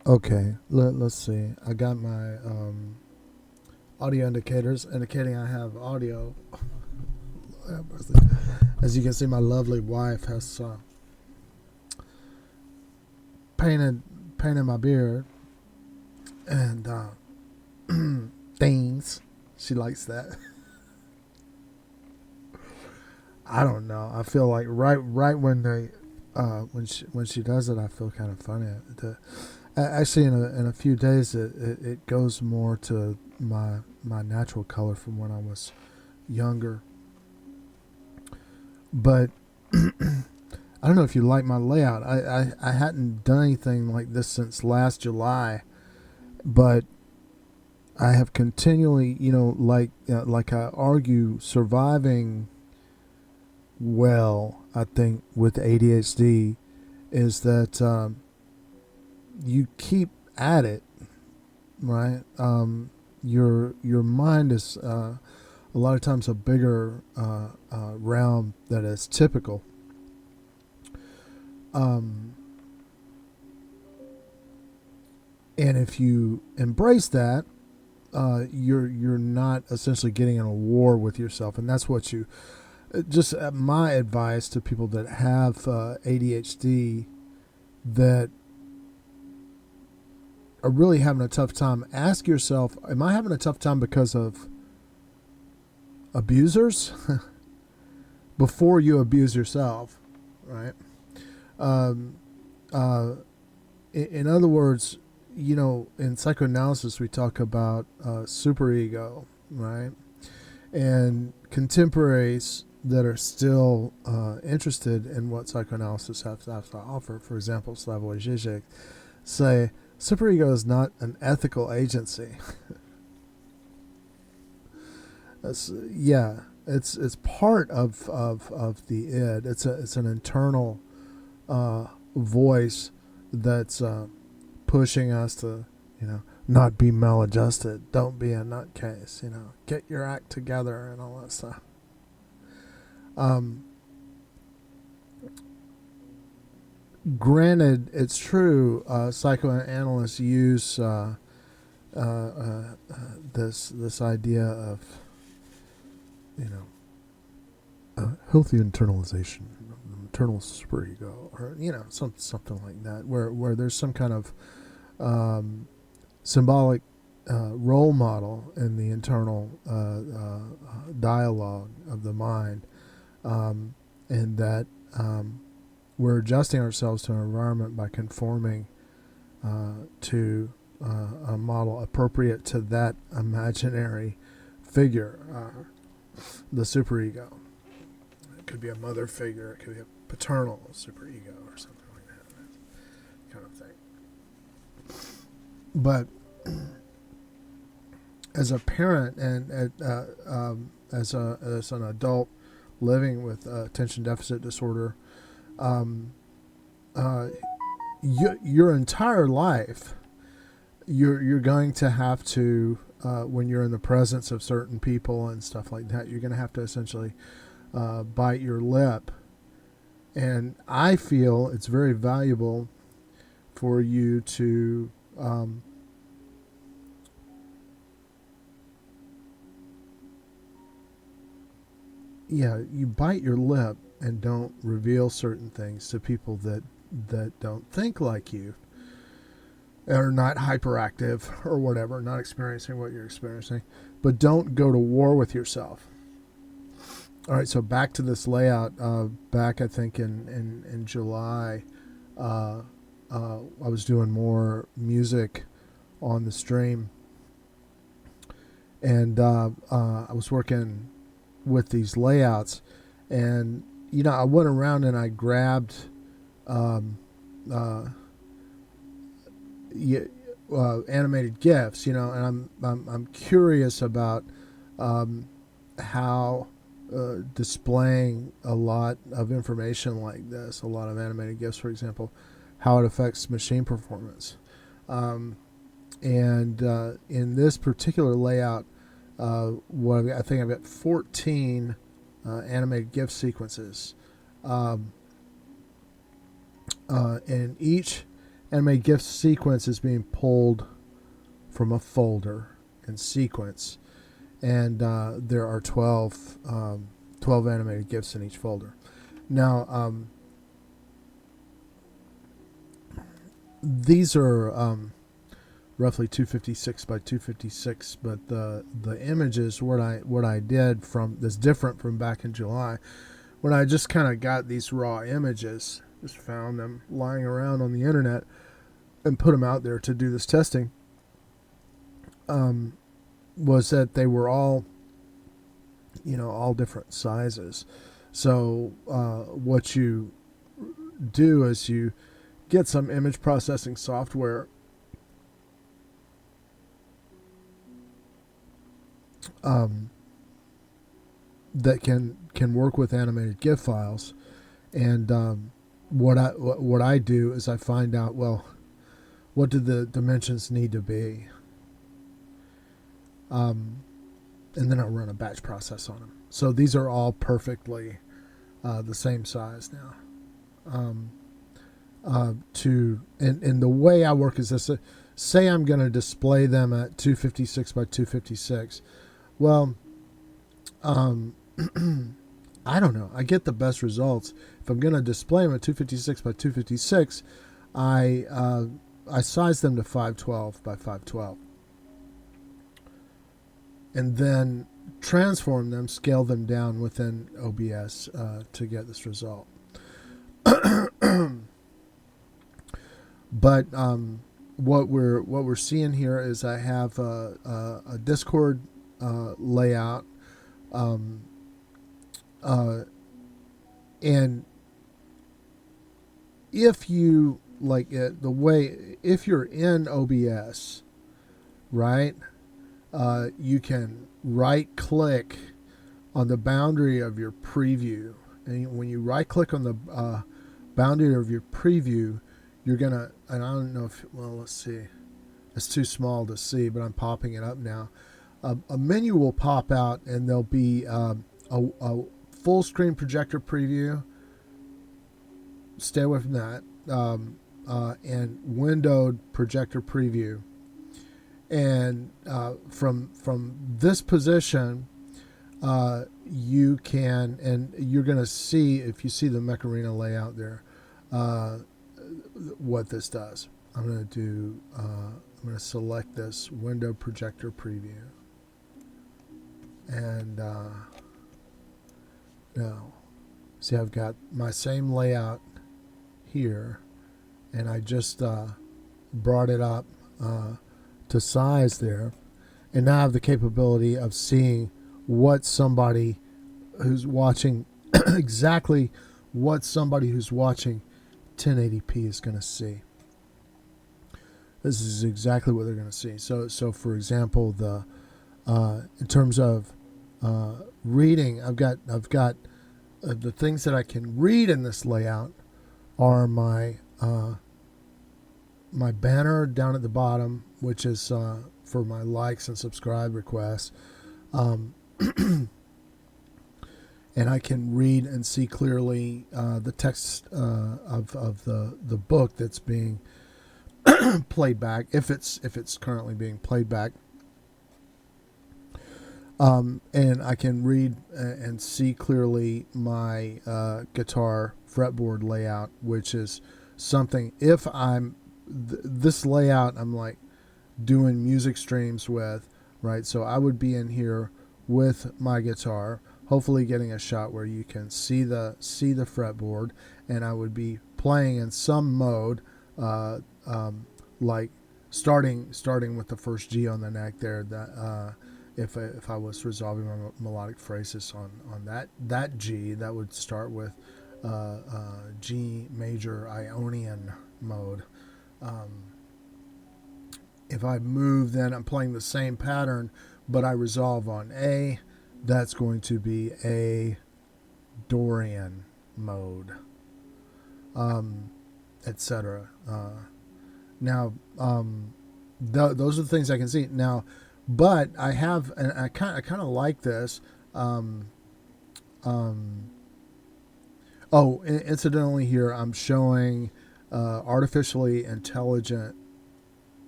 Okay, let's see. I got my audio indicators indicating I have audio. As you can see, my lovely wife has painted painted my beard and things. She likes that. I don't know. I feel like right when they when she does it, I feel kind of funny. Actually, in a few days, it goes more to my natural color from when I was younger. But I don't know if you like my layout. I hadn't done anything like this since last July, but I have continually, like I argue, surviving well. I think with ADHD is that you keep at it, right? Your mind is a lot of times a bigger realm that is typical. Um, and if you embrace that, you're not essentially getting in a war with yourself, and that's what you. Just my advice to people that have ADHD that are really having a tough time. Ask yourself: am I having a tough time because of abusers? Before you abuse yourself, right? Um, uh, in other words, in psychoanalysis, we talk about superego, right? And contemporaries that are still interested in what psychoanalysis has to offer, for example, Slavoj Žižek, say superego is not an ethical agency. Yeah, it's part of the id. It's an internal voice that's pushing us to, not be maladjusted. Don't be a nutcase. Get your act together and all that stuff. Um, Granted, it's true. Psychoanalysts use this idea of you know healthy internalization, internal superego, or something like that, where there's some kind of symbolic role model in the internal dialogue of the mind, and that we're adjusting ourselves to an environment by conforming to a model appropriate to that imaginary figure, the superego. It could be a mother figure, it could be a paternal superego or something like that kind of thing. But as a parent and as an adult living with attention deficit disorder, um, uh, your entire life, you're going to have to, when you're in the presence of certain people and stuff like that, you're going to have to essentially bite your lip. And I feel it's very valuable for you to you bite your lip and don't reveal certain things to people that don't think like you, are not hyperactive or whatever, not experiencing what you're experiencing, but don't go to war with yourself. All right, so back to this layout. Back, I think in July, I was doing more music on the stream, and I was working with these layouts, and I went around and I grabbed um, uh, animated gifs, and I'm curious about how displaying a lot of information like this, a lot of animated gifs, for example, how it affects machine performance. Um, and in this particular layout, I think I've got 14 animated GIF sequences, um, and each animated GIF sequence is being pulled from a folder in sequence, and there are 12 animated GIFs in each folder. Now, these are roughly 256 by 256, but the images, what I did from that's different from back in July, when I just kind of got these raw images, just found them lying around on the internet and put them out there to do this testing. Was that they were all, all different sizes. So what you do is you get some image processing software that can work with animated GIF files, and what I do is I find out, well, what do the dimensions need to be, and then I run a batch process on them. So these are all perfectly the same size now. And the way I work is this: say I'm going to display them at 256 by 256. Well, I don't know. I get the best results if I'm going to display them at 256 by 256. I size them to 512 by 512. And then transform them, scale them down within OBS to get this result. But what we're seeing here is I have a Discord layout, and if you like it, the way, if you're in OBS, right? You can right click on the boundary of your preview, and when you right click on the boundary of your preview, you're gonna, and I don't know if, well, let's see, it's too small to see, but I'm popping it up now. A menu will pop out, and there'll be a full screen projector preview. Stay away from that. And windowed projector preview. And from this position, you can, and you're going to see, if you see the Mech Arena layout there, what this does. I'm going to select this window projector preview. And now, see, I've got my same layout here, and I just brought it up to size there, and now I have the capability of seeing what somebody who's watching exactly what somebody who's watching 1080p is going to see. This is exactly what they're going to see. So for example, the in terms of reading, I've got the things that I can read in this layout are my my banner down at the bottom, which is for my likes and subscribe requests, and I can read and see clearly the text of the book that's being played back, if it's currently being played back. And I can read and see clearly my guitar fretboard layout, which is something, if I'm this layout, I'm like doing music streams with, right? So I would be in here with my guitar, hopefully getting a shot where you can see the fretboard, and I would be playing in some mode, like starting with the first G on the neck there, that if I was resolving my melodic phrases on that G, that would start with G major Ionian mode. If I move, then I'm playing the same pattern, but I resolve on A, that's going to be a Dorian mode, etc. Now, those are the things I can see now. But I have, and I kind of like this. Oh, incidentally, here I'm showing artificially intelligent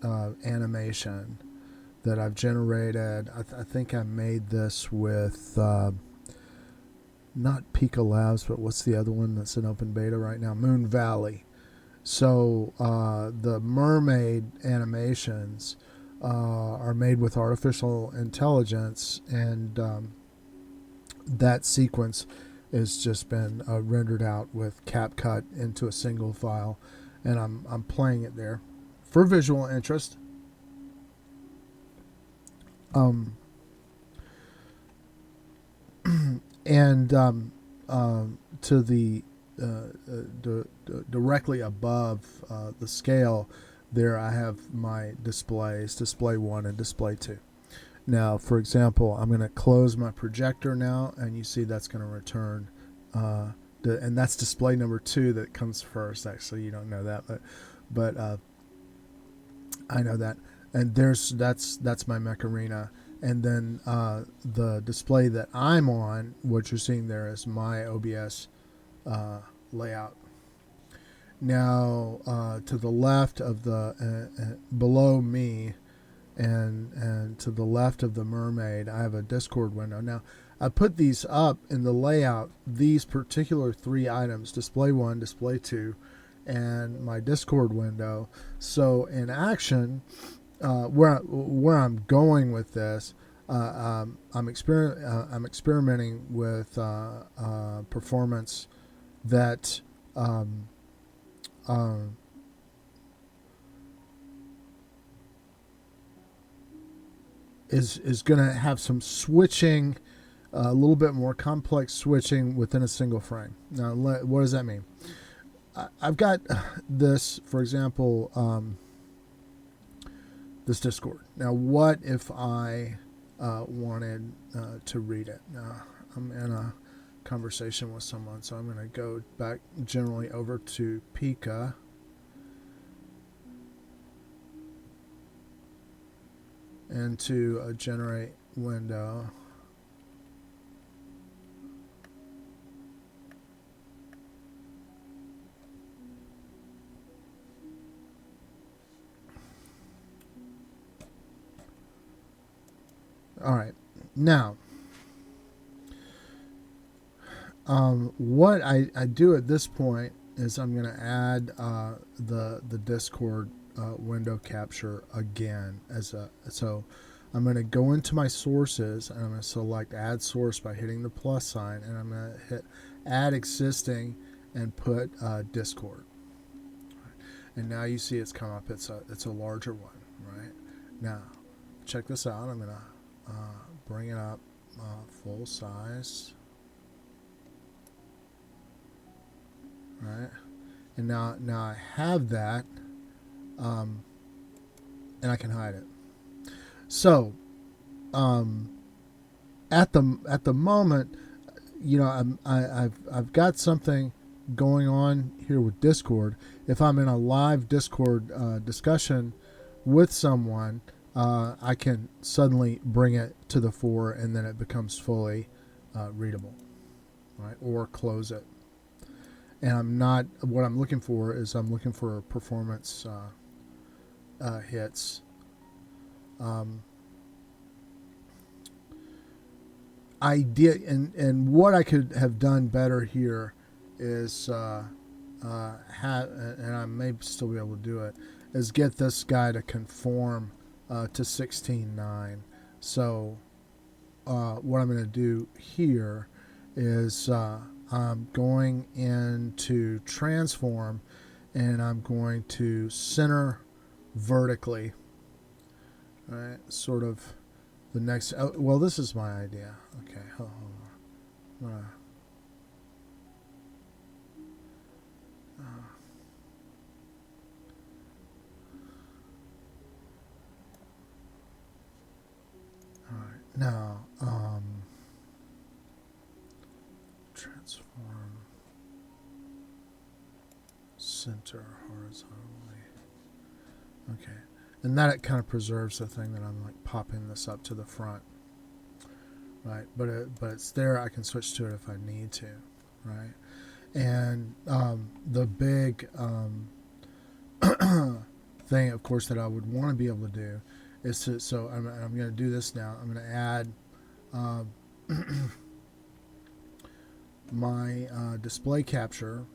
animation that I've generated. I think I made this with not Pika Labs, but what's the other one that's in open beta right now? Moon Valley. So the mermaid animations are made with artificial intelligence, and that sequence has just been rendered out with CapCut into a single file, and I'm playing it there for visual interest. And to the directly above the scale, there I have my displays, display 1 and display 2. Now, for example, I'm going to close my projector now, and you see that's going to return, and that's display number 2 that comes first. Actually, you don't know that, but I know that. And that's my Mech Arena. And then the display that I'm on, what you're seeing there is my OBS layout. Now, to the left of the below me, and to the left of the mermaid, I have a Discord window. Now, I put these up in the layout, these particular 3 items, display 1, display 2, and my Discord window. So in action, where I'm going with this, I'm experimenting with performance that is going to have some switching, a little bit more complex switching within a single frame. Now, what does that mean? I've got this, for example, this Discord. Now, what if I wanted to read it? Now, I'm in a conversation with someone, so I'm going to go back generally over to Pika. And to a generate window. All right. Now, what I do at this point is I'm going to add the Discord window capture again so I'm going to go into my sources, and I'm going to select add source by hitting the plus sign, and I'm going to hit add existing and put Discord. And now you see it's come up. It's a larger one, right? Now check this out. I'm going to bring it up full size, right? And now I have that, and I can hide it. So at the moment, you know, I've got something going on here with Discord. If I'm in a live Discord discussion with someone, I can suddenly bring it to the fore, and then it becomes fully readable, right? Or close it. And what I'm looking for is performance hits. And what I could have done better here is and I may still be able to do it, is get this guy to conform to 16:9. So what I'm going to do here is I'm going into transform, and I'm going to center vertically, right? Sort of the next. Well, this is my idea. Okay, hold on. All right, now transform center horizontally. Okay, and that it kind of preserves the thing that I'm like popping this up to the front, right? But it's there. I can switch to it if I need to, right? And the big thing, of course, that I would want to be able to do is to, so I'm going to do this now. I'm going to add my display capture,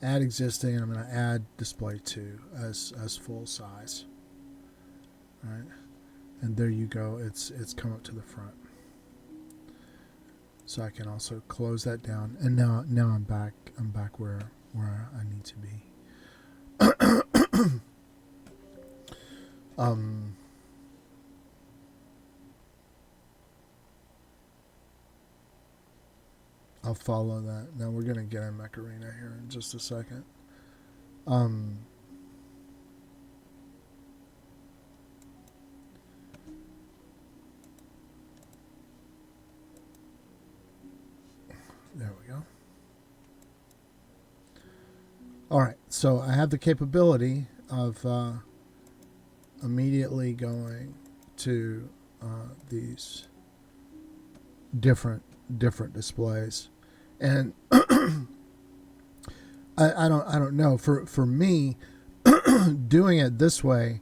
add existing, and I'm going to add display 2 as full size. All right, and there you go. It's come up to the front. So I can also close that down, and now I'm back where I need to be. I'll follow that. Now we're gonna get in Macarena here in just a second. There we go. All right, so I have the capability of immediately going to these different displays, and I don't know, for me doing it this way,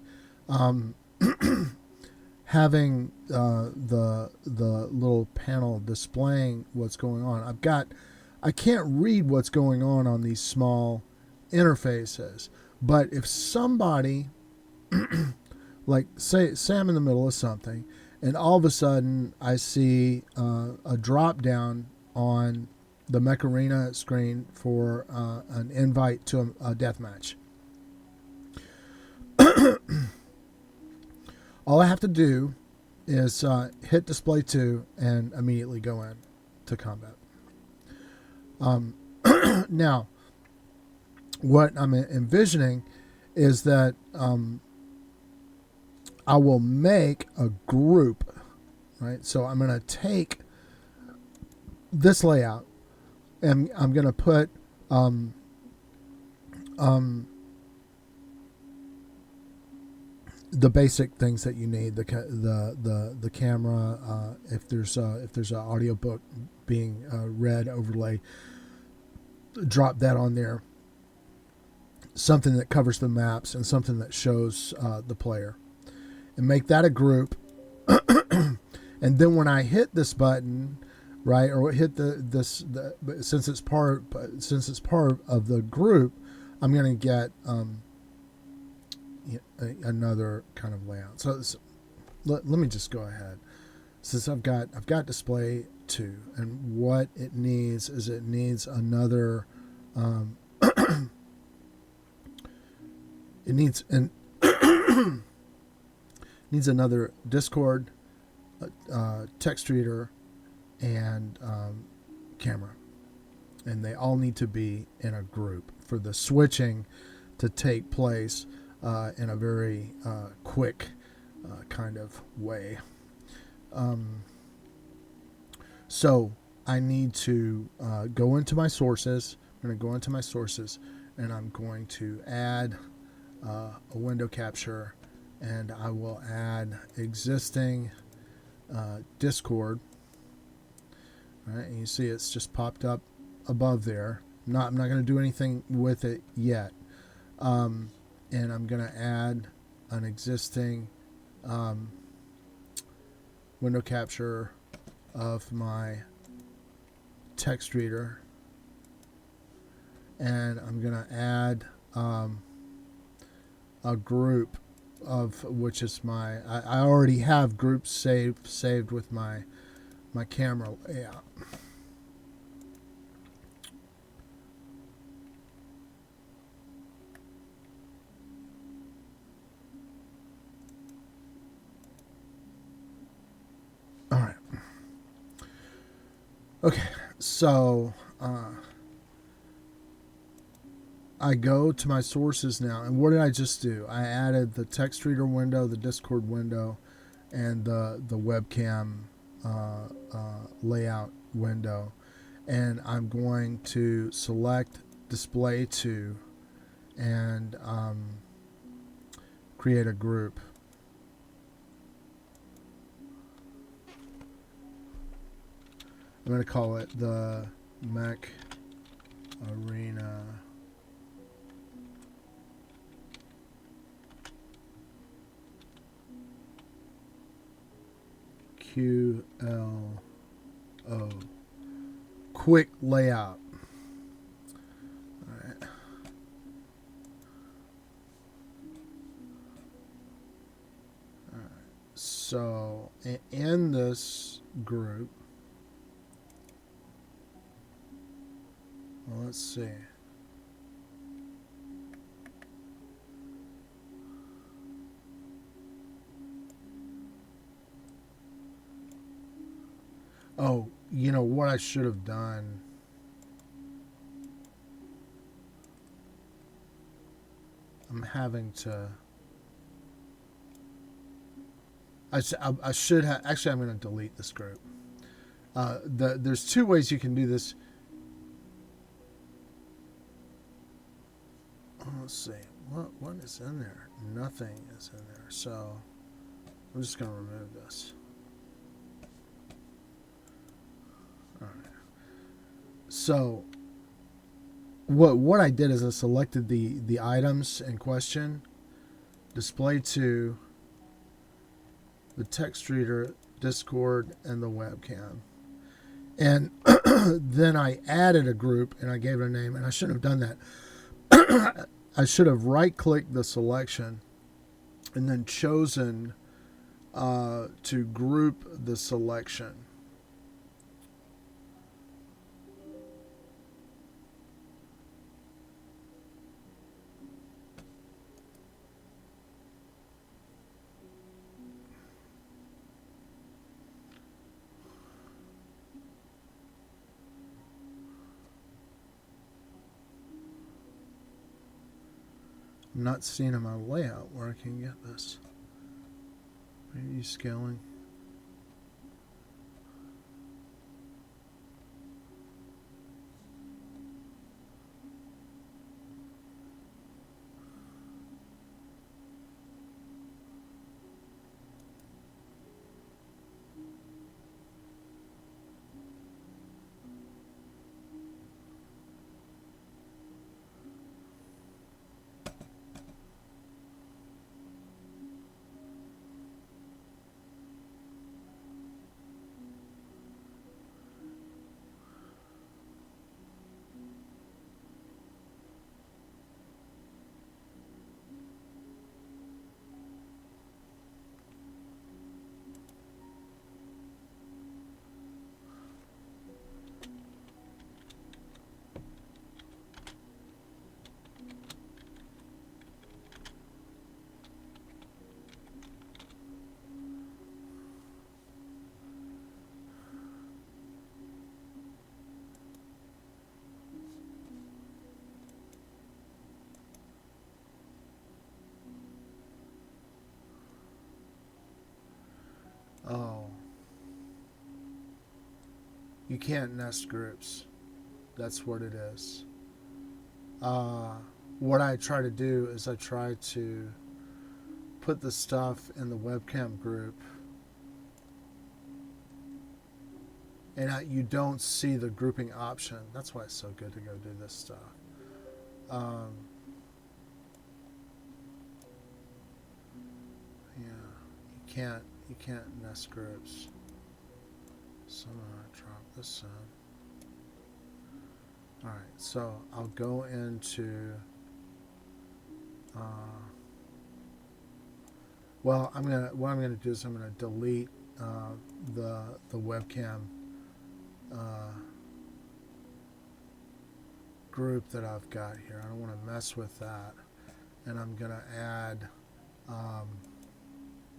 having the little panel displaying what's going on. I can't read what's going on these small interfaces, but if somebody like say I'm in the middle of something, and all of a sudden I see a drop down on the Macarena screen for an invite to a death match. All I have to do is hit display 2 and immediately go in to combat. Now, what I'm envisioning is that I will make a group, right? So I'm going to take this layout, and I'm going to put the basic things that you need: the camera, if there's an audio book being read, overlay, drop that on there. Something that covers the maps and something that shows the player, and make that a group. And then when I hit this button, right, or hit since it's part of the group, I'm going to get another kind of layout. So let me just go ahead. Since I've got display 2, and what it needs is another it needs another Discord, text reader, and camera, and they all need to be in a group for the switching to take place in a very quick kind of way. So I need to go into my sources. I'm going to go into my sources, and I'm going to add a window capture, and I will add existing Discord. All right, and you see it's just popped up above there. I'm not going to do anything with it yet. And I'm going to add an existing window capture of my text reader, and I'm going to add a group of which is I already have groups saved with my camera layout. All right. Okay, so I go to my sources now, and what did I just do? I added the text reader window, the Discord window, and the webcam layout window, and I'm going to select display 2 and create a group. I'm going to call it the Mac Arena QLO. Quick layout. All right. All right. So in this group, well, let's see. Oh, you know what I should have done? I'm having to. I should have. Actually, I'm going to delete this group. There's two ways you can do this. Let's see. What is in there? Nothing is in there. So I'm just going to remove this. All right. So what I did is I selected the items in question, display to, the text reader, Discord, and the webcam. And then I added a group and I gave it a name, and I shouldn't have done that. I should have right-clicked the selection and then chosen to group the selection. I'm not seeing in my layout where I can get this. Are you scaling? Oh. You can't nest groups. That's what it is. What I try to do is I try to put the stuff in the webcam group, and you don't see the grouping option. That's why it's so good to go do this stuff. Yeah, you can't nest groups. So I'm gonna drop this in. All right, so I'll go into. Well, what I'm gonna do is I'm gonna delete the webcam group that I've got here. I don't want to mess with that, and I'm gonna add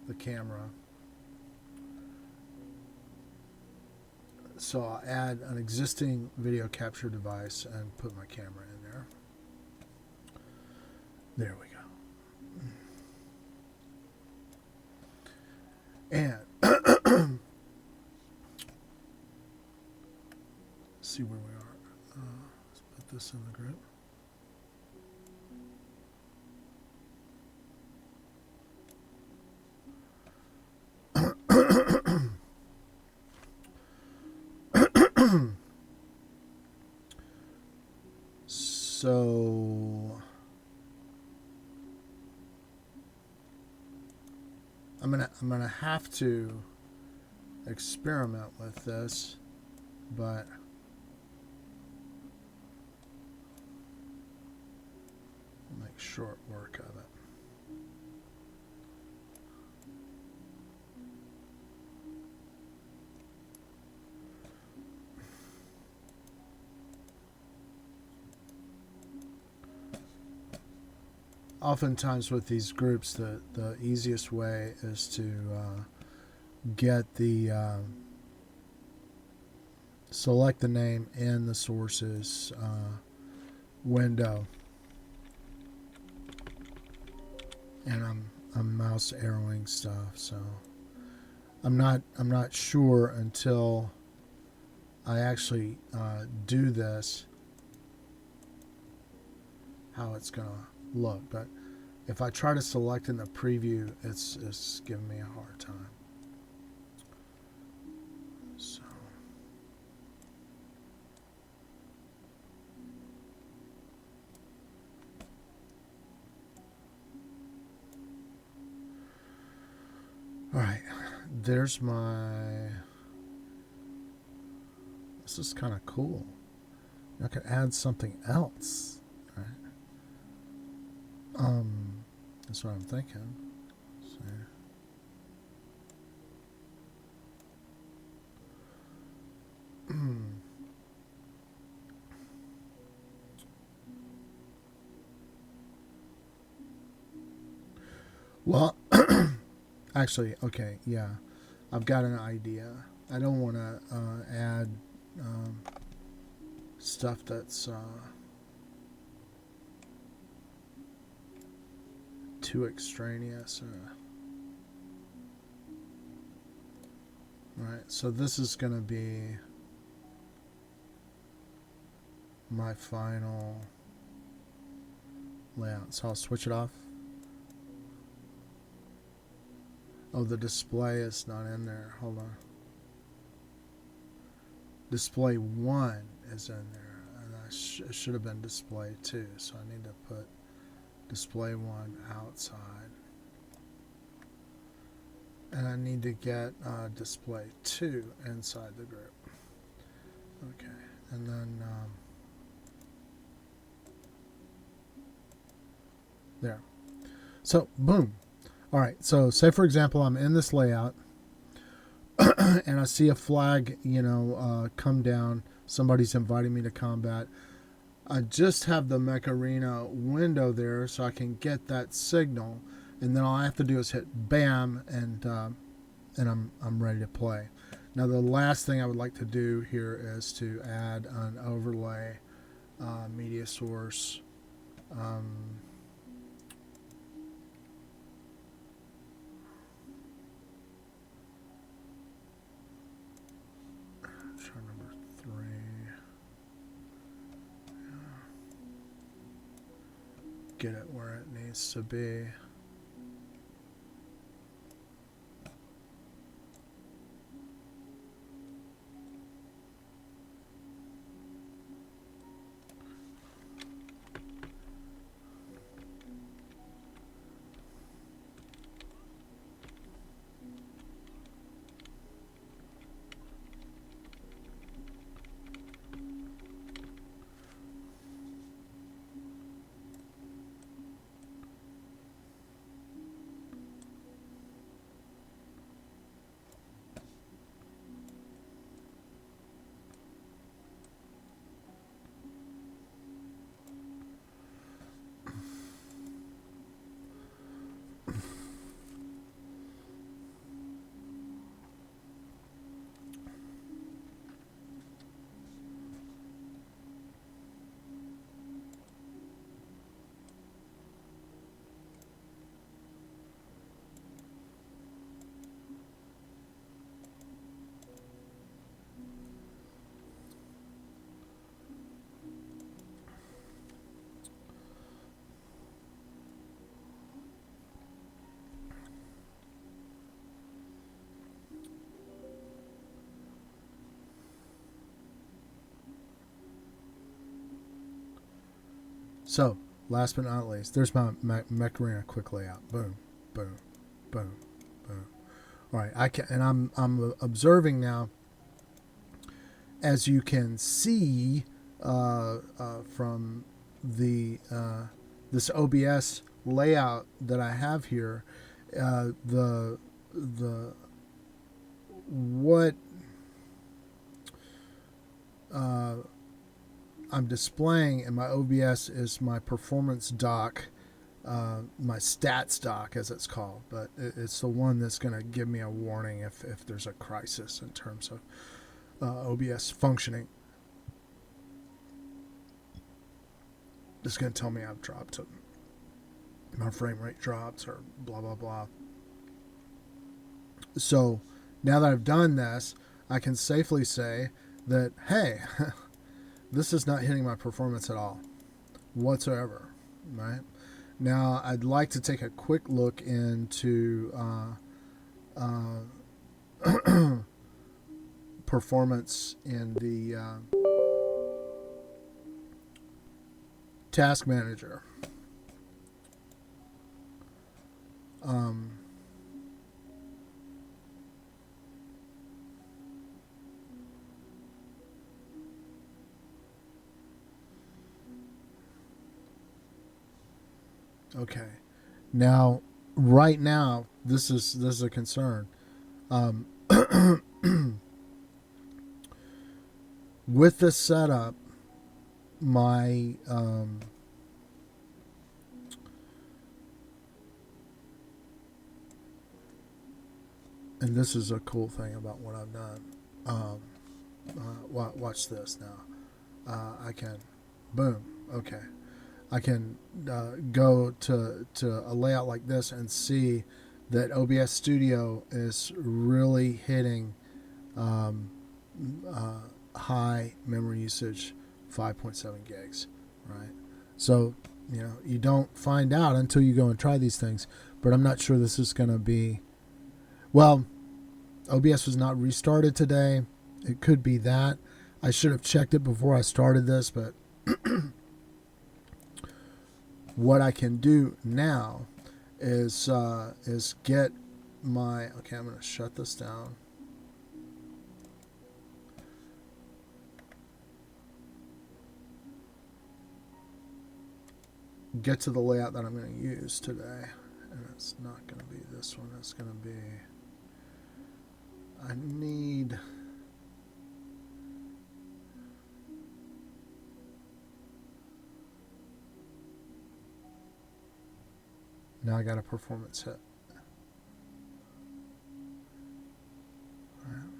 the camera. So I'll add an existing video capture device and put my camera in there. There we go. And see where we are. Let's put this in the group. So I'm gonna have to experiment with this, but make short work of it. Oftentimes with these groups, the easiest way is to get the select the name in the sources window, and I'm mouse arrowing stuff, so I'm not sure until I actually do this how it's gonna look. But if I try to select in the preview, it's giving me a hard time. So all right, there's my. This is kind of cool. I could add something else. Right? That's what I'm thinking. So. Well, actually, okay, yeah, I've got an idea. I don't want to add stuff that's too extraneous. Right, so this is going to be my final layout. So I'll switch it off. Oh, the display is not in there. Hold on. Display 1 is in there. And it should have been display 2. So I need to put display 1 outside. And I need to get display 2 inside the group. Okay. And then there. So, boom. All right, so say for example I'm in this layout and I see a flag, come down. Somebody's inviting me to combat. I just have the Mech Arena window there, so I can get that signal, and then all I have to do is hit BAM, and I'm ready to play. Now the last thing I would like to do here is to add an overlay media source. Number 3. Get it where it needs to be. So, last but not least, there's my Macarena quick layout. Boom, boom, boom, boom. All right, I can, and I'm observing now. As you can see from the this OBS layout that I have here, the what I'm displaying in my OBS is my performance doc, my stats doc as it's called, but it's the one that's going to give me a warning if there's a crisis in terms of OBS functioning. It's going to tell me I've dropped it. My frame rate drops or blah blah blah. So now that I've done this, I can safely say that, hey, this is not hitting my performance at all whatsoever, right? Now I'd like to take a quick look into performance in the task manager. Okay. Now, right now, this is a concern. With this setup, my and this is a cool thing about what I've done. Watch this now. I can, boom. Okay. I can go to a layout like this and see that OBS Studio is really hitting high memory usage, 5.7 gigs, right? So, you don't find out until you go and try these things, but I'm not sure this is going to be, well, OBS was not restarted today. It could be that. I should have checked it before I started this, but what I can do now is get my, okay, I'm going to shut this down. Get to the layout that I'm going to use today. And it's not going to be this one. It's going to be, I need, now I got a performance hit. All right.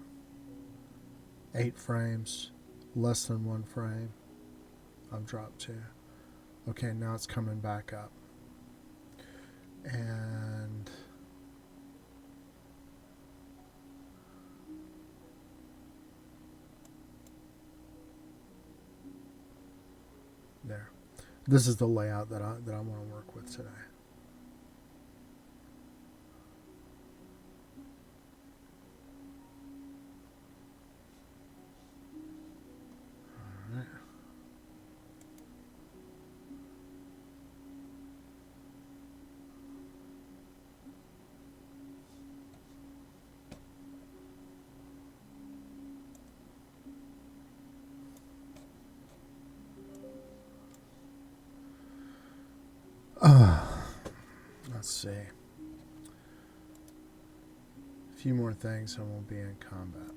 8 frames, less than 1 frame. I've dropped 2. Okay, now it's coming back up. And there. This is the layout that I want to work with today. All right. Let's see. A few more things and we'll be in combat.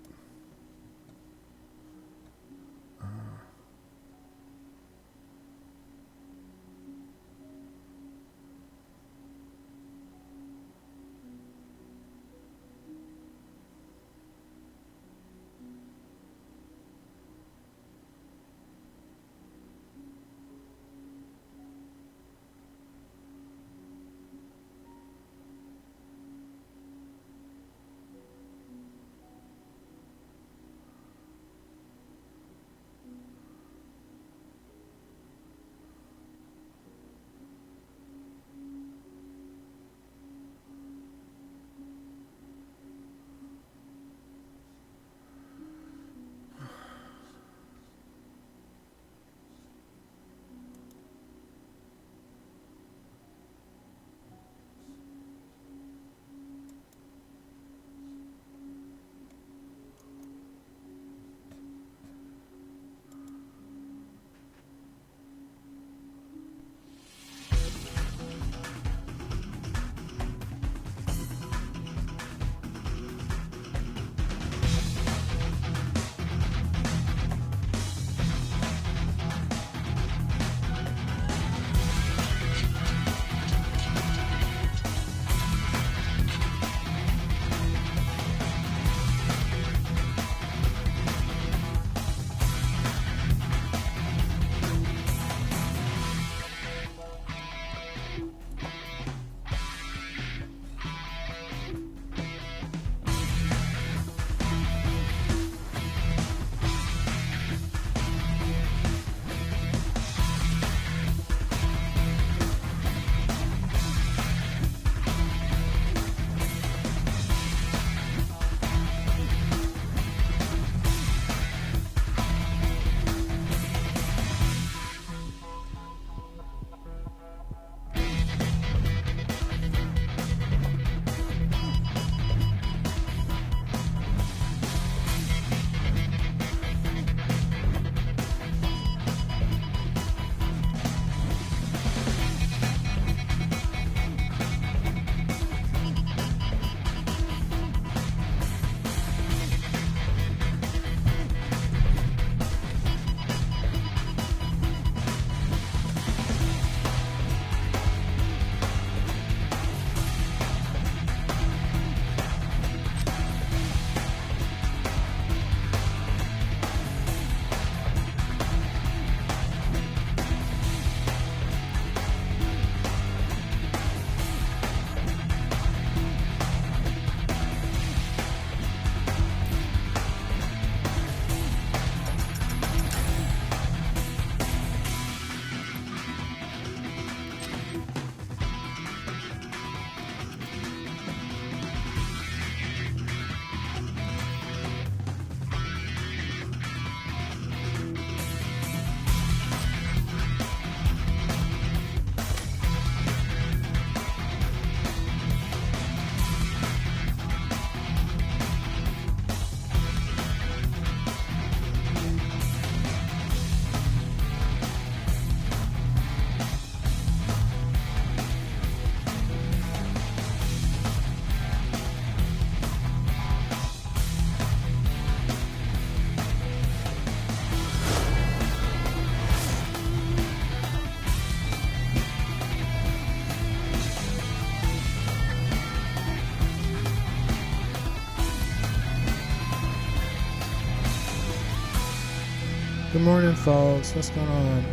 Good morning, folks. What's going on?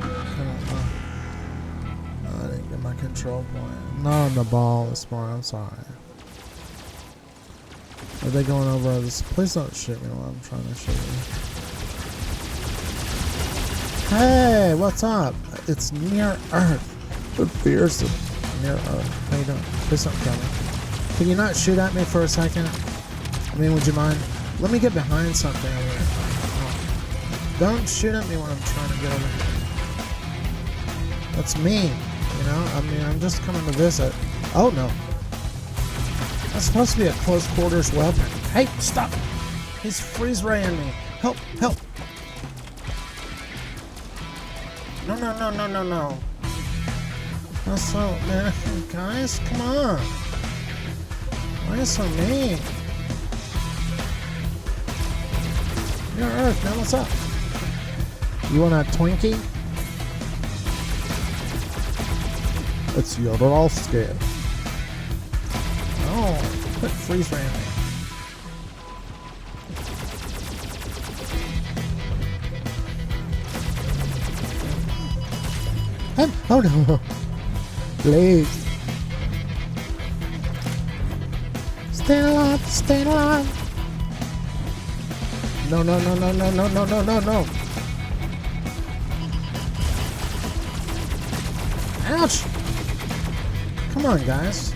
I didn't get my control point. I'm not on the ball this morning. I'm sorry. Are they going over this? Please don't shoot me while I'm trying to shoot you. Hey, what's up? It's Near Earth. The fears of Near Earth. How you doing? Please don't kill me. Can you not shoot at me for a second? I mean, would you mind? Let me get behind something over here. Don't shoot at me when I'm trying to get over here. That's mean, you know? I mean, I'm just coming to visit. Oh, no. That's supposed to be a close quarters weapon. Hey, stop! He's freeze raying me. Help, help! No, no, no, no, no, no. That's so, man, guys, come on. Why are you so mean? Near Earth, man, what's up? You want a Twinkie? It's Yoderovsky. Oh, quit freeze ramming. Oh no. Please. Stay alive, stay alive. No, no, no, no, no, no, no, no, no, no. Ouch! Come on, guys.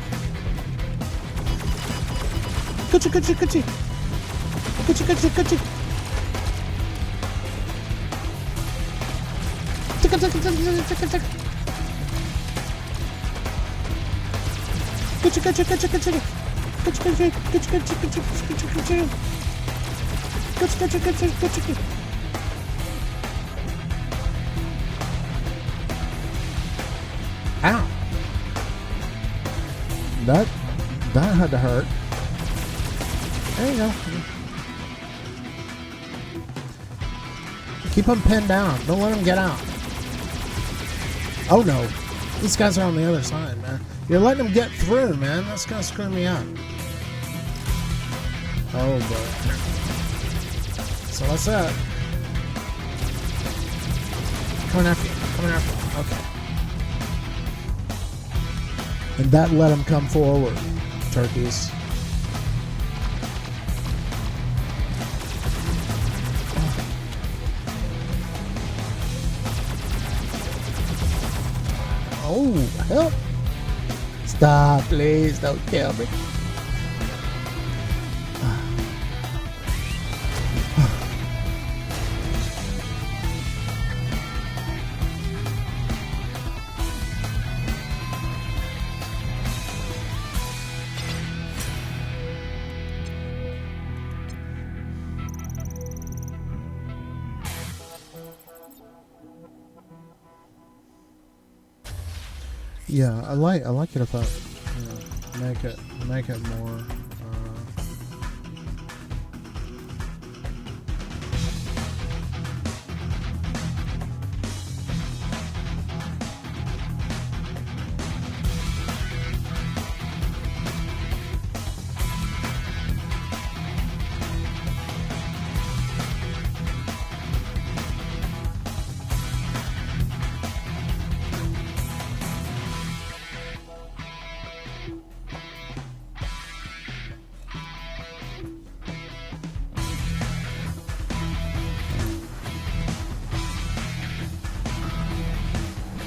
Coochie, coochie, coochie. Coochie, coochie, coochie. Ticka, ticka, ticka, ticka, ticka. Coochie, coochie, coochie, coochie. Coochie, coochie, coochie, coochie, coochie, coochie, coochie. Coochie, coochie, coochie, coochie. Ow. That had to hurt. There you go. Keep them pinned down. Don't let them get out. Oh no. These guys are on the other side, man. You're letting them get through, man. That's gonna screw me up. Oh boy. So what's up? Coming after you. Coming after you. Okay. And that let them come forward, turkeys. Oh, help! Stop, please, don't kill me. Yeah, I like it if I make it more.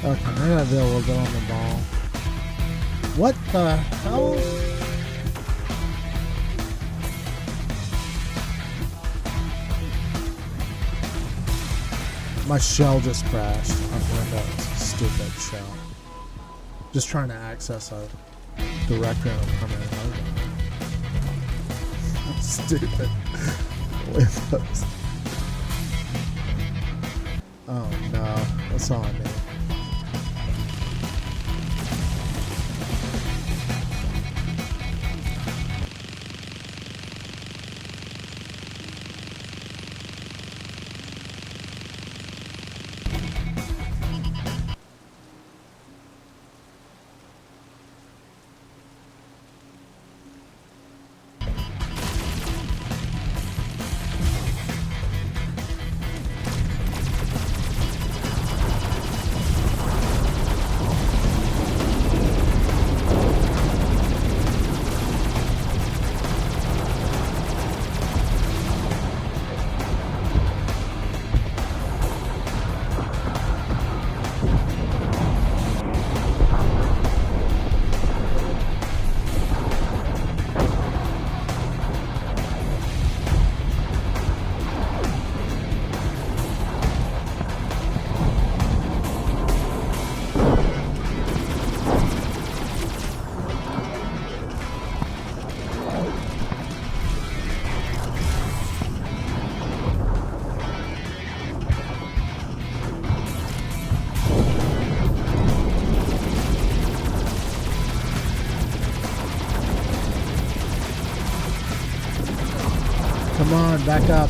Okay, I gotta do a little bit on the ball. What the hell? My shell just crashed on Windows. Stupid shell. Just trying to access a directory on a permanent logo. Stupid Windows. Oh no, that's all I need. on, back up.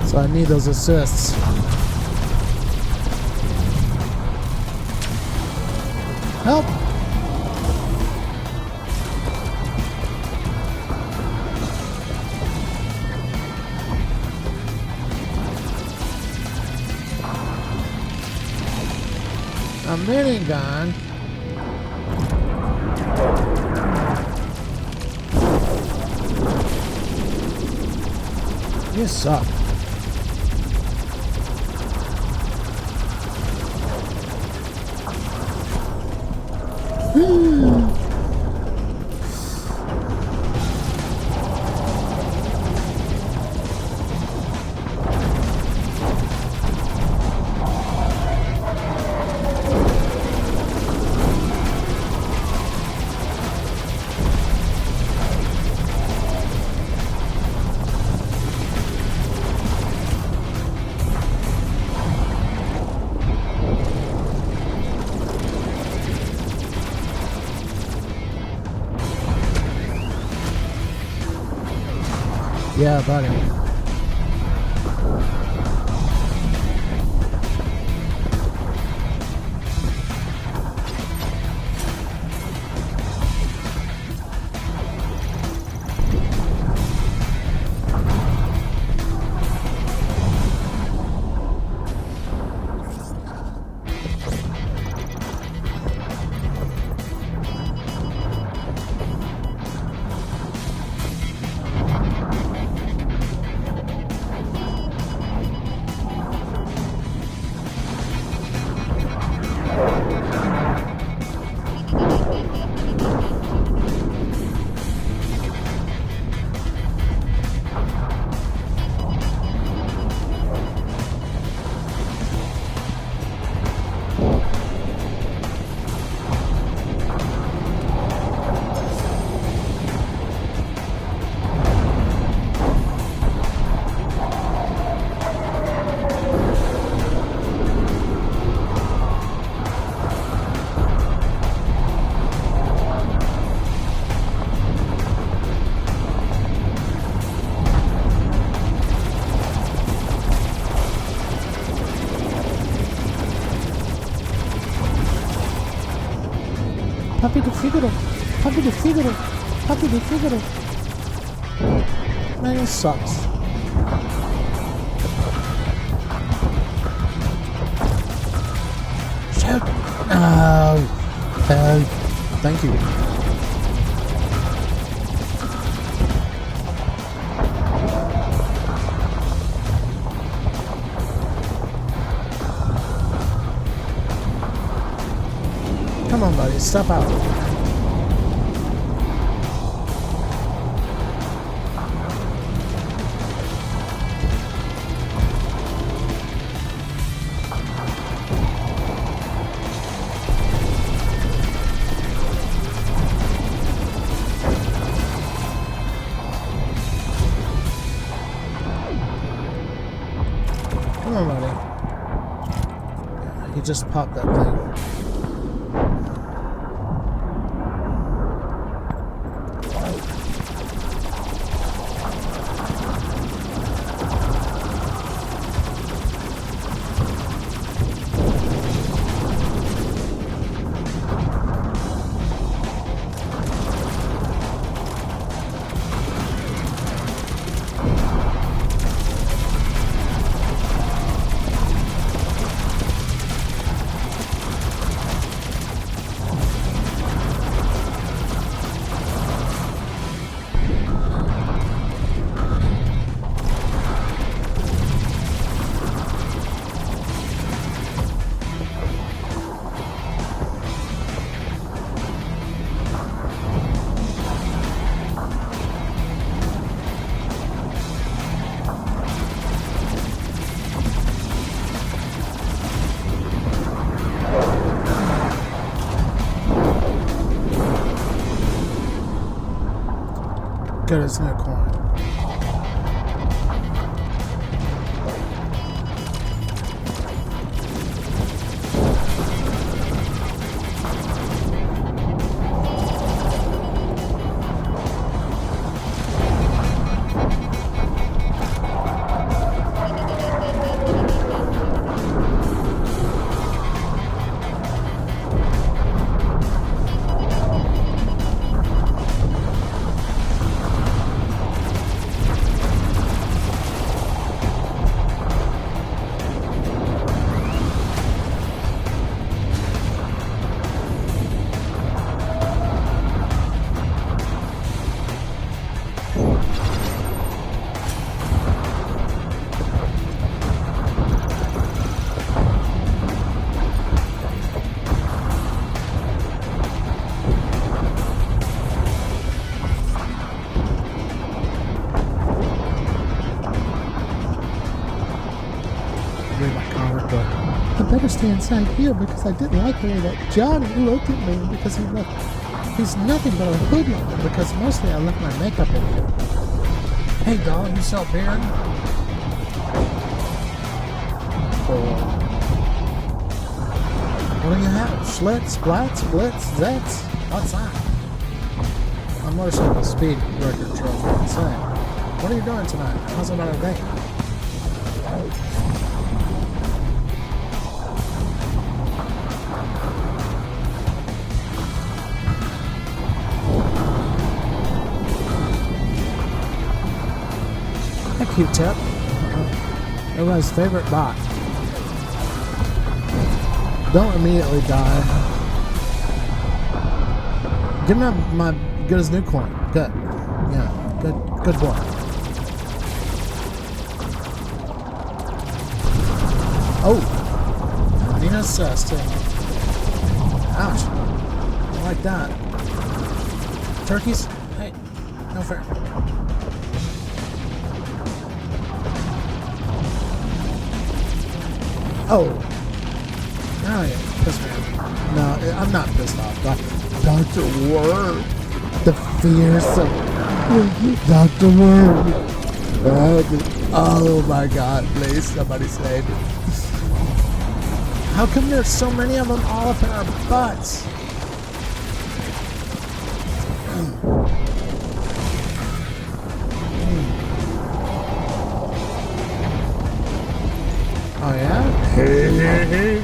So I need those assists. Help! A minigun. You suck. Yeah, buddy. Papi de Figaro, Papi de Figaro, Papi de Figaro. Man, it sucks. Shoot! Oh, help! Thank you. Come on, buddy, step out. Come on, buddy. He just popped that thing. Good, it's in a coin. I better stay inside here because I didn't like the way that Johnny looked at me because he's nothing but a hoodlum because mostly I left my makeup in here. Hey, doll, you sell beer? What do you have? Schlitz, Blatz, Blitz, Zetz? What's that? A motorcycle speed record trophy. Say, what are you doing tonight? How's about a date? Hey, Q-Tip. Everybody's favorite bot. Don't immediately die. Give me my good as new coin. Good. Yeah. Good boy. Oh. Nina's still. Ouch. I like that. Turkeys? Hey. No fair. Oh. Oh yeah, piss me off. No, I'm not pissed off. Dr. Word. The fearsome Dr. Word. Oh my god, please, somebody save me. How come there's so many of them all up in our butts? Oh yeah? Hey.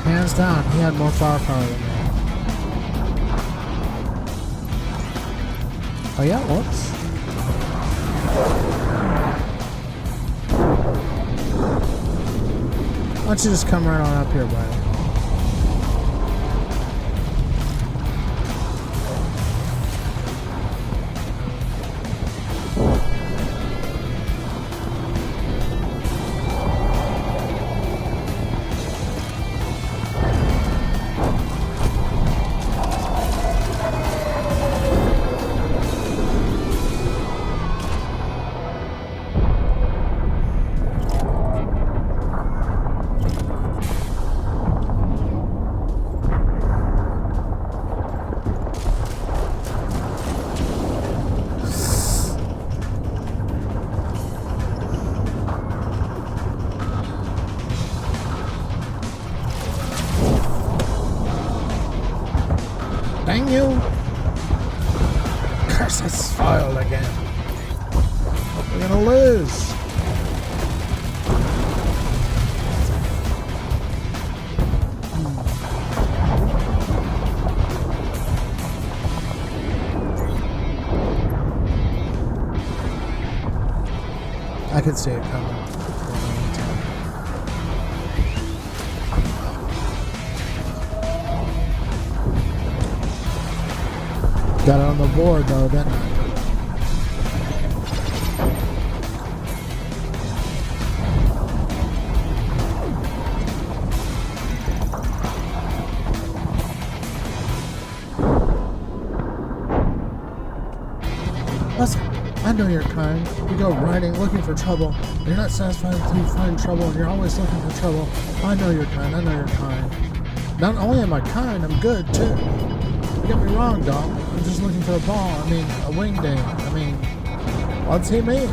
Hands down, he had more firepower than me. Oh yeah, whoops. Why don't you just come right on up here, buddy? Dang you! Curse has foiled again. We're gonna lose. I could see it coming. Got it on the board though, didn't I? know you're kind. You go riding looking for trouble. And you're not satisfied until you find trouble, and you're always looking for trouble. I know you're kind. I know you're kind. Not only am I kind, I'm good too. Don't get me wrong, dog. I'm just looking for a ball. I mean, a wingding. I mean, what's he mean?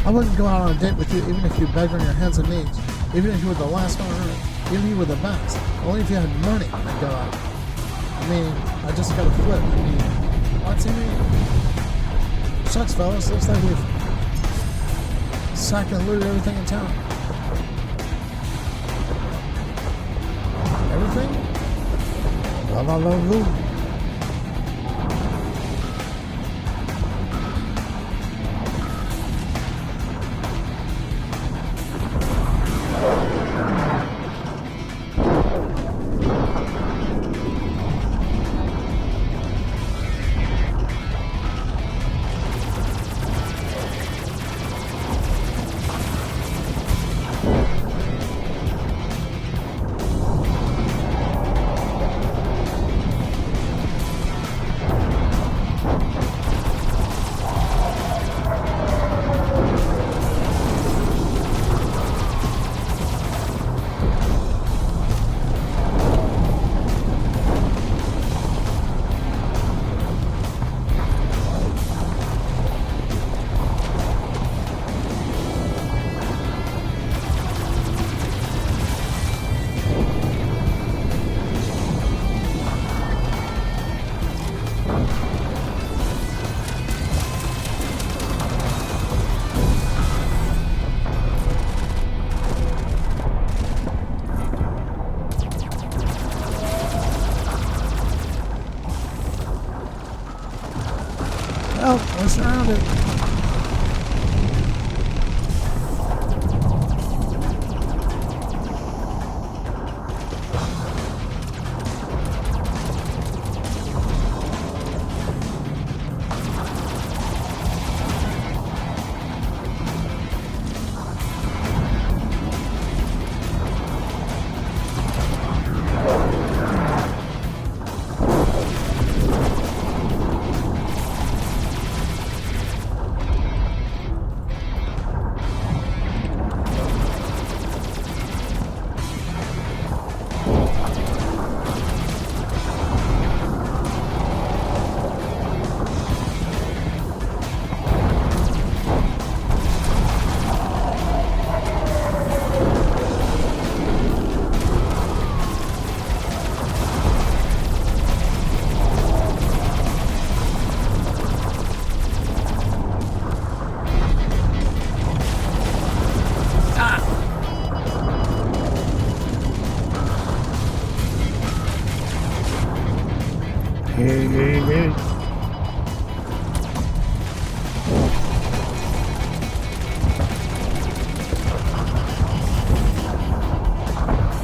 I wouldn't go out on a date with you even if you begged on your hands and knees. Even if you were the last one on earth. Even if you were the best. Only if you had money, I'd go out. I mean, I just gotta flip. I mean, what's he mean? Shucks, fellas. Looks like we've sacked and looted everything in town. Everything? La la la la. Oh, we're surrounded.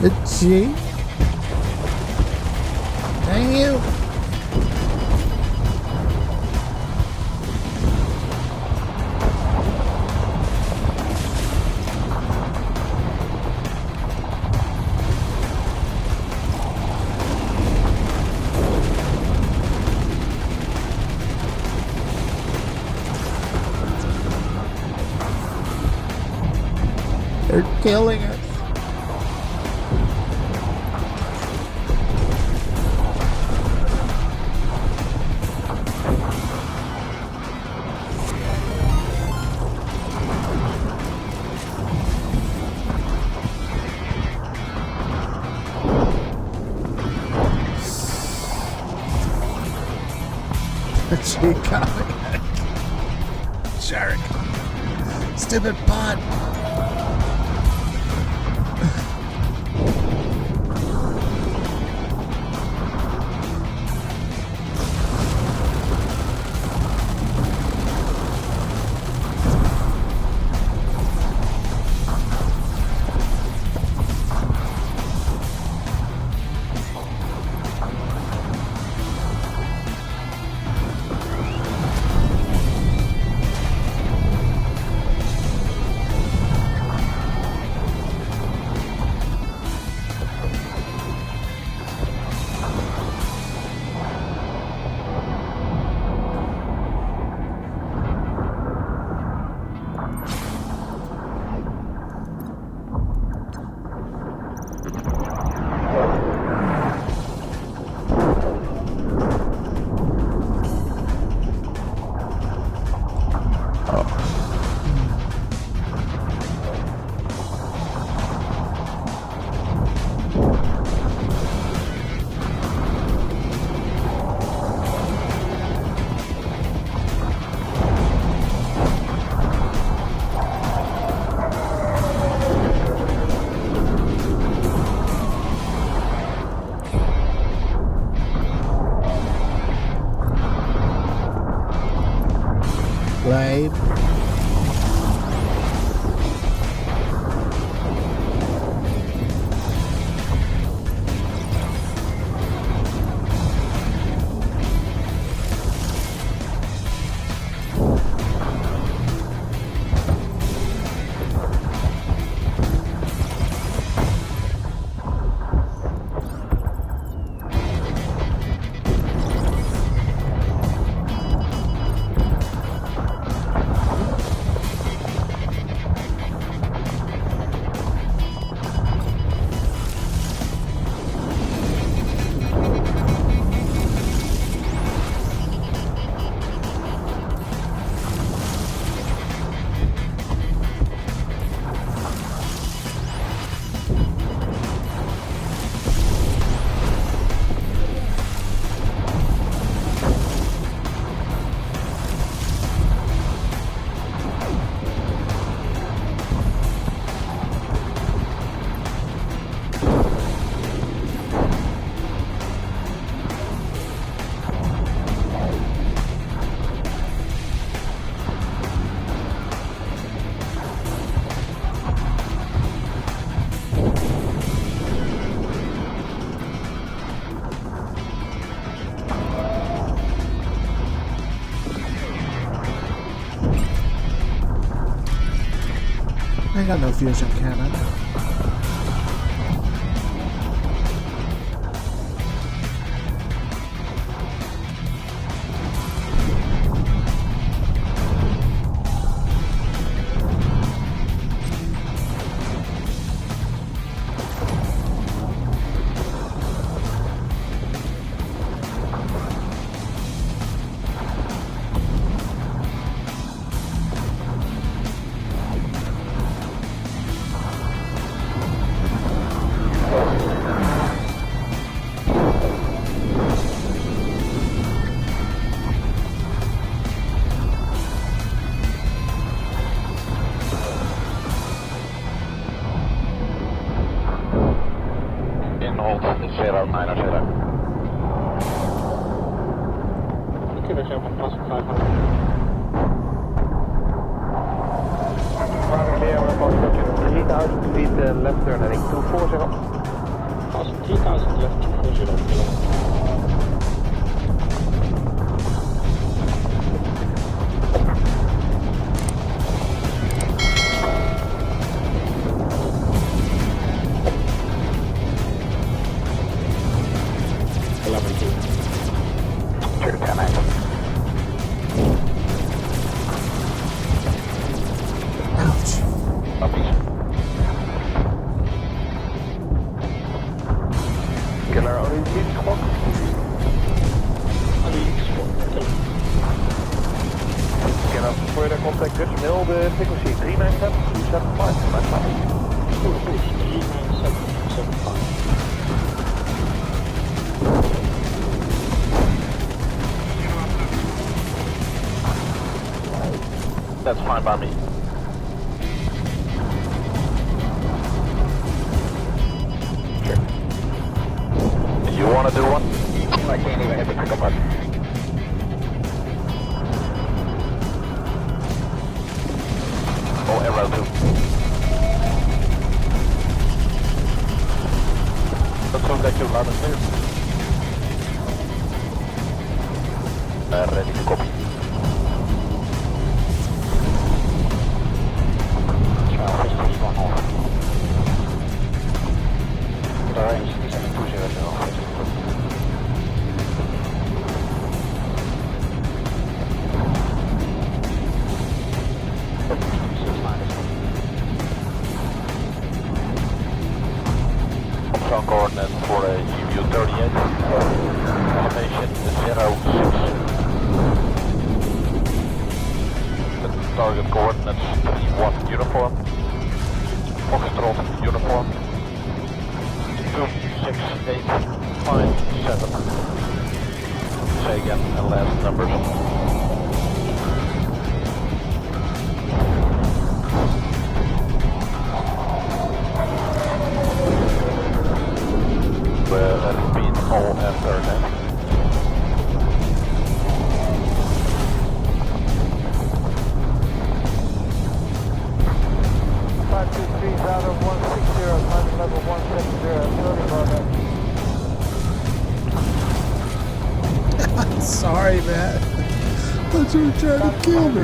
It's G. Dang you. They're killing us. She got me. Shark. Stupid pot. Lame. I got no fusion cannon. Hold 090. Kilo 7 plus 500. Clear, we're approaching 3,000 feet left turn heading 240. Plus 3000 left 240 kilo. Killer only leads squad. Can I further contact Dutch Mill, the frequency 397 That's fine by me. You want to do one? I can't even hit the pickup button. Oh, arrow 2. Let's contact you loud and clear. Ready to copy. Option coordinates for a UU-38, elevation 06. The target coordinates 31 uniform, Foxtrot uniform, 26857. Say again and last numbers. Repeat all after that. thought you were trying to kill me.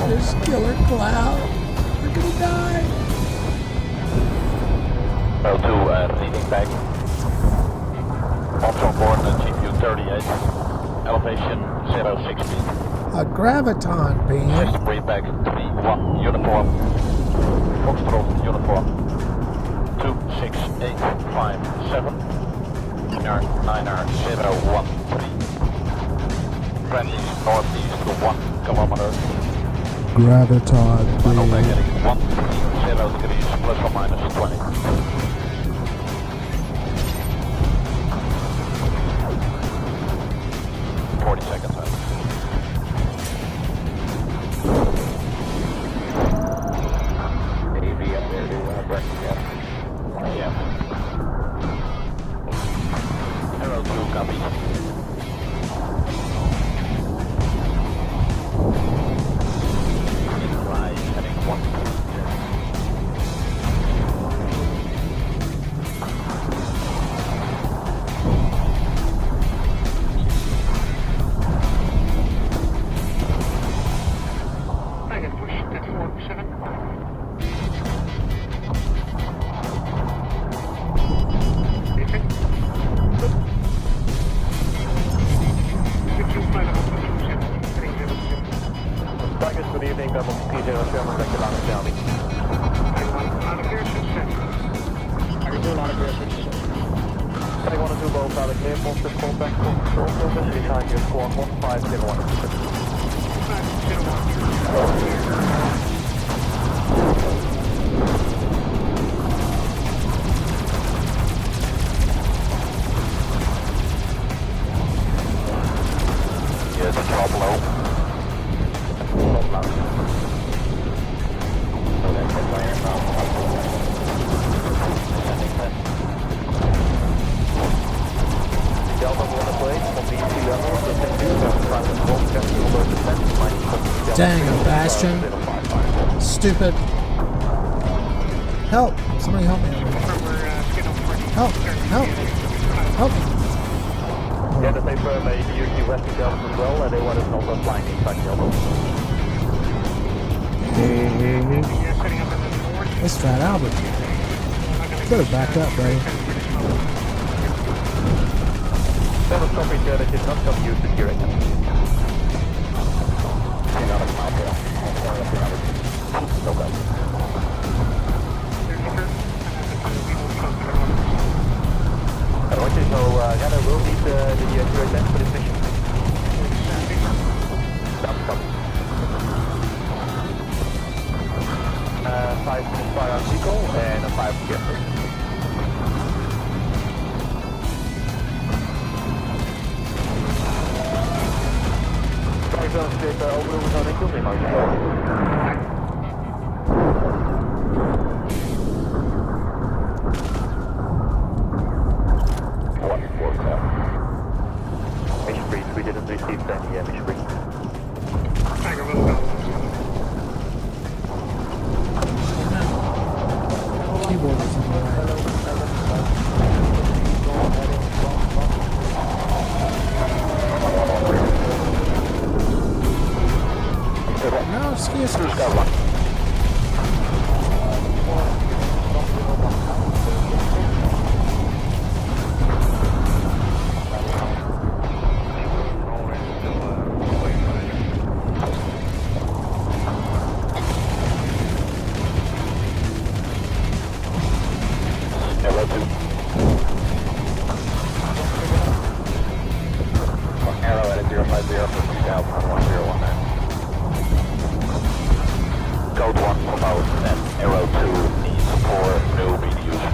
This killer cloud. We're gonna die. L2 leading back. Offshore board GPU 38. Elevation 060. A graviton beam. Just breathe back to the 1 uniform. Foxtrot uniform. 26857. 9R013. Friendly northeast to 1 kilometer. Graviton Final back beam. heading 130 degrees plus or minus 20. Seconds out. AV up there doing breakfast yet? Yeah. Arrow 2 copy. Rise heading 1. Good evening, double P07, back to Lana County. I can do a lot of gear switches. They want to do both out of clear, positive contact, control service, behind your squad 1501. Yes, it's all below. Dang, a bastion. Stupid. Help. Somebody help me. Help. Help. Help. Yeah, the paper usually Western Delta as well, and they want us not flying inside Delta. It's Fat Albert. Better back up, buddy. There was something there that did not come used to hearing it. Okay, so Ghana will need the accurate length for this mission. That's coming. 5 minutes fire on vehicle and a 5 gear. Ik wil een stuk overdoen zo'n enkel niet maken. Mission brief, we didn't receive any mission brief. Tiger, let's go. Keyboard is in the way. No, excuse me. Arrow at 050 for 2000 on 1019. Code 1 promote and Arrow 2 needs 4 new BDUs.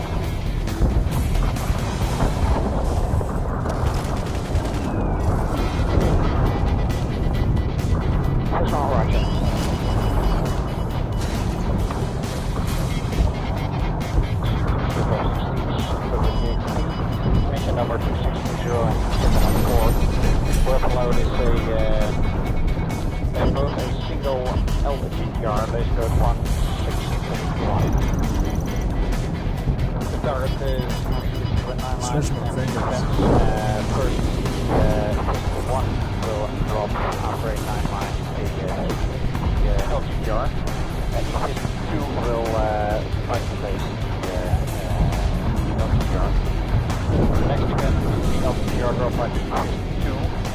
That's all right. target is Stretch my fingers. First, one will drop after a 9 miles a LTPR, and two will try to place the LTPR. Next event, the LTPR drop by 2,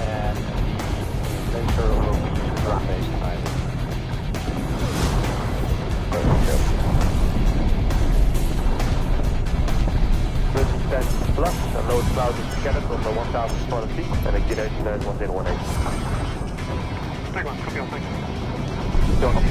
and the laser will be ground based time. Plus, and load cloud is scattered from the 1,400 feet, and inclination is 1018. Tag one, copy on, thanks. Don't.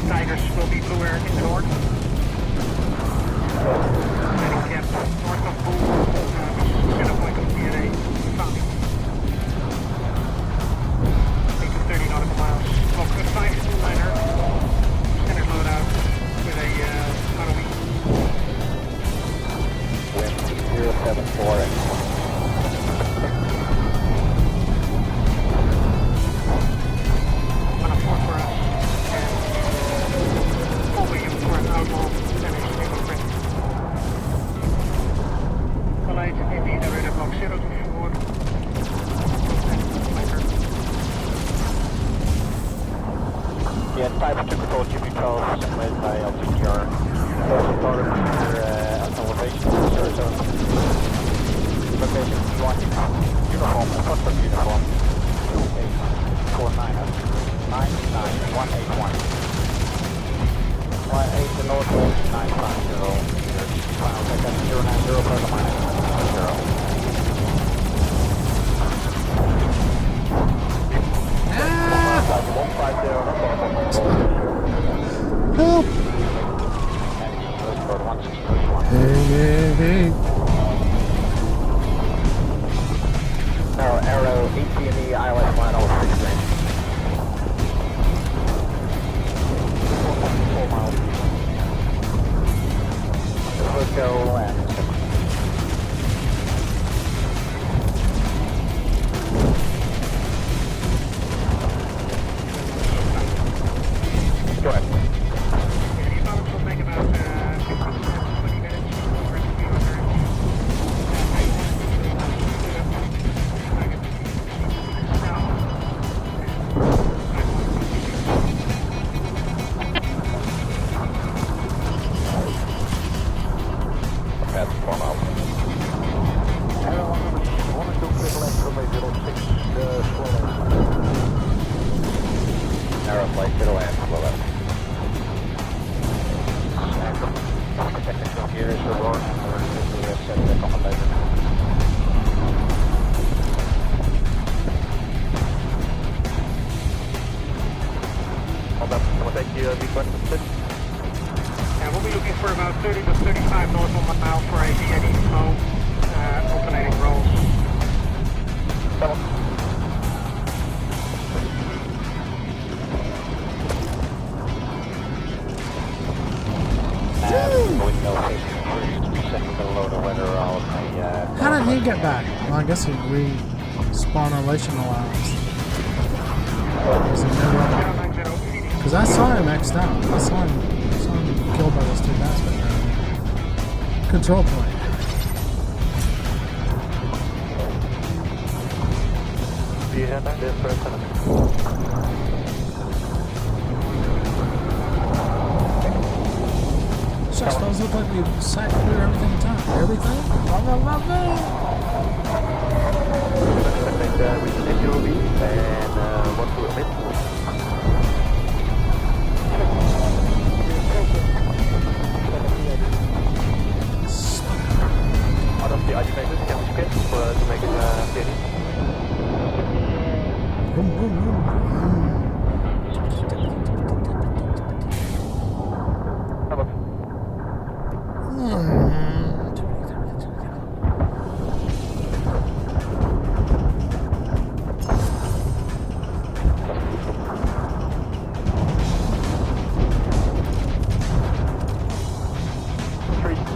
Tigers will be blue air in the north. Heading cap north of Bull, center point of DNA, found. 8 to 30 nautical miles. Well, good 5 liner. Standard loadout with a ROE. Wind 074. On a 4 for us. For an outlaw damage fingerprint. Collide indeed the radar block 024. Yeah, type 2 control should be called simulated by LTPR. Also target elevation zone. Location 1 uniform, customer uniform 2849 99181. 18 to northwest 950 meters. Final second 090 plus or minus 0. Help! Hey. Arrow, AT&E, ILS line over 6 range. 4 miles. Let's go and go ahead. The balance will take about 20 minutes. That's 4 miles. Arrow 1 2 triple 06 slow. Arrow flight 0 slow left. Technical gears for roar and we're set back on the laser. Hold up, I'm going to take you V-1. We'll be looking for about 30 to 35 nautical mile for a VID flow, alternating rolls. How did he get back? Well, I guess he respawnation allowance. Because I saw him X'd out. I saw him killed by those two guys back there. Control point. Do you have this person? Shucks, those look like you sat through everything in time. Everything? We can take your lead and what to admit. Out of the isolators, can we skip to make it steady? Boom, boom, boom.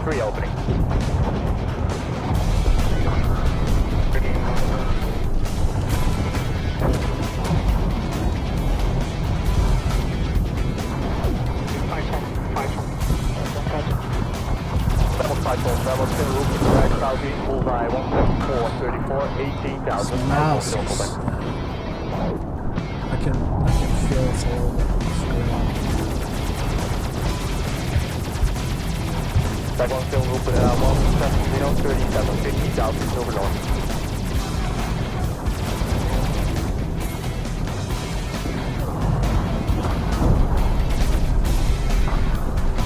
3 opening. Level 2, right southeast, bullseye 174, 18,000. Mouse. I can feel it's a little bit screwed up. Back on film group 170, 37, 15,000 over north.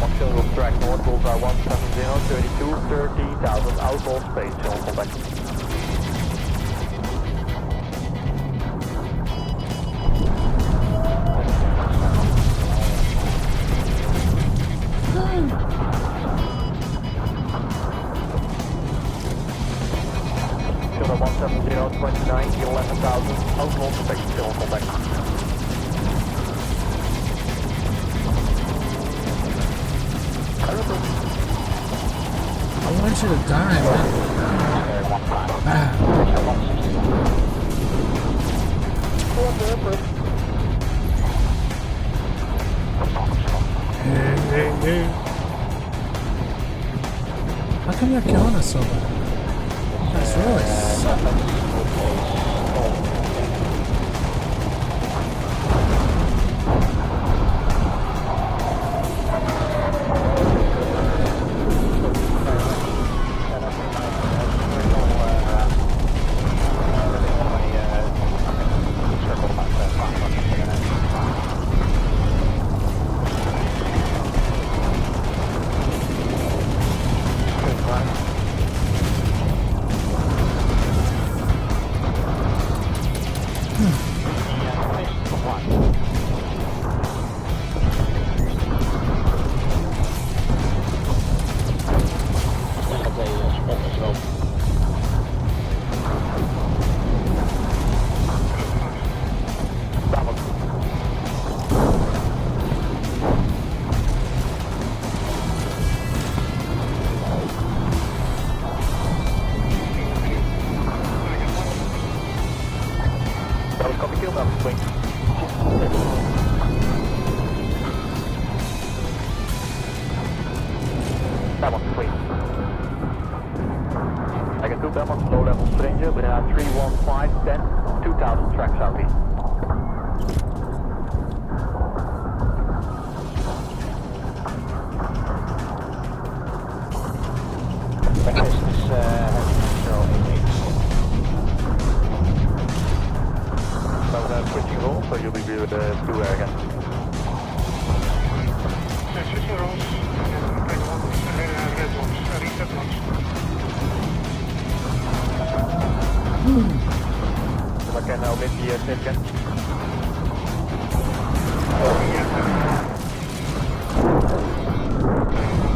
One film group track north, bullseye 170, 32, 30,000 outboard space, film contact. Silver 170, 29, 11,000 outboard space, film contact. I want you to die, man. Ah. Hey. How come you're killing us so bad? That's really sucking.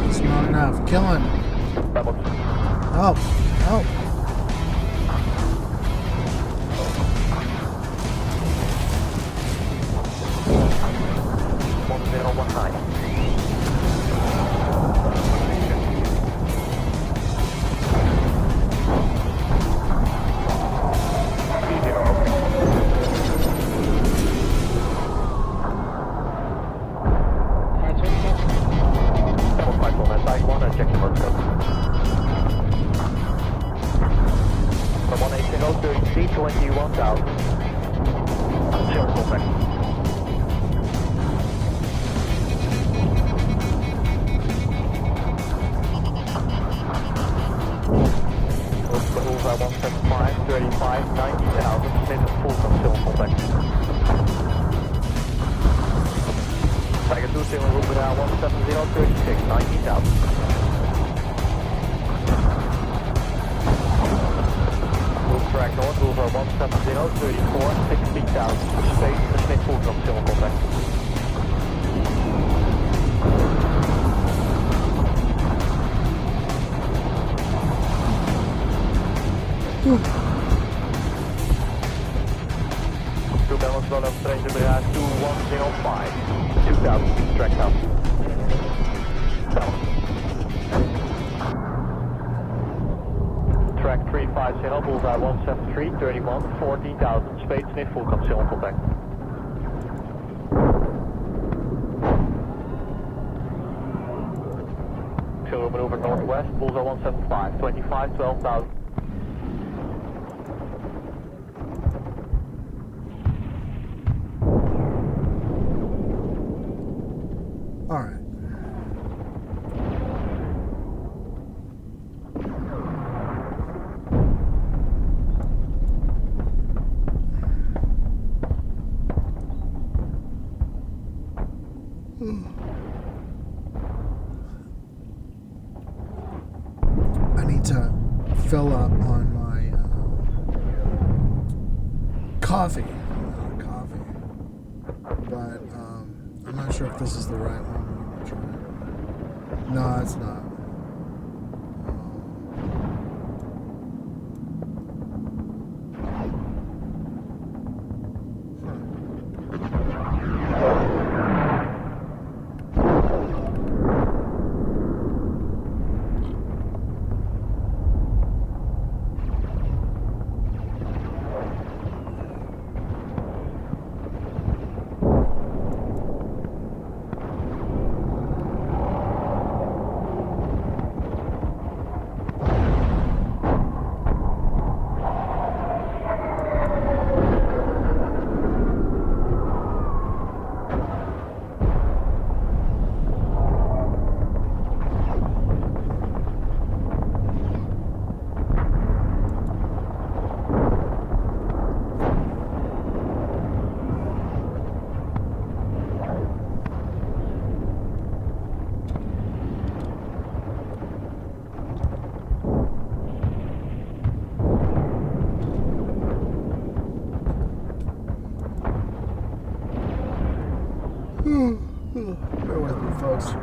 It's not enough. Kill him. Help. Help. 173, 31, 14,000, Spatesmith, full still on contact. Zero maneuver northwest, bullseye 175, 25, 12,000. All right. I need to fill up on my coffee. But I'm not sure if this is the right one. I'm gonna try it. No, it's not. Bear with me, folks.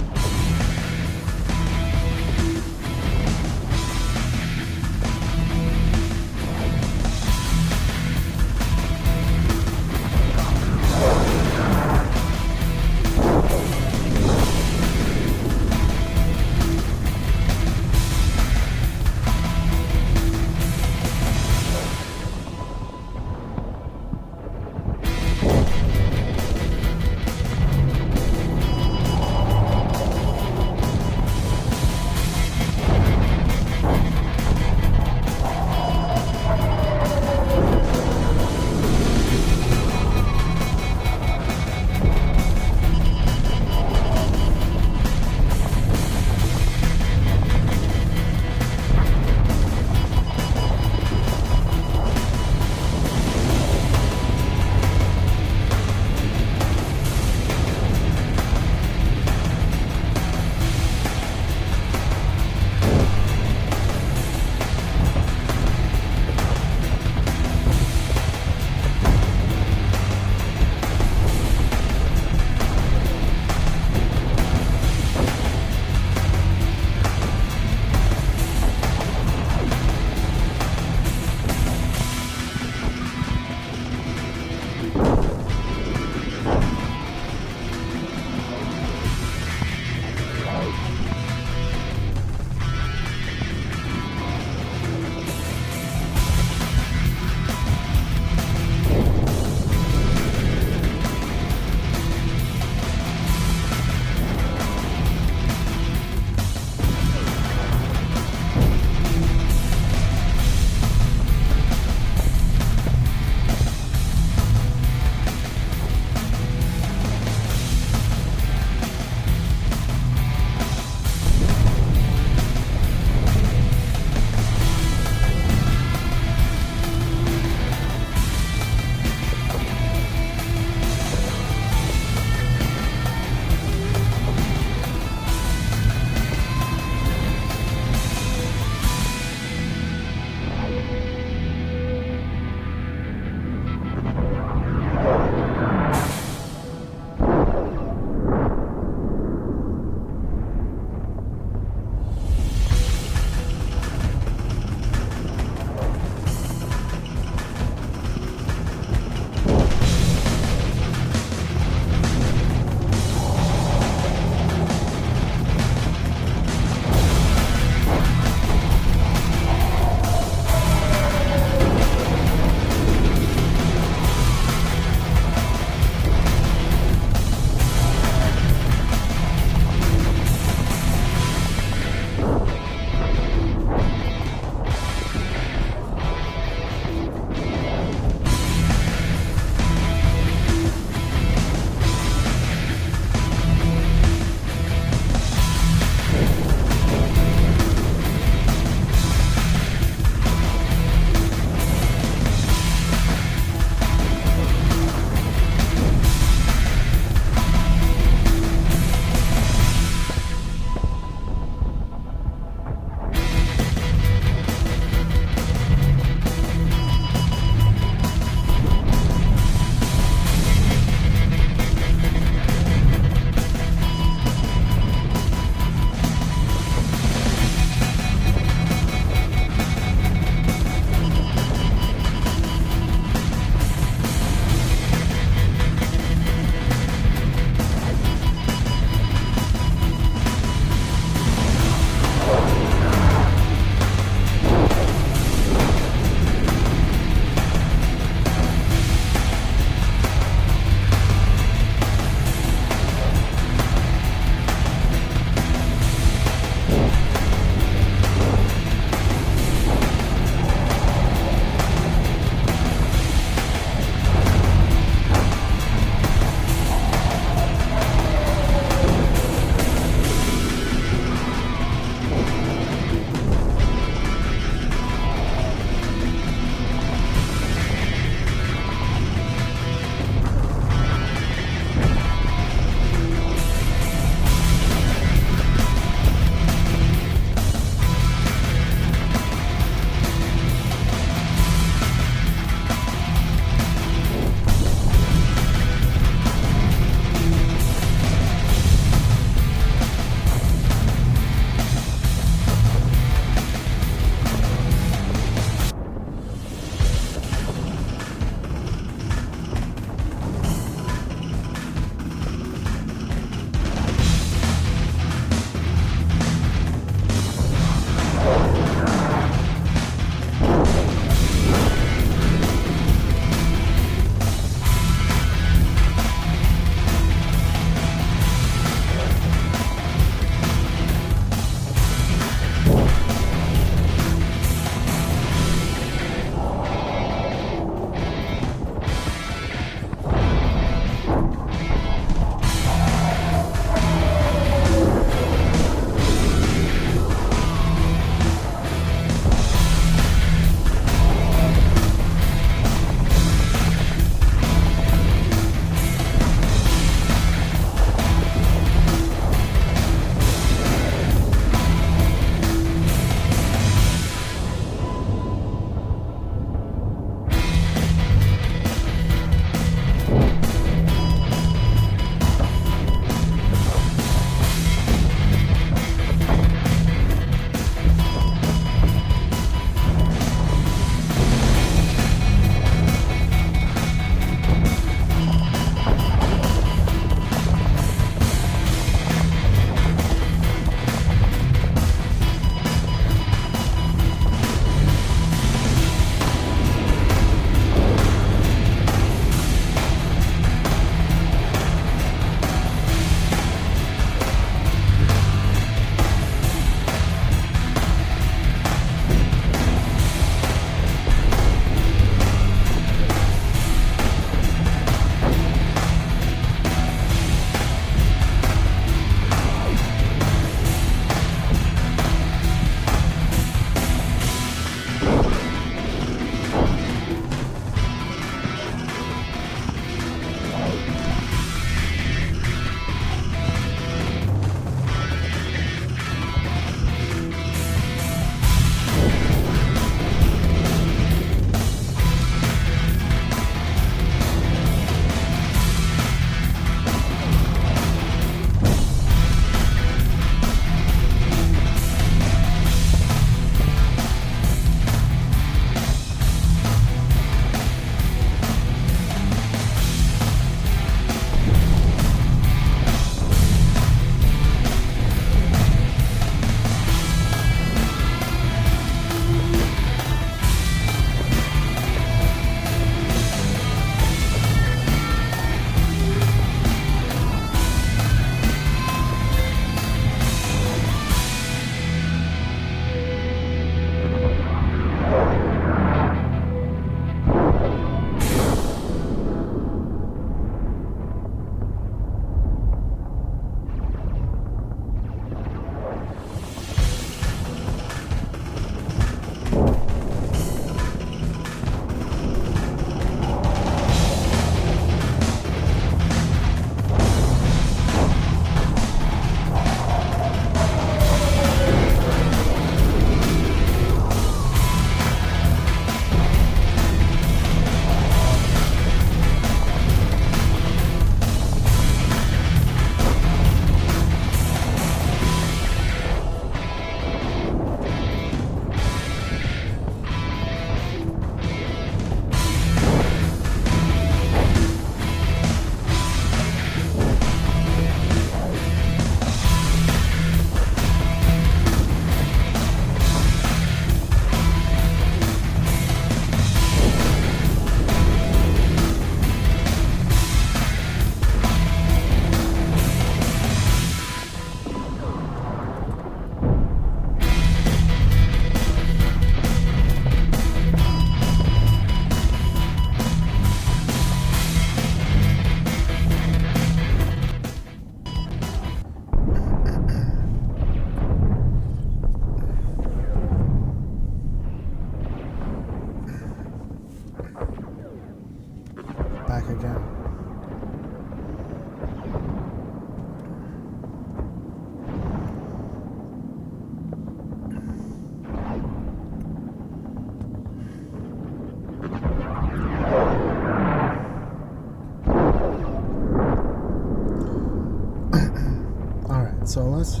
So let's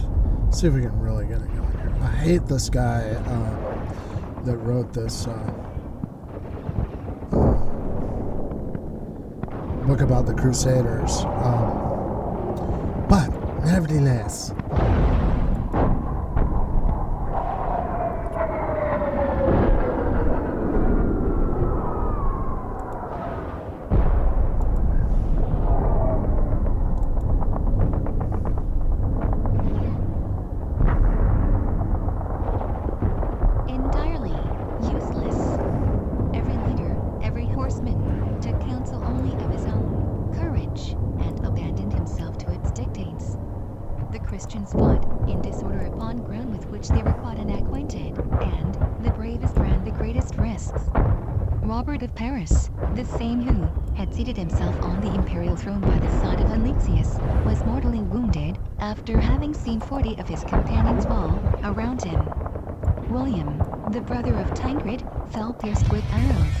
see if we can really get it going here. I hate this guy that wrote this book about the Crusaders. But nevertheless, entirely useless. Every leader, every horseman, took counsel only of his own courage and abandoned himself to its dictates. The Christians fought in disorder upon ground with which they were quite unacquainted, and the bravest ran the greatest risks. Robert of Paris, the same who had seated himself on the imperial throne by the side of Alexius, was mortally wounded after having seen 40 of his companions fall around him. William, the brother of Tancred, fell pierced with arrows.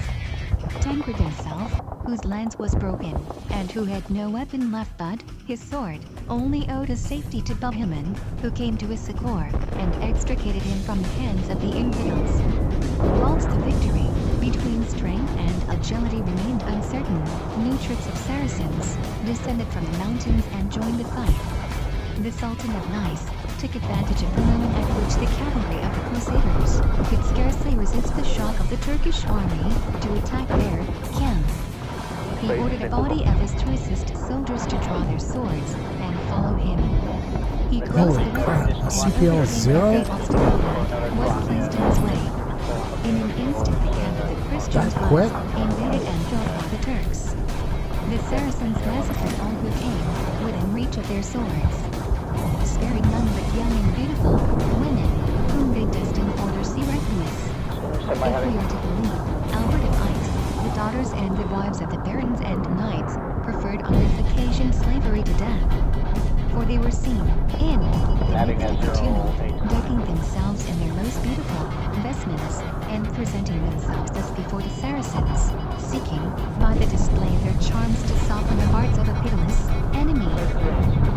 Tancred himself, whose lance was broken, and who had no weapon left but his sword, only owed his safety to Bohemond, who came to his succor, and extricated him from the hands of the infidels. Whilst the victory, between strength and agility remained uncertain, new troops of Saracens descended from the mountains and joined the fight. The Sultan of Nice took advantage of the moment at which the cavalry of the Crusaders could scarcely resist the shock of the Turkish army to attack their camp. He ordered a body of his choicest soldiers to draw their swords and follow him. He crossed Holy the crap, river a CPL is zero? every obstacle was placed in his way. In an instant the camp of the Christians That quick? was invaded and filled by the Turks. The Saracens massacred all who came within reach of their swords, sparing none but young and beautiful women, whom they destined for their sea refuge. If we are to believe Albert of Ite, the daughters and the wives of the barons and knights preferred on this occasion slavery to death, for they were seen in the midst of the tumult, decking themselves in their most beautiful vestments and presenting themselves as before the Saracens, seeking by the display of their charms to soften the hearts of a pitiless enemy.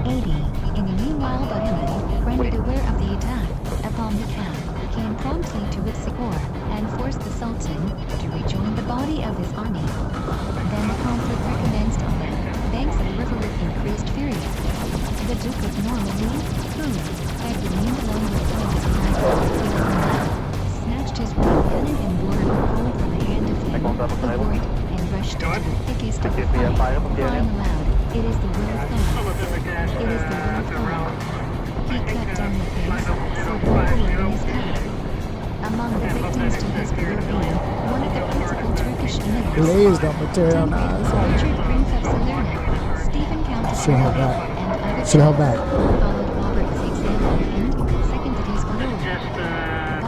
80. In the meanwhile, Bohemond, rendered aware of the attack upon the camp, came promptly to its succor and forced the Sultan to rejoin the body of his army. Then the conflict recommenced on the banks of the river with increased fury. The Duke of Normandy, who had remained alone with Thomas snatched his right cannon and bore a pole from the hand of him who bore it, and rushed into the thickest of the fight, crying aloud, "It is the will of Some God! of them again, It is the will of to God!" round. He cut down the face, so quickly in his path. Among the victims to his brutal being, one of the principal Turkish emirs, Please don't materialize. Richard, Prince of Salerno, Stephen, Count of Should have Aragón, back. and other Should have back. followed Robert's example and seconded his follower. Just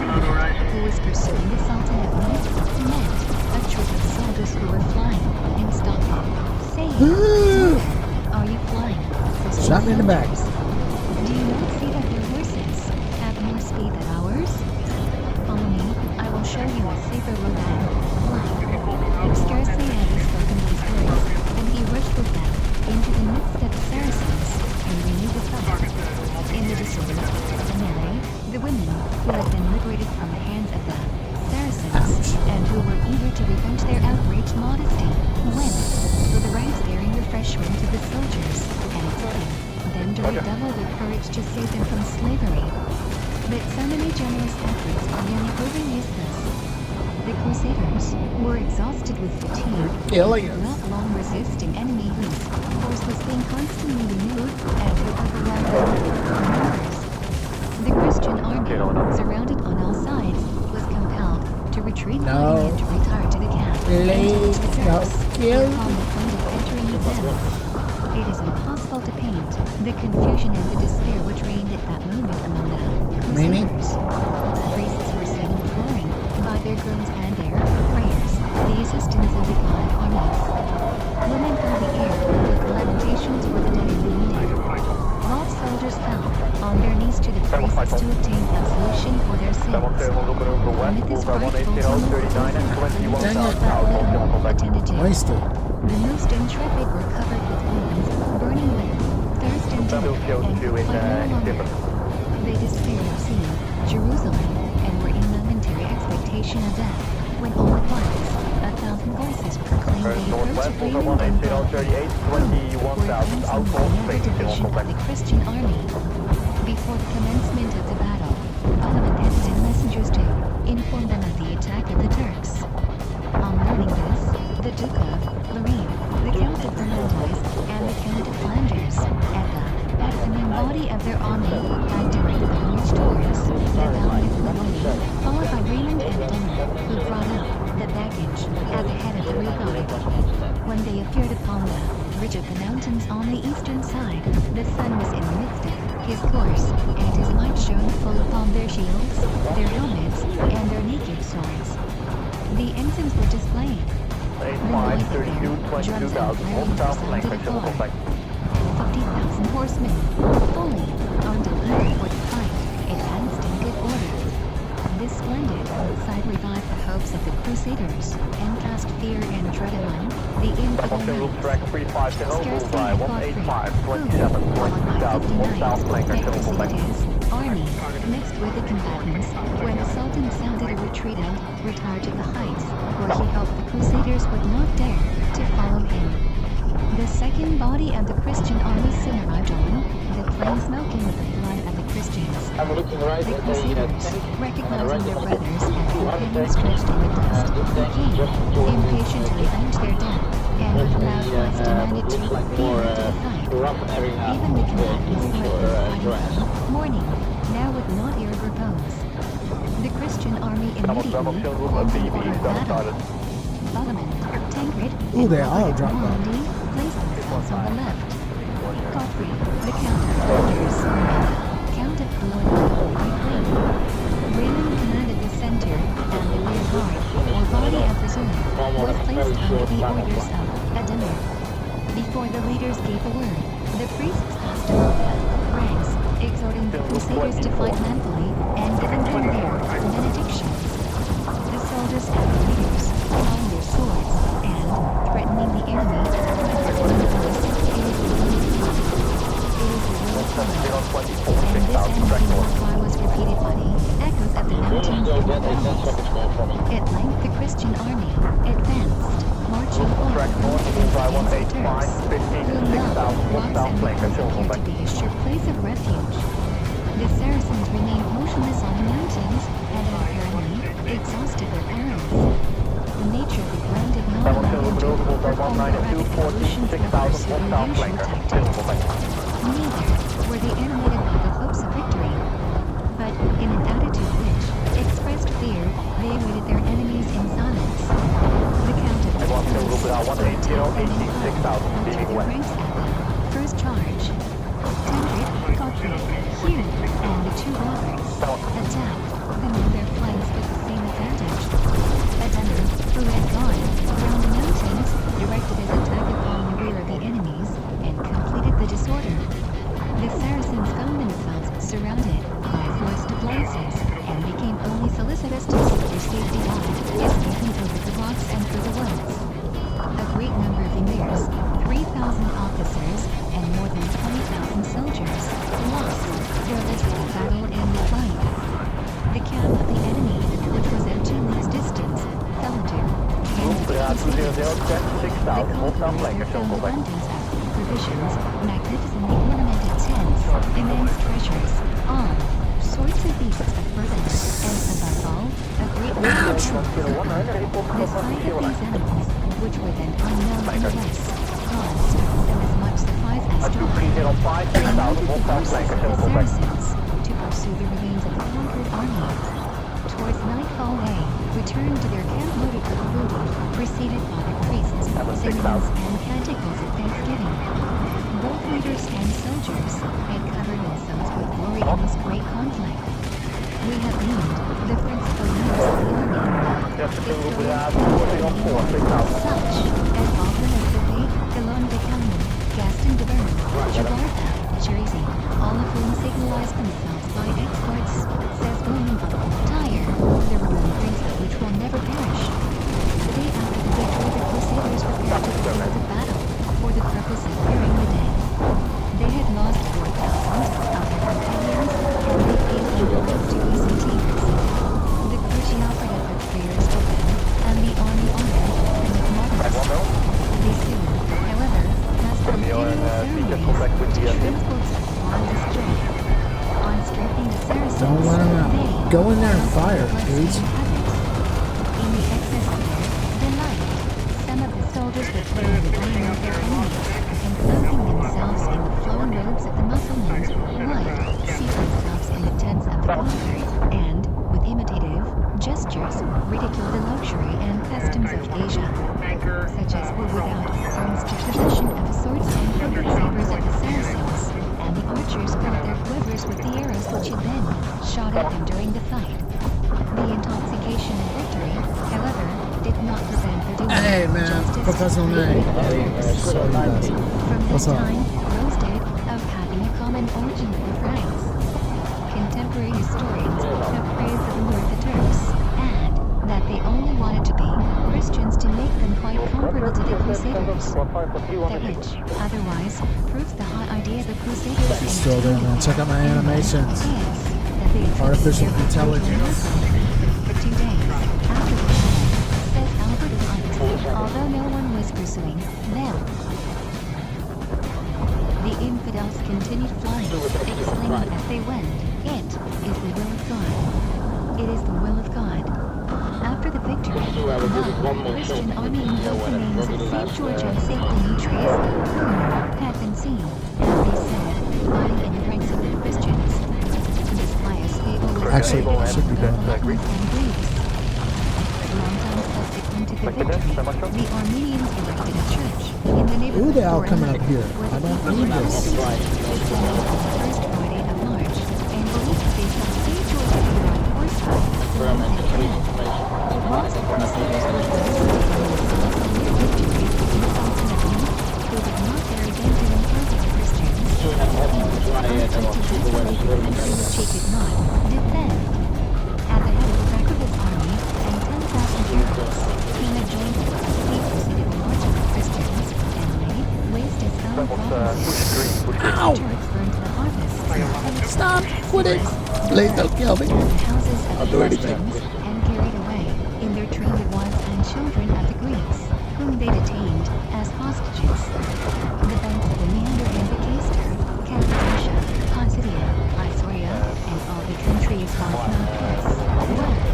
Robert, who was pursuing the Sultan of Nice, met a troop of soldiers who were flying and stopped him, saying, "Are you flying?" Shot me in the back. Do you not see that your horses have more speed than ours? Follow me, I will show you a safer road than flying. Scarcely had he spoken these words, and he rushed with them into the midst of the Saracens and renewed the fight. In the disorder of the melee, the women who had been liberated from the hands of the Saracens and who were eager to revenge their outraged modesty went through the ranks bearing refreshment to the soldiers and exhorting them to redouble their courage to save them from slavery. But so many generous efforts were nearly proving useless. The Crusaders were exhausted with fatigue and not long resisting enemy whose force was being constantly renewed and who overwhelmed them with numbers. The Christian army, surrounded on all sides, was compelled to retreat fighting and to retire to the camp. Please don't kill Upon the point of entering the battle. It is impossible to paint the confusion and the despair which reigned at that moment among the Meaning? Crusaders. Priests were seen imploring, by their groans and their prayers, the assistance of the god armies. Women filled the air with lamentations for the dead and the wounded. While soldiers fell on their knees to the priests to obtain absolution for their sins. Amid this frightful tumult, attended to. Wasted. The most intrepid were covered with wounds, burning with thirst and still shows and you could in fight no longer. different. They despaired of seeing Jerusalem and were in momentary expectation of death, when all at once 1,000 voices proclaimed the approach Northwest, of over Raymond and 18038, 21,000 outpost, the Spain, division of the Christian army. Before the commencement of the battle, Parliament had sent messengers to inform them of the attack of the Turks. On learning this, the Duke of Lorraine, the Count of Fernandez, and the Count of Flanders, and the main body of their army had directed the march towards the Valley of Livonia, followed by Raymond and Denner, who brought up the baggage at the head of the rear guard. When they appeared upon the ridge of the mountains on the eastern side, the sun was in the midst of his course, and his light shone full upon their shields, their helmets, and their naked swords. The ensigns were displayed. 85, 32, 22,000, hostile flanker, civil combat. 50,000 horsemen, fully armed and eager for the fight, advanced in good order. This splendid sight revived the hopes of the Crusaders, and cast fear and dread among the infidel Route track knights. 35, General Scarcely Bullseye, had Godfrey, 185, who, 27, followed by 22,000, 50 hostile knights, flanker, had civil combat. proceeded his army, mixed with the combatants, when the Sultan sounded a retreat and retired to the heights, where he hoped the Crusaders would not dare to follow him. The second body of the Christian army soon arrived on the plain smoking with the blood of the Christians. I'm looking right The at the Crusaders, tank. recognizing their brothers and Two other companions tanks. stretched in the dust, This tank came, just joined impatient to avenge their death, and with loud voice demanded to looks like be more into the fight. rough and everything else. Even the combatants English who or had been Joanne. fighting morning, now would not hear repose. The Christian army immediately formed an order of battle. Botheman, Tancred, Ooh, they and all Robert dropped down. Normandy placed themselves on the left. Godfrey, the Count of Flanders, and the Count of Boulogne on the right wing. Raymond commanded the center, and the rear guard, or body of reserve, was placed under the orders of Ademir. Before the leaders gave the word, the priests passed among the ranks, exhorting the Crusaders to fight manfully, and giving them their benedictions. The soldiers and the leaders, drawing their swords, and, threatening the enemy, cried with one voice, "It is the will of God. It is the will of God." And this ending cry was repeated by the echoes of the mountains Go and get a 10 valleys. seconds more from me. At length the Christian army advanced, marching forward Track north, against the Bullseye, Turks, 185, 15 to whom 6,000, now rocks hostile and flanker, hills civil appeared combat. to be a sure place of refuge. The Saracens remained motionless on the mountains, and had apparently exhausted their arrows. The nature of the ground did not allow them to perform the rapid evolutions that pursue their usual tactics. Neither were they animated by the hopes of victory, but in an attitude which expressed fear, they awaited their enemies in silence. The Count of Everyone still Flanders look at 180, 18, 6,000, their leading west. ranks at the first charge. Tancred, Godfrey, Hugh, and the two Roberts attacked, and on their flanks with the same advantage. Ademir, who had gone around the mountains, directed his attack upon the rear of the enemies, and completed the disorder. The Saracens found themselves surrounded by forest blazes, and became only solicitous to see their safety by escaping over the rocks and through the woods. A great number of emirs, 3,000 officers, and more than 20,000 soldiers lost their lives in the battle and the fight. The camp of the enemy, which was at 2 leagues distance, fell into hands of the Crusaders. The 6,000, hostile conquerors flanker, found civil combat. abundance of provisions, magnificently ornamented tents, immense treasures, arms, sorts of beasts of burden, and above all, a great number of animals. The sight of these animals, which were then unknown in the West, caused them as much surprise as joy. 2305, They 6,000, mounted the hostile horses flanker, of the civil combat. Saracens to pursue the remains of the conquered army. Towards nightfall they returned to their camp loaded with booty, preceded by the priests, singings, and canticles of thanksgiving. Both leaders and soldiers had covered themselves with glory in this great conflict. We have named the principal units of the army. Just Its to move glory out, and 40 on 4, 6,000. such as Baldwin of Bouvet, Delon de Calais, Gaston de Bern, Gibraltar, Jersey, all of whom signalized themselves by exploits, says William of Tyre, the remembrance of which will never perish. The day after the victory, the Crusaders prepared to go to battle, for the purpose of burying the dead. They had lost 4,000 your feature airways contact with to the transport supply destroyed. On stripping the Saracens, Don't let 'em out. they Go in there and also fire, the dudes. inhabitants. In the excess of their delight, some of the soldiers were playing the game of their enemies and clothing themselves in the flowing robes of the Muslims would seat themselves in the tents of the conquered and, with imitative gestures, ridicule the luxury and customs of Asia, such as were without arms to possession of the swords and pointed sabers of the Saracens, and the archers filled their quivers with the arrows which had been shot at them during the fight. The intoxication of victory, however, did not prevent the doing Hey, man. justice Professor to the May. Turks. Sorry, guys. From What's that up? time boasted of having a common origin with France. Contemporary historians have praised the Lord the Turks, and that they only wanted to be Christians to make them quite comparable to the Crusaders. That which, otherwise, proves the hot idea the Crusaders She's still there, man. Check out my animations. Artificial intelligence. 2 days after the battle, says Albert Hunt, although no one was pursuing them. The infidels continued flying, exclaiming as they went, "It is the will of God. It is the will of God." After the victory, the Christian army invoked the names of St. George and St. Demetrius, who had been seen, as they said, fighting in the ranks of the Christians. This pious fable was Actually, attributed should be to done. the Latins and Greeks. Long time subsequent to the victory, the Armenians erected a church in the neighborhood Ooh, they all of coming up Oren, here. where I the don't people need were this. gathered on the first Friday of March, and believed they saw St. George appear on horseback, light and hand. Whilst the Crusaders were participating in the victory, the Sultan of Leith, who did not dare again to encounter the Christians, acted to desperate the country which he could not defend. At the head of the back of his army and 10,000 heroes, he had joined him. He proceeded the march of the Christians and laid waste his own provinces. Ow! The Turks burned the harvests. Stop! Quit it! Please don't kill me. The houses of I'll the do anything. Christians and carried away in their train the wives and children of the Greeks, whom they detained as hostages. The banks of the Meander and the Caister, Cappadocia, Pisidia, Isauria, and all the countries by Malchus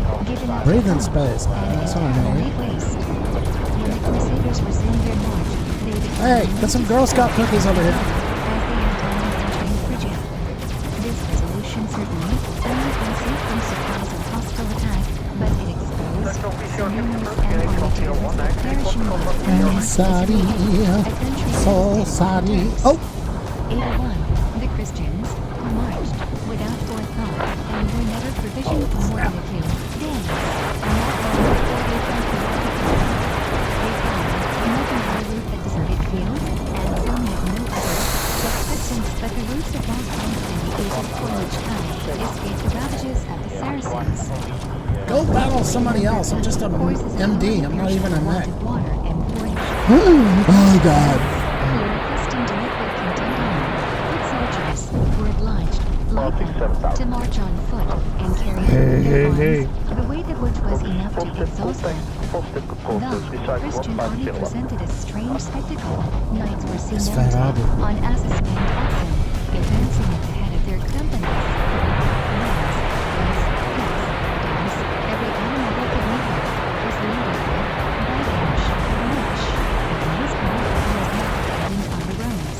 were given up to Breathe in them, space, man. and That's what I were mean. laid waste. When the Crusaders resumed their march, they Hey, declared got some Girl Scout cookies over here. as they had done in entering Phrygia. This resolution certainly only conceived from surprise and hostile attack, but it exposed the numerous and volunteers perishing I'm sorry. So sorry. Oh! 81. The Christians, who marched without forethought and were never provisioned for more than a few days, and not long before they conquered the capital. They found nothing but a roof at deserted fields, and soon had no other subsistence but the roots of lost homes and the aged foliage kind escaped the ravages of the Saracens. Go battle somebody else. I'm just a Horses and MD. I'm not even a mech. wanted water and forage. Oh, God. Who were accustomed to liquid contending, foot soldiers were obliged, like them, to march on foot and carry their arms, the weight of which was enough to exhaust them. The Christian army presented a strange spectacle. Knights were seen It's Fat mounted Albert. on asses and oxen, advancing at the head of their companies. Every animal they could meet with was leaded with baggage, rich, and this part was not dependent on the roads.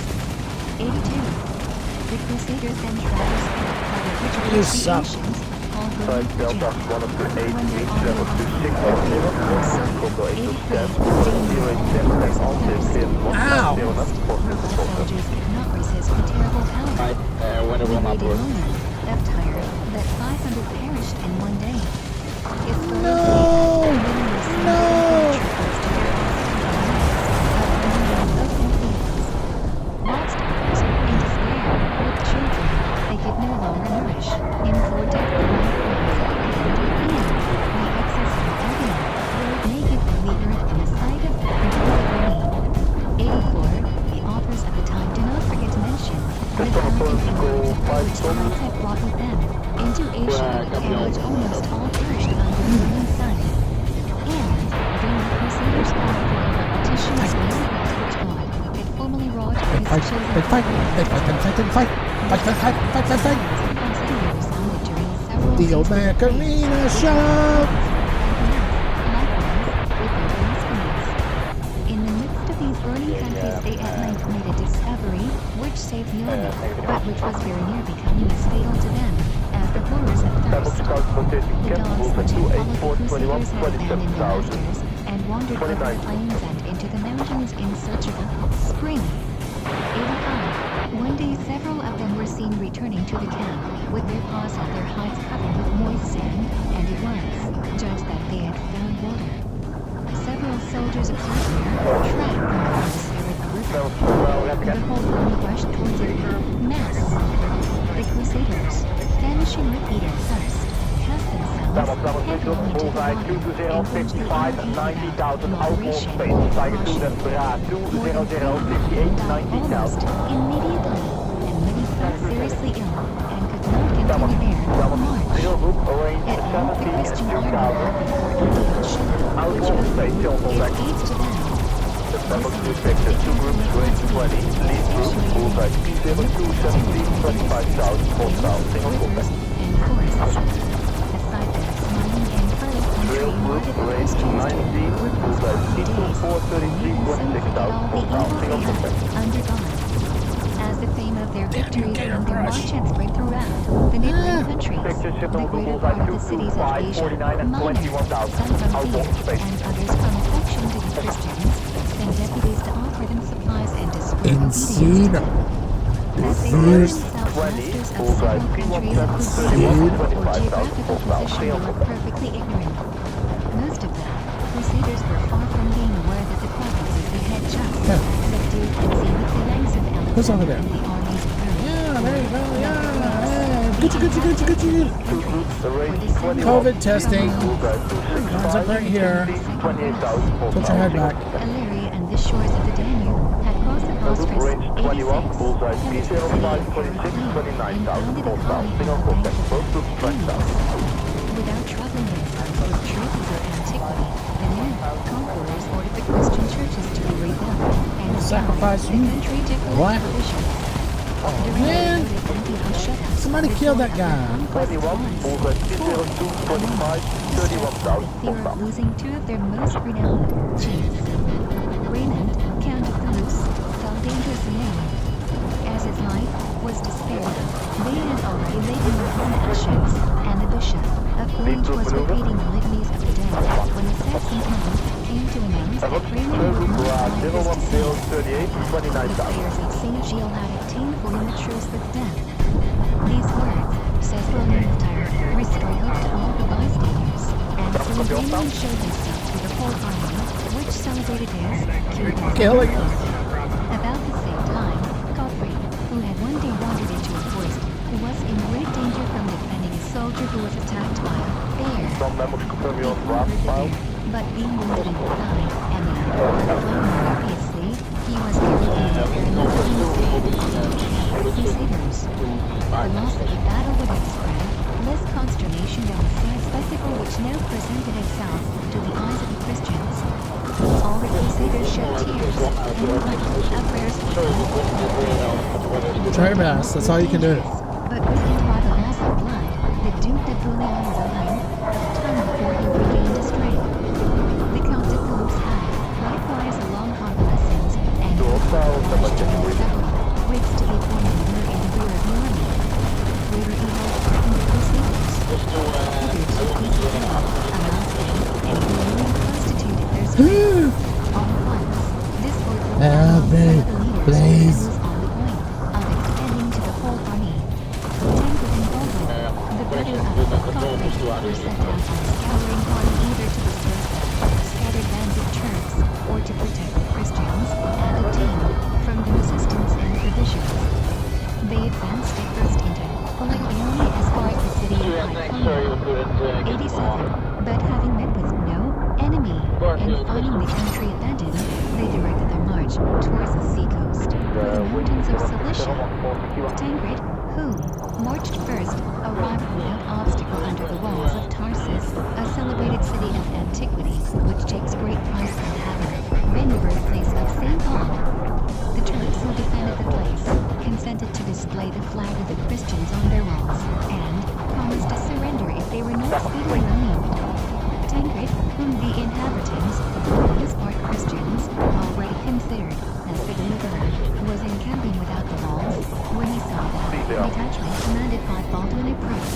82. The Crusaders then traversed by the bridge of You suck. recreations called the Side Delta 128 meets level 26 Ow! soldiers could not resist the terrible power. When it The will not lady work. owner left tired that 500 perished in one day. His No! No! Whilst others, in despair, with children, they could no longer nourish, implored death for life and in the excess of agony, rode naked from the earth in the sight of the enemy. 84. The authors of the time do not forget to mention the which the Greeks had brought with them into Asia, and which almost all perished under the burning sun. And during the Crusaders' call for a repetition of the miracles which God had normally wrought his Fight, chosen fight, fight, fight, fight, fight, fight, fight, fight, fight, fight, fight, fight, fight. resounded during several The old Macarena show. In the midst of these burning countries, they at length made a discovery which saved Norman, but which was very near becoming as fatal to them as the horrors of thirst. The dogs which had followed the Crusaders had abandoned their masters and wandered over the plains and into the mountains in search of a spring. 85. One day, several of them were seen returning to the camp with their paws and their hides covered with moist sand, and it was judged that they had found water. Several soldiers observed their track before they discovered a river. The whole army rushed towards it. Mass. The Crusaders, famishing with heat and thirst, cast themselves headlong into the water, in which the enemy died, Mauritian, almost immediately, and many fell seriously ill and could not continue their march. At length the Christian army had before Indian Shah, which was its aids to them. Two groups range 20, lead group, bullseye P02, 17, 25,000, hostile, single contact. And forests. Aside that smiling and fertile country marked the Christians were bullseye C24, 33, 26,000, hostile, single contact. Undergone. As the fame of their victories and their march had spread throughout the neighboring countries, the greater part of the cities of Asia, miners, some from fear, and others from affection to the Christians, sent deputies to offer them supplies and to spread obedience. As they were themselves masters of several countries whose religion or geographical position they were perfectly ignorant. Most of them, Crusaders were far from being aware that the provinces they had just subdued had seen with the ranks of elephants. Who's over there? The armies of Rome. Yeah, there you go. Yeah. Good. COVID testing. Lines up right here. Put your head back. Illyria and the shores of the Danube had crossed the Bosphorus 86, penetrated the and founded a colony on the banks of the Danube. Without troubling themselves with trophies or antiquity, the new conquerors ordered the Christian churches to be rebuilt, and Sacrifice the country to what? provisions. Oh man! Somebody killed that guy. 21, bullseye P02, 25, 31,000, Fear of hostile. losing two of their most renowned chiefs. Raymond, Count of Toulouse, fell dangerously ill. As his life was despaired of, they had already laid him in his ashes, and the bishop of Grange was repeating the litanies of the dead when the Saxon town came to announce that Raymond would not die this deceased. The prayers of St. Gilles had obtained for him a truce with death. These words, says William of Tyre, restored hope to all the bystanders, and soon Raymond showed himself to the whole army, which celebrated his curious Killing. About the same time, Godfrey, who had one day wandered into a forest, who was in great danger from defending a soldier who was attacked by a bear. Some members confirm you on He draft conquered the file. bear, but being wounded in the thigh, and then flown obviously, he was carried in the Crusaders. The loss of the battle would have spread less consternation than the sad spectacle which now presented itself to the eyes of the Christians. All the Crusaders shed tears, and were like a prayers for God. Try your best. That's all you can do. But weakened by the loss of blood, the Duke de Bouillon-Rohan tongue before he regained his strength. The Count de Toulouse had, likewise, a long convalescence, and marched during several weeks to be forming in the rear of the army. Greater evil threatened the Crusaders. Hitherto peaceful, amassing, and newly constituted their strength. All at once, this word was Help me, please. was on the point of extending to the whole army. Tancred and Baldwin, the brother of Godfrey, were sent out on a scouring party either to disperse the scattered bands of Turks, or to protect the Christians, and obtain from them assistance and provisions. They advanced at first into Poligny as far as the city of Hyphalia, 87, but having met with no enemy, and finding the country abandoned, they directed their march towards the seacoast, for the mountains of Cilicia. Tancred, who marched first, arrived without obstacle under the walls of Tarsus, a celebrated city of antiquity, which takes great pride in having been the birthplace of St. Paul. The The Turks who defended the place consented to display the flag of the Christians on their walls and promised to surrender if they were not speedily relieved. Tancred, whom the inhabitants, for his part Christians, already considered as the deliverer, was encamping without the walls when he saw that the detachment commanded by Baldwin approach.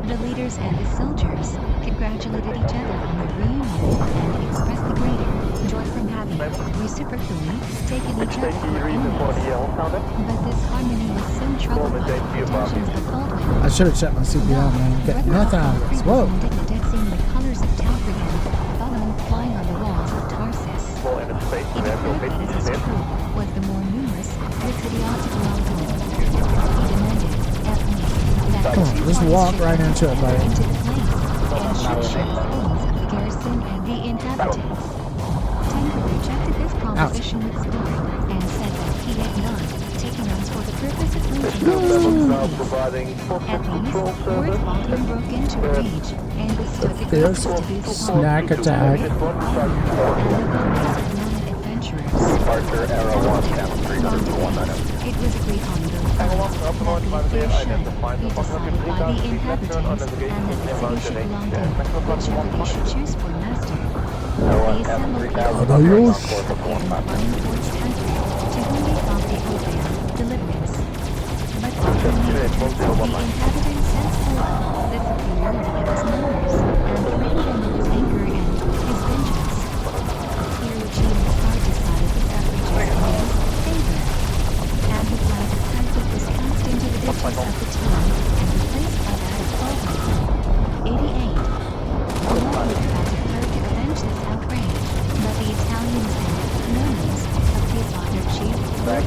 The leaders and the soldiers congratulated each other on the reunion and expressed the greater joy from having reciprocally taken each other for enemies. But this harmony was soon troubled by the pretensions of Baldwin. I should have checked my CPR, man. Get nothing out of this. Whoa. Indignant at seeing the colors of Tancred and Baldwin flying on the walls of Tarsus. He declared that his crew was the more numerous, the city ought to belong to him. He demanded, at length, that Come on, just walk right into it, buddy. into the place and should share the feelings of the garrison and the inhabitants. Tancred rejected this proposition with scorn and said that he had not taken arms for the purpose of lynching Christian enemies. At these words, Baldwin broke into a rage and withstood the Fierce grasp to be snack attack. and the bones of Norman adventurers. Departure Arrow 1, Camp 32190. It was agreed on both sides that the affair should be decided by the inhabitants and that the city should belong to whichever they should choose for master. They assembled Adios. flying towards Tancred, to whom they thought they owed their deliverance. But Baldwin made the inhabitants sense the superiority of his numbers and threatened them with his anger and his vengeance. Here Eugenius Carr decided the suffrages in his favor, and the flag of Tancred was cast into the ditches of the town and replaced by that of Baldwin. 88. Baldwin had declared to avenge this outrage, but the Italians and Normans, appeased by their chief,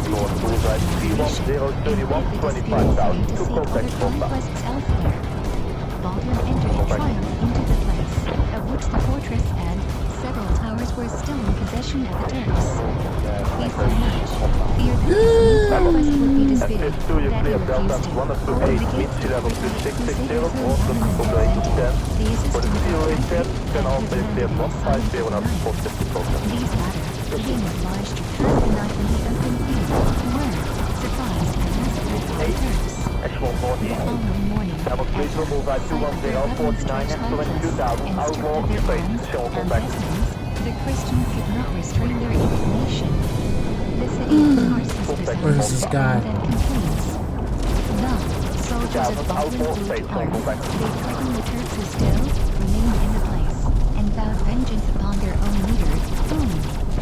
North Bullseye 31031 25,000 to contact Fonda. elsewhere. Baldwin entered in triumph into the place, of which the fortress and several towers were still in possession of the Turks. He so much feared that the conquest would be disputed Assist to you that he clear Delta refused to 128, hold wind against 11 to the 660, Crusaders who also had population 10. the For the assistance COA 10, of can the also clear 150 on our positive program. These latter, being obliged to pass the night in the open field, were surprised and massacred by the Turks. Echelon The 48. following morning, Double at please remove by sight of their 210 weapons 49 stretched excellent lifeless 2000 and stripped outlaw of their space arms shall and contact. vestments, the Christians could not restrain their indignation. The city of Tarsus Where is this guy? then complains. The soldiers of Baldwin flew to arms. They threatened the Turks who still remained in the place, and vowed vengeance upon their own leader, whom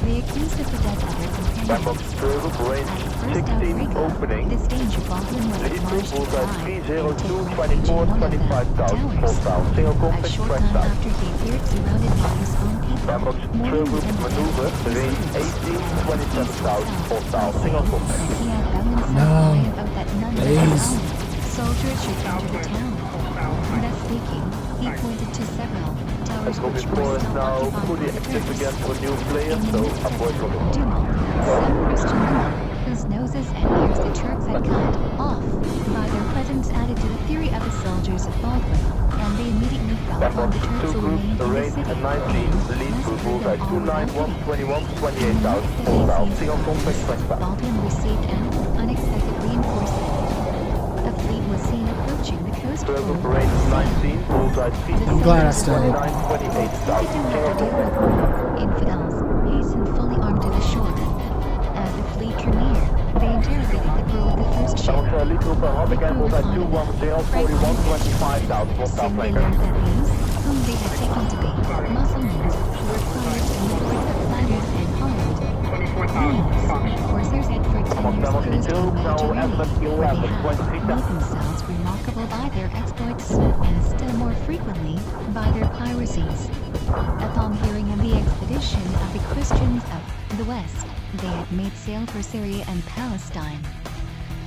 they accused of the death of their Bambox companions. Turbo range At the first 16 outbreak opening. of this danger, Baldwin was Lead to obliged to Bullseye fly and 302 take refuge 24 in one of the 25,000 towers. hostile. Single A contact short track time south. after he appeared surrounded by his own people, Bambox mourning Turbo with him maneuver range 18 27,000 hostile. Single contact. He had balanced No. by an oath that none of his Please. own soldiers should enter the town. Thus speaking, he pointed to several towers Lobby which 4 were is still now occupied fully by the active Turks. again for new players, In the so midst of avoid the lobby. tumult, some Christian women, whose noses and ears the Turks had cut off, by their presence added to the fury of the soldiers of Baldwin, and they immediately fell upon Bambox the Turks 2 who groups remained in the arranged city, at 19. The lead and group massacred Bullseye them all 291 without 21 pity. 28,000 hostile. Single contact track south. Baldwin received an unexpected reinforcement. A fleet was seen approaching the coast Turbo full range of 19. Bullseye 3 I'm glad I stayed. 29 28,000. Single contact. infidels hastened fully armed to the shore. As the fleet drew near, they interrogated the crew of the first ship. Bambox lead group Hot again Bullseye 210 41 25,000 hostile Soon they flanker. learned that these, whom they had taken to be Mussulmans, were fighters in the ports of Flanders and Holland. These coursers had for 10 years cruised in the Mediterranean, where they had made themselves remarkable by their exploits, and still more frequently by their piracies. Upon hearing of the expedition of the Christians of the West, they had made sail for Syria and Palestine.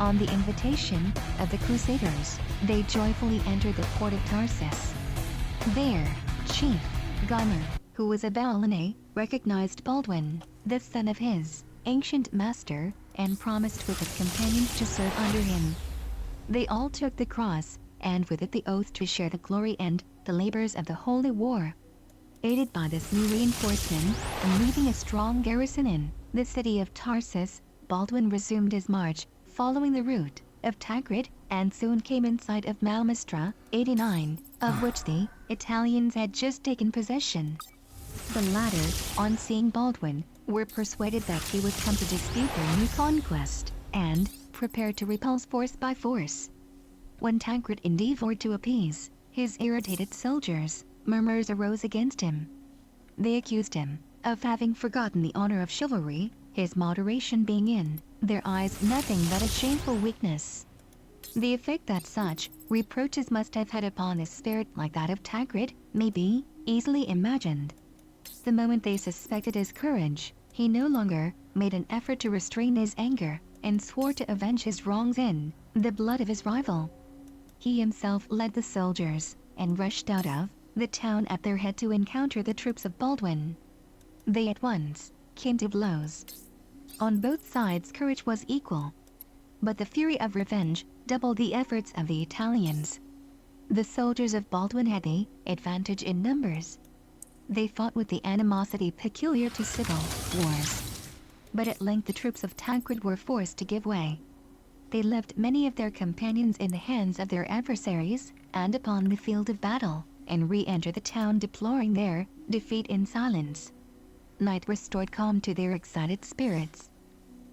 On the invitation of the Crusaders, they joyfully entered the port of Tarsus. There, Chief Gomer, who was a Balinese, recognized Baldwin, the son of his ancient master, and promised with his companions to serve under him. They all took the cross, and with it the oath to share the glory and the labors of the Holy War. Aided by this new reinforcement, and leaving a strong garrison in the city of Tarsus, Baldwin resumed his march, following the route of Tancred, and soon came in sight of Malmestra, 89, of which the Italians had just taken possession. The latter, on seeing Baldwin, were persuaded that he was come to dispute their new conquest, and prepared to repulse force by force. When Tancred endeavored to appease his irritated soldiers, murmurs arose against him. They accused him of having forgotten the honor of chivalry, his moderation being in their eyes nothing but a shameful weakness. The effect that such reproaches must have had upon a spirit like that of Tancred may be easily imagined. The moment they suspected his courage, he no longer made an effort to restrain his anger, and swore to avenge his wrongs in the blood of his rival. He himself led the soldiers, and rushed out of the town at their head to encounter the troops of Baldwin. They at once came to blows. On both sides courage was equal, but the fury of revenge doubled the efforts of the Italians. The soldiers of Baldwin had the advantage in numbers. They fought with the animosity peculiar to civil wars. But at length the troops of Tancred were forced to give way. They left many of their companions in the hands of their adversaries, and upon the field of battle, and re-entered the town deploring their defeat in silence. Night restored calm to their excited spirits.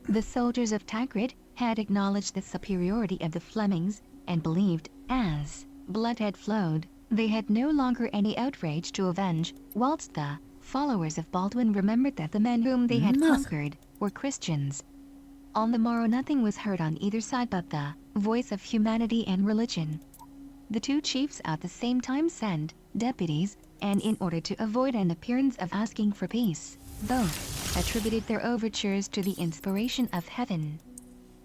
The soldiers of Tancred had acknowledged the superiority of the Flemings, and believed, as blood had flowed, they had no longer any outrage to avenge, whilst the followers of Baldwin remembered that the men whom they had conquered were Christians. On the morrow nothing was heard on either side but the voice of humanity and religion. The two chiefs at the same time sent deputies, and in order to avoid an appearance of asking for peace, both attributed their overtures to the inspiration of heaven.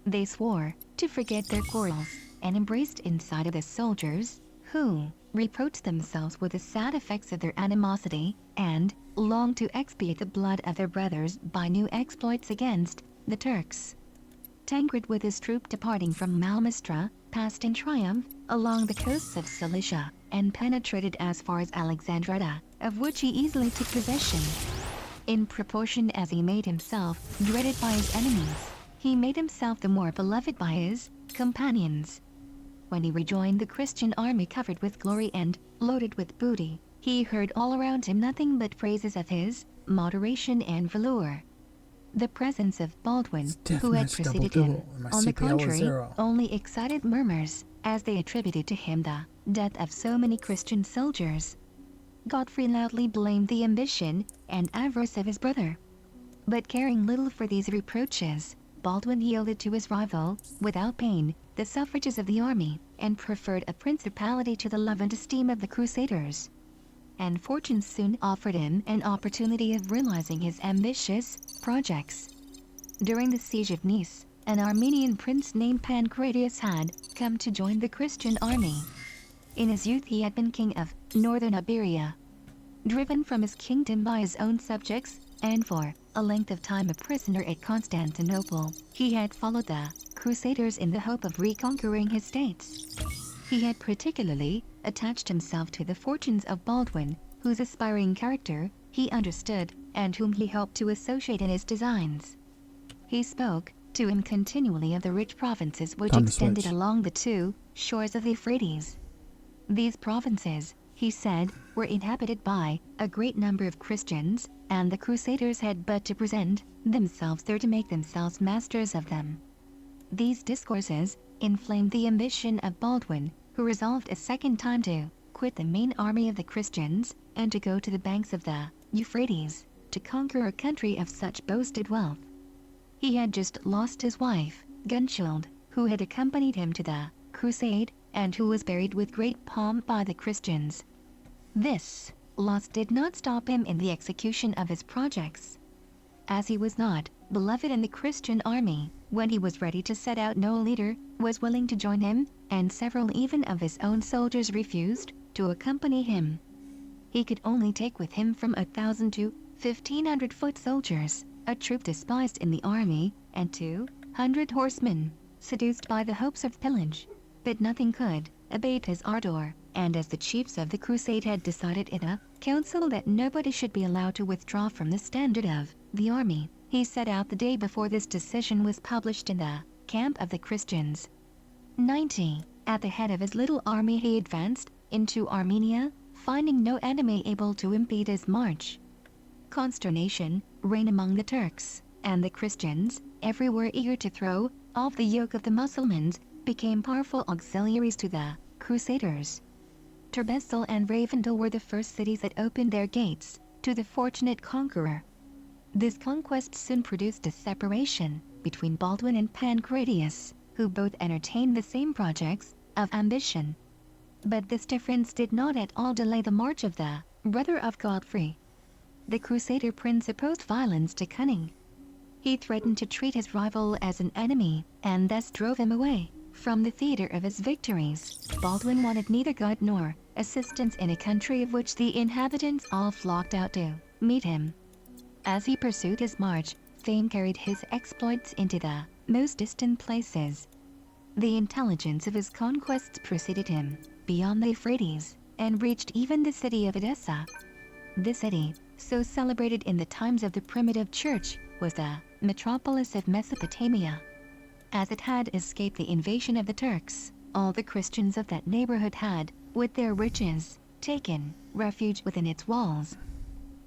They swore to forget their quarrels, and embraced inside of the soldiers, who reproached themselves with the sad effects of their animosity, and longed to expiate the blood of their brothers by new exploits against the Turks. Tancred with his troop departing from Malmestra, passed in triumph along the coasts of Cilicia, and penetrated as far as Alexandretta, of which he easily took possession. In proportion as he made himself dreaded by his enemies, he made himself the more beloved by his companions. When he rejoined the Christian army covered with glory and loaded with booty, he heard all around him nothing but praises of his moderation and valor. The presence of Baldwin, who had preceded him, on the contrary, only excited murmurs, as they attributed to him the death of so many Christian soldiers. Godfrey loudly blamed the ambition and avarice of his brother. But caring little for these reproaches, Baldwin yielded to his rival, without pain, the suffrages of the army, and preferred a principality to the love and esteem of the Crusaders. And fortune soon offered him an opportunity of realizing his ambitious projects. During the siege of Nice, an Armenian prince named Pancratius had come to join the Christian army. In his youth he had been king of northern Iberia. Driven from his kingdom by his own subjects, and for a length of time a prisoner at Constantinople, he had followed the Crusaders in the hope of reconquering his states. He had particularly attached himself to the fortunes of Baldwin, whose aspiring character he understood, and whom he hoped to associate in his designs. He spoke to him continually of the rich provinces which extended along the two shores of the Euphrates. These provinces, he said, were inhabited by a great number of Christians, and the Crusaders had but to present themselves there to make themselves masters of them. These discourses inflamed the ambition of Baldwin, who resolved a second time to quit the main army of the Christians, and to go to the banks of the Euphrates, to conquer a country of such boasted wealth. He had just lost his wife, Gunchild, who had accompanied him to the crusade, and who was buried with great pomp by the Christians. This loss did not stop him in the execution of his projects. As he was not beloved in the Christian army, when he was ready to set out no leader was willing to join him, and several even of his own soldiers refused to accompany him. He could only take with him from 1,000 to 1,500 foot soldiers, a troop despised in the army, and 200 horsemen, seduced by the hopes of pillage. But nothing could abate his ardor, and as the chiefs of the crusade had decided in a council that nobody should be allowed to withdraw from the standard of the army, he He set out the day before this decision was published in the camp of the Christians. 90. At the head of his little army he advanced into Armenia, finding no enemy able to impede his march. Consternation reigned among the Turks, and the Christians, everywhere eager to throw off the yoke of the Mussulmans, became powerful auxiliaries to the Crusaders. Turbessel and Ravendell were the first cities that opened their gates to the fortunate conqueror. This conquest soon produced a separation between Baldwin and Pancratius, who both entertained the same projects of ambition. But this difference did not at all delay the march of the brother of Godfrey. The Crusader prince opposed violence to cunning. He threatened to treat his rival as an enemy, and thus drove him away from the theater of his victories. Baldwin wanted neither God nor assistance in a country of which the inhabitants all flocked out to meet him. As he pursued his march, fame carried his exploits into the most distant places. The intelligence of his conquests preceded him beyond the Euphrates, and reached even the city of Edessa. This city, so celebrated in the times of the primitive church, was the metropolis of Mesopotamia. As it had escaped the invasion of the Turks, all the Christians of that neighborhood had, with their riches, taken refuge within its walls.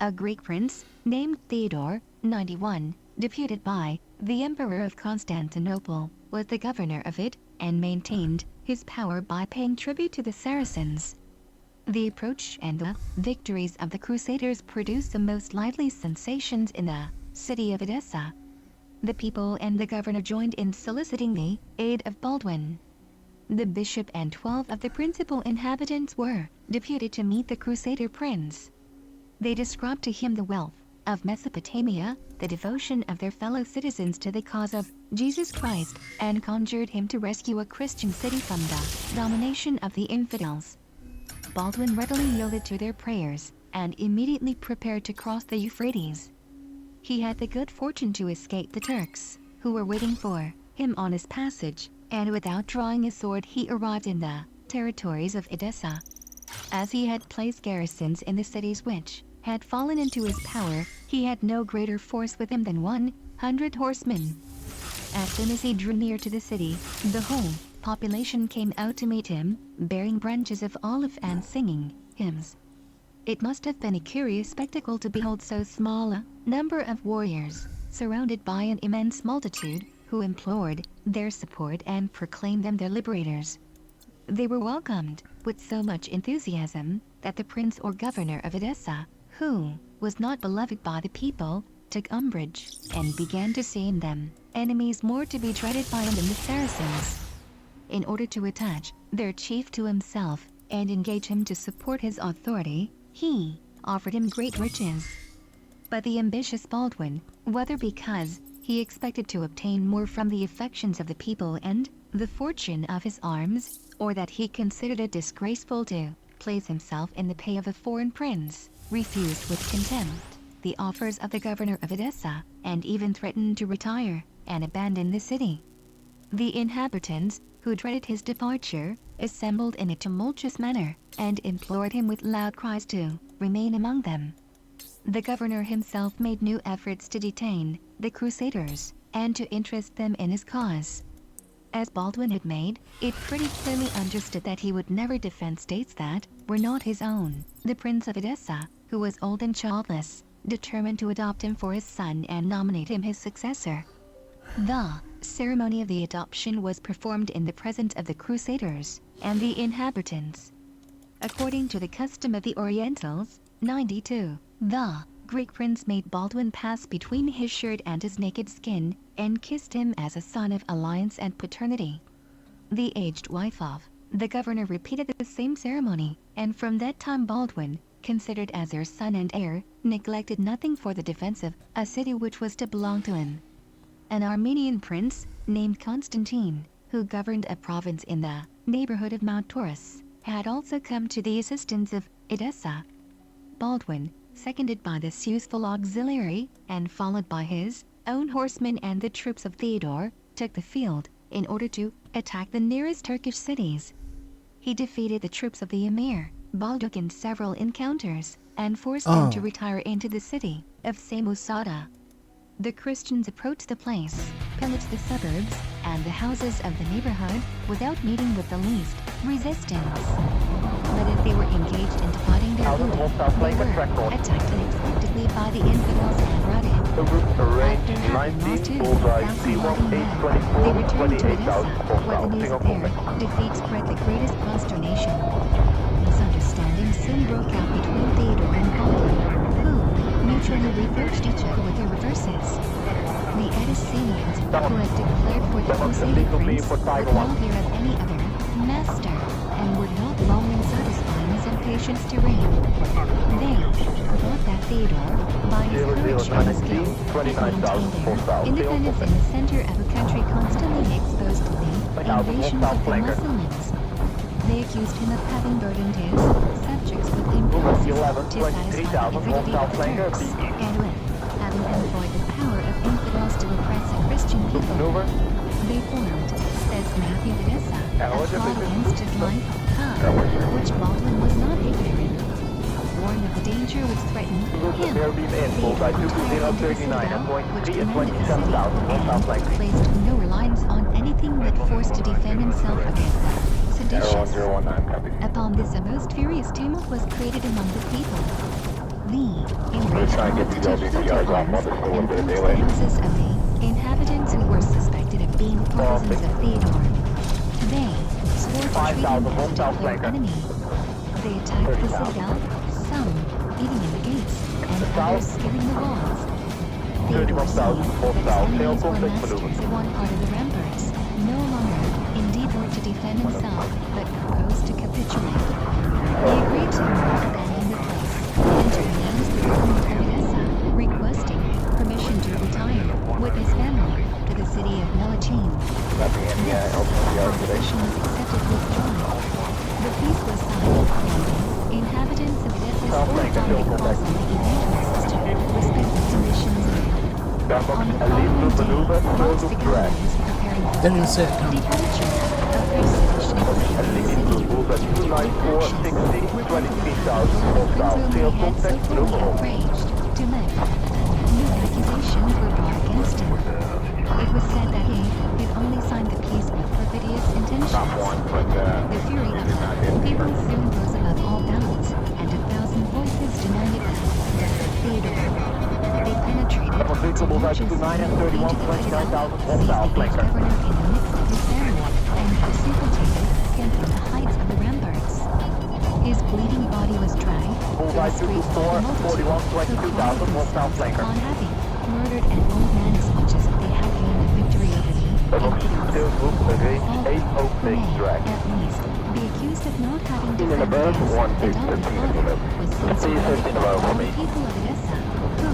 A Greek prince, named Theodore, 91, deputed by the Emperor of Constantinople, was the governor of it, and maintained his power by paying tribute to the Saracens. The approach and the victories of the Crusaders produced the most lively sensations in the city of Edessa. The people and the governor joined in soliciting the aid of Baldwin. The bishop and 12 of the principal inhabitants were deputed to meet the Crusader prince. They described to him the wealth of Mesopotamia, the devotion of their fellow citizens to the cause of Jesus Christ, and conjured him to rescue a Christian city from the domination of the infidels. Baldwin readily yielded to their prayers, and immediately prepared to cross the Euphrates. He had the good fortune to escape the Turks, who were waiting for him on his passage, and without drawing a sword he arrived in the territories of Edessa. As he had placed garrisons in the cities which had fallen into his power, he had no greater force with him than 100 horsemen. As soon as he drew near to the city, the whole population came out to meet him, bearing branches of olive and singing hymns. It must have been a curious spectacle to behold so small a number of warriors, surrounded by an immense multitude, who implored their support and proclaimed them their liberators. They were welcomed with so much enthusiasm that the prince or governor of Edessa, who was not beloved by the people, took umbrage, and began to see in them enemies more to be dreaded by him than the Saracens. In order to attach their chief to himself, and engage him to support his authority, he offered him great riches. But the ambitious Baldwin, whether because he expected to obtain more from the affections of the people and the fortune of his arms, or that he considered it disgraceful to place himself in the pay of a foreign prince, refused with contempt the offers of the governor of Edessa, and even threatened to retire and abandon the city. The inhabitants, who dreaded his departure, assembled in a tumultuous manner, and implored him with loud cries to remain among them. The governor himself made new efforts to detain the Crusaders, and to interest them in his cause. As Baldwin had made it pretty clearly understood that he would never defend states that were not his own, the Prince of Edessa, who was old and childless, determined to adopt him for his son and nominate him his successor. The ceremony of the adoption was performed in the presence of the Crusaders and the inhabitants. According to the custom of the Orientals, 92, the Greek prince made Baldwin pass between his shirt and his naked skin, and kissed him as a sign of alliance and paternity. The aged wife of the governor repeated the same ceremony, and from that time Baldwin, considered as their son and heir, neglected nothing for the defense of a city which was to belong to him. An Armenian prince, named Constantine, who governed a province in the neighborhood of Mount Taurus, had also come to the assistance of Edessa. Baldwin, seconded by this useful auxiliary, and followed by his own horsemen and the troops of Theodore, took the field, in order to attack the nearest Turkish cities. He defeated the troops of the Emir, Balduk, in several encounters, and forced them to retire into the city of Samosata. The Christians approached the place, pillaged the suburbs and the houses of the neighborhood without meeting with the least resistance. But if they were engaged in dividing their booty, they were attacked unexpectedly by the infidels and routed. The route arranged After having lost 19, two bullseye 1,000 logging men, C1824, they returned to 28,000 Edessa, where the news of their defeat spread the greatest consternation. Misunderstandings soon broke out between Theodore and Baldwin, who mutually reproached each other with their reverses. The Edessenians, who had declared for the Crusading prince, would not hear of any other master, and were not long in satisfying his impatience to reign. They thought that Theodore, by his courage and his skill, had maintained their independence in the center of a country constantly exposed to the invasions of the Muslims. They accused him of having burdened his subjects with impulses to satisfy the avidity of the Turks, and with having employed the power of infidels to oppress a Christian people. They formed, says Matthew Edessa, a plot against his life, which Baldwin was not ignorant. Warned of the danger which threatened him, Theodore retired into the citadel, which commanded the city, and placed no reliance on anything but force to defend himself against the seditious. Upon this, a most furious tumult was created among the people. The enraged multitude flew to arms and pillaged the houses of the inhabitants who were suspected of being partisans of Theodore. They swore to treat him as a declared enemy. They attacked the citadel, some beating in the gates, and others scaling the walls. Theodore saw that his enemies were masters of one part of the ramparts, no longer indeed were to defend himself, but proposed to capitulate. He agreed to abandon the place, and to announce the government of Edessa, requesting permission to retire with his family to the city of Melachine. This proposition was accepted with joy. The peace was signed, and the inhabitants of Edessa swore upon the cross of the evangelists to respect the conditions of it. On the following day, whilst the government was preparing for Didn't even say it the coming. departure of their sedition in the city, outraged to men. New accusations were brought against him. It was said that he had only signed the peace with perfidious intentions. The fury of the people soon rose above all bounds, and 1,000 voices demanded the death of Theodore. They penetrated to Lucas into the citadel, seized the great governor in the midst of his family, and precipitated him from the heights of the ramparts. His bleeding body was dragged to the streets by the multitude, who cried themselves upon having murdered an old man as much as they had gained a victory over the infidels. All may, at least, be accused of not having defended his adopted father was censored by all the people of Edessa, who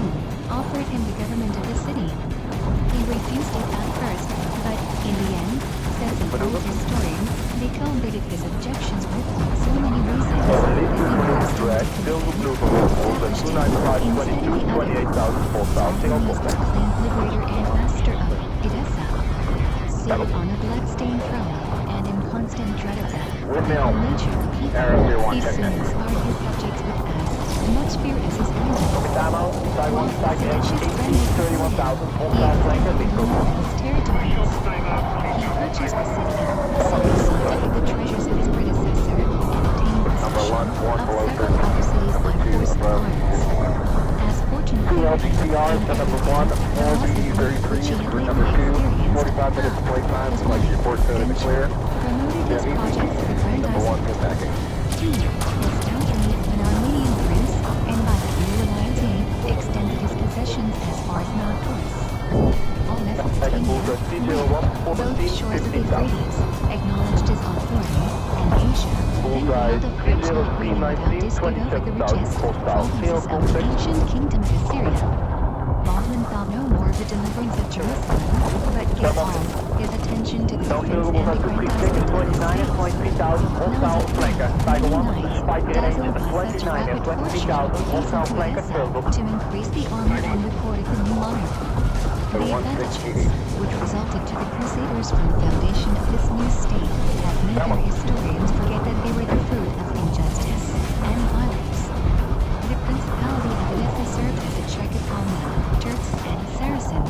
offered him the government of the city. He refused it at first, but in the end, says an old historian, they combated his objections with so many reasons that he forced him to proclaimed liberator and master of Edessa. Seated on a blood-stained throne and in constant dread of death, the nature of the people, he soon inspired his subjects with as much fear as his enemies. While the seditious remnant his territories, he purchased the citadel, sought the treasures of his predecessor, and obtained possession of several other cities by force of arms. As fortune favored him, the losses which he had lately experienced, venture promoted his projects of aggrandizement. He was doubtlessly an Armenian prince, and by the Alliance extended his possessions as far as Mount Taurus. All Mesopotamia, both shores of the Euphrates, acknowledged his authority, and Asia, then held of Persia, reigned without dispute over the richest provinces of the ancient kingdom of Assyria. Baldwin thought no more of the deliverance of Jerusalem, but gave all his attention to the defense and aggrandizement of the cities. To increase the army and reported the new monarch. The advantages which resulted to the Crusaders from the foundation of this new state have made their historians forget that they were the fruit of injustice and violence. The principality of Edessa served as a check upon the Turks and Saracens.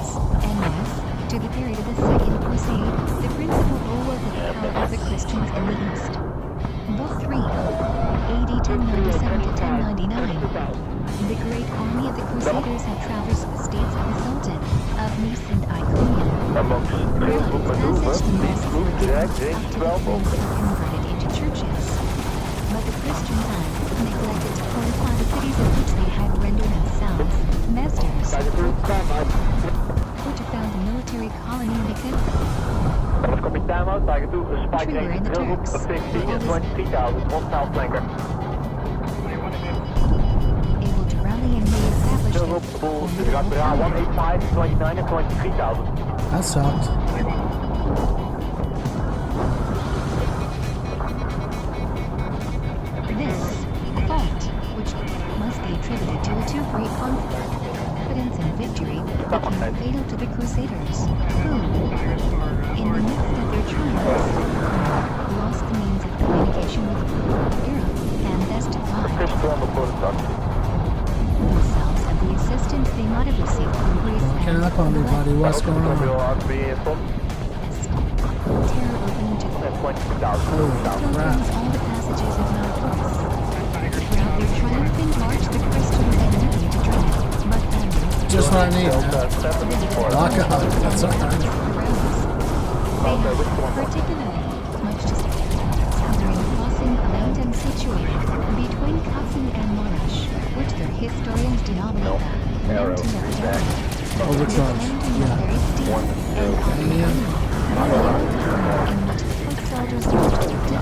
range up to 12 the over. converted into churches. But the Christians had neglected to fortify the cities of which they had rendered themselves masters, or to found a military colony in the country. Dallas copy timeout, Tiger 2, spike Trigger range and the 0 group, Turks. 15 and 23,000, hostile flanker. Able to rally and reestablish 0 their group, Bull, formidable Raptor power. 185, 29 and 23,000. That sucked. This fault, which must be attributed to a too great confidence in victory, became fatal to the Crusaders, who, in the midst of their triumphs, lost the means of communication with Europe and thus deprived Fish storm of Bonus themselves of the assistance they might have received from Greece Walking up on me, buddy. What's going on? terror open to the Holy Pilgrims crap. all the passages of Mount Horus. Throughout their triumphant march, the Christians had nothing to dread, but famines, Just what I need, man. Lock up. That's all right. They had particularly much to say during crossing a mountain situated between Qasim and Marash, which their historians denominate the Mountain of Terror. Oh, which This ones? mountain was Yeah. very steep and Amen. in which foot soldiers used difficulty.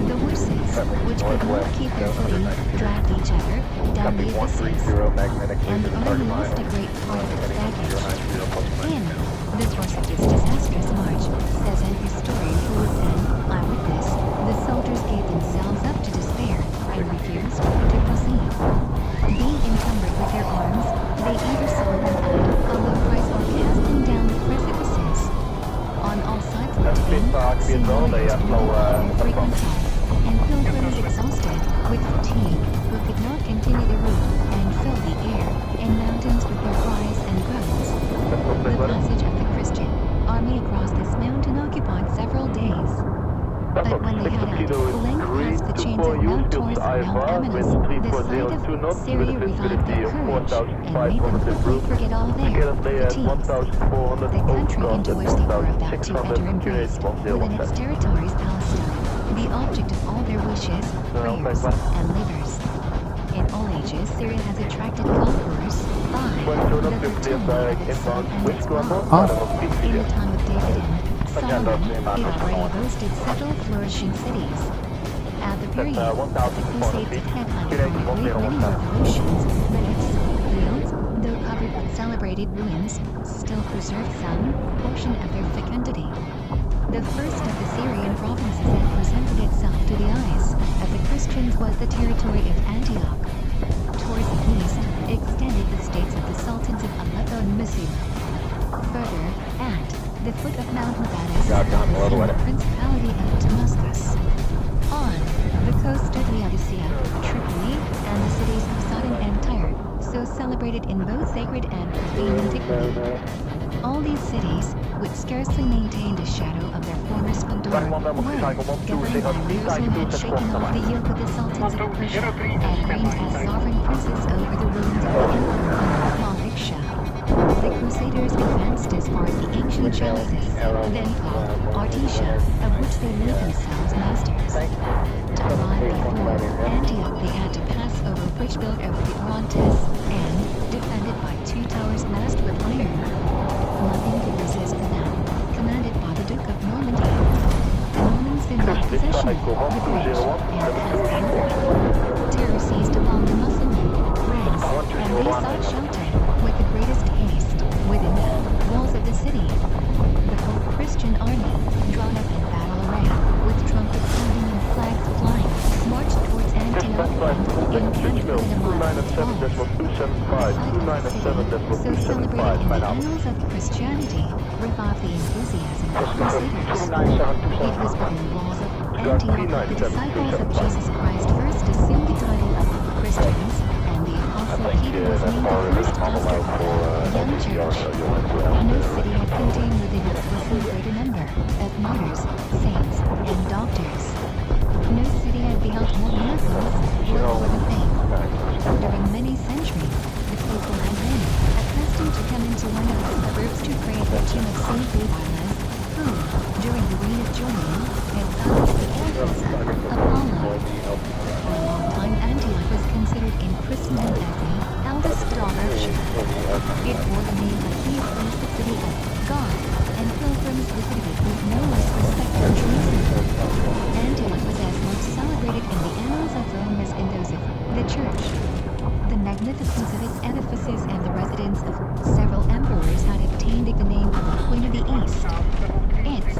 The horses, which could not keep their footing, dragged each other down the abysses, and the army lost a great part of its baggage. In the course of this disastrous march, says an historian who was an eyewitness, the soldiers gave themselves up to despair and refused to proceed. Being encumbered with their arms, they either sold them at a low price or cast them down the precipices. On all sides of the plain, sea warriors blew frequent and pilgrims exhausted with fatigue, who could not continue the route and fill the air and mountains with their cries and groans. The passage of the Christian army across this mountain occupied several days. But when they had at length passed the chains of Mount Taurus and Mount Amanus, the sight of Syria revived their courage and made them quickly forget all their fatigues. The country into which they were about to enter embraced, within its territories Palestine, the object of all their wishes, prayers, and labors. In all ages, Syria has attracted conquerors by the fertility of its soil and its wealth. In the time of David and Solomon, it already boasted several flourishing cities. At the period of the Crusades, it had undergone a great many revolutions, but its fields, though covered with celebrated ruins, still preserved some portion of their fecundity. The first of the Syrian provinces that presented itself to the eyes of the Christians was the territory of Antioch. Towards the east extended the states of the sultans of Aleppo and Mosul. Further, at the foot of Mount Mabadas was the principality of Damascus. On the coast of Laodicea, Tripoli, and the cities of Sidon and Tyre, so celebrated in both sacred and profane antiquity. All these cities, which scarcely maintained a shadow of their former splendor, were governed by rulers who had shaken off the yoke of the sultans of Persia and reigned as sovereign princes over the ruins of the empire of Malik Shah. The Crusaders advanced as far as the ancient Chalcis, then called Artesia, of which they made themselves masters. To arrive before Antioch, they had to pass over a bridge built over the Orontes and defended by 2 towers masked with iron. Nothing could resist the now, commanded by the Duke of Normandy. The Normans then got possession of the bridge and passed through. Terror seized upon the Muslim ranks, and they sought shelter with the greatest haste within the walls of the city. The whole Christian army, drawn up in battle array, with trumpets sounding and flags flying, marched towards Antioch and encamped within a mile of its walls. So celebrated in the annals of Christianity, revived the enthusiasm of Crusaders. It was within the walls of Antioch that the disciples of Jesus Christ first assumed the title of Christians, and the Apostle Peter was named the first pastor of the young church. No city had contained within it a greater number of martyrs, saints, and doctors. No city had beheld more miracles, worked for the faith. During many centuries, the people had been accustomed to come into one of the suburbs to pray at the tomb of Saint Theophilus, who, who, during the reign of Julian, had founded the temples of Apollo. For a long time, Antioch was considered in Christendom as the eldest daughter of Sheba. It bore the name of he who is the city of God, and pilgrims visited it with no less respect than Jerusalem. Antioch was as much celebrated in the annals of Rome as in those of the Church. The magnificence of its edifices and the residence of several emperors had obtained it the name of the Queen of the East. Its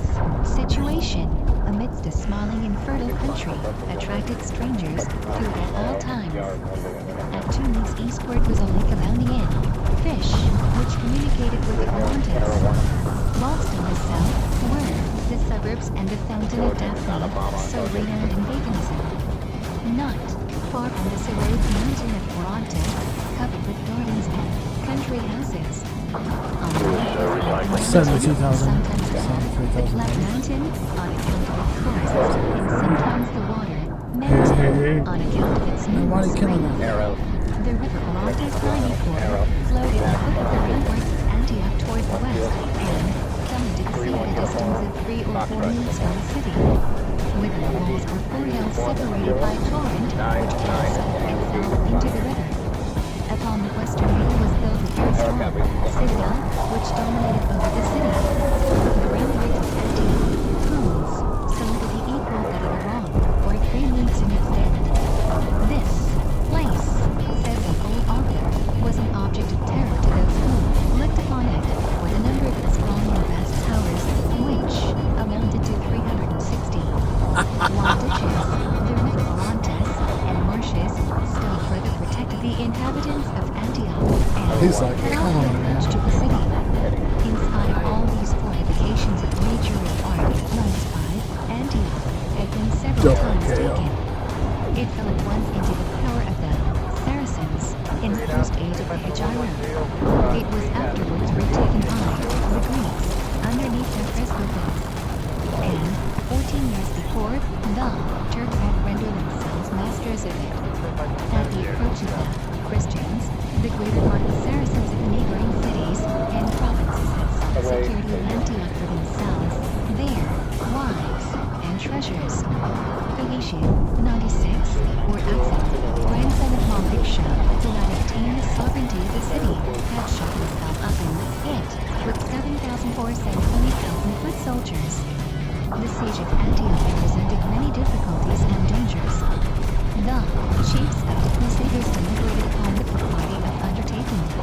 situation, amidst a smiling and fertile country, attracted strangers throughout all times. At 2 leagues eastward was a lake abounding in fish, which communicated with the Orontes. Whilst in the south were the suburbs and the fountain of Daphne, so renowned in paganism. Not far from this arose the mountain of Orontes, covered with gardens and country houses. On the north, 72,000. sometimes called the Black Mountain, on account of its forests, and sometimes the Water Mountain, on account of its Nobody numerous killing lakes. them. The river Orontes flowed flowed at the foot of the ramparts of Antioch toward the west, and fell into the sea at a distance of 3 or 4 leagues from the city. Within the walls were 4 hills separated by a torrent, which cast itself into the river. Upon the western hill was built a very strong citadel, which dominated over the city. The ramparts of Antioch, whose, so that he equaled that of Iran, were 3 leagues in extent. This place, says an old author, was an object of terror to those who looked upon it, for the number of its long and vast towers, which amounted to 360. Wide ditches, the river Orontes, and marshes still further protected the inhabitants of Antioch, and He's like, cut come off on, their man. approach to the city. In spite of all these fortifications of nature and art, Lunspide, Antioch had been several times taken. It fell at once into the power of the Saracens in the first age of the Hegira. It was afterwards retaken by the Greeks underneath their Presbyterians. And 14 years before, the Turks had rendered themselves masters of it. At the approach of the Christians, the greater part of the Saracens of the neighboring cities and provinces had sought security in Antioch for themselves, their wives, and treasures. Paisian, 96, or Axel, grandson of Maldiksha, who had obtained the sovereignty of the city, had shut himself up in it with 7,000 horse and 20,000 foot soldiers. The siege of Antioch presented many difficulties and dangers. The chiefs of the Crusaders deliberated upon the propriety of undertaking it,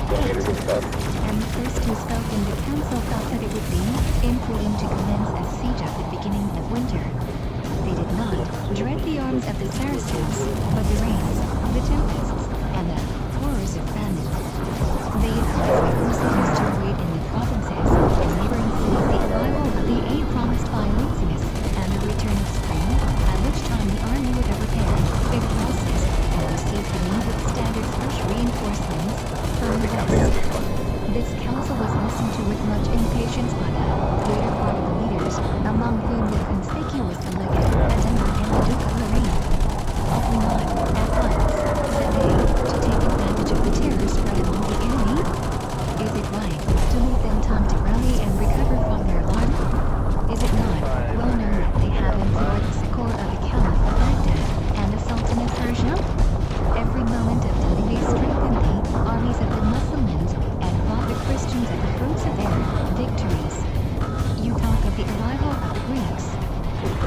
and the first who spoke in the council felt that it would be imprudent to commence a siege at the beginning of winter. They did not dread the arms of the Saracens, but the rains, the tempests, and the horrors of famine. They advised the Crusaders to await in the provinces and neighboring cities the arrival of the aid promised by Alexius, and the return of spring, at which time the army would have repaired its losses and received the needed standard fresh reinforcements from the west. This council was listened to with much impatience by the greater part of the leaders, among whom were conspicuous the legate Atemar and the Duke of Lorraine. Ought we not, at once, said they, to take advantage of the terror spread among the enemy? Is it right to leave them time to rally and recover from their alarm? Is it not well known that they have employed the succor of the Caliph of Baghdad and the Sultan of Persia? Every moment of delay they strengthened the armies of the Muslims and robbed the Christians of the fruits of their victories. You talk of the arrival of the Greeks.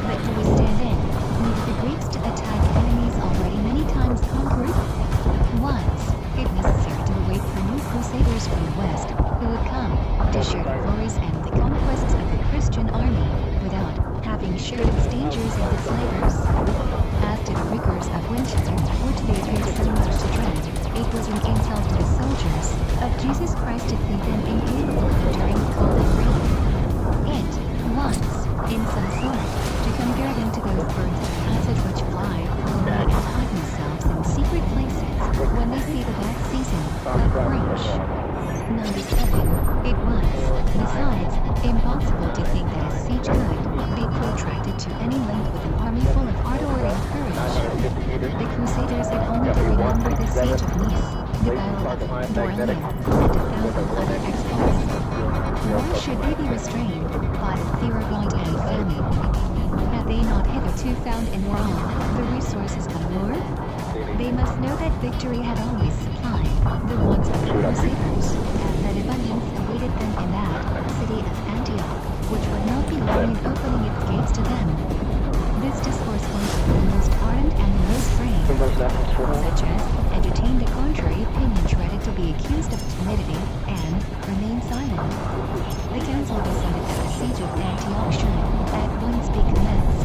But do we stand in need of the Greeks to attack enemies already many times conquered? Was it necessary to await for new crusaders from the west, who would come to share the glories and the conquests of the Christian army, without having shared its dangers and its labors? As to the rigors of winter, which they appeared so much to dread, it was an insult to the soldiers of Jesus Christ to think them incapable of enduring cold and rain. It was, in some sort, to compare them to those birds of passage which fly lonely and hide themselves in secret places when they see the bad season approach. 97. It was, besides, impossible to think that a siege could be protracted to any length with an army full of ardor and courage. The Crusaders had only to remember the siege of Nice, the battle of Dourlin, and 1,000 other exploits. Why should they be restrained by the fear of want and famine? Had they not hitherto found in Rome the resources galore? They must know that victory had always supplied the wants of the Crusaders, and that abundance awaited them in that city of Antioch, which would not be long in opening its gates to them. This discourse was of the most ardent and the most brave, such as entertained a contrary opinion dreaded to be accused of timidity, and remained silent. The council decided that the siege of Antioch should at once be commenced,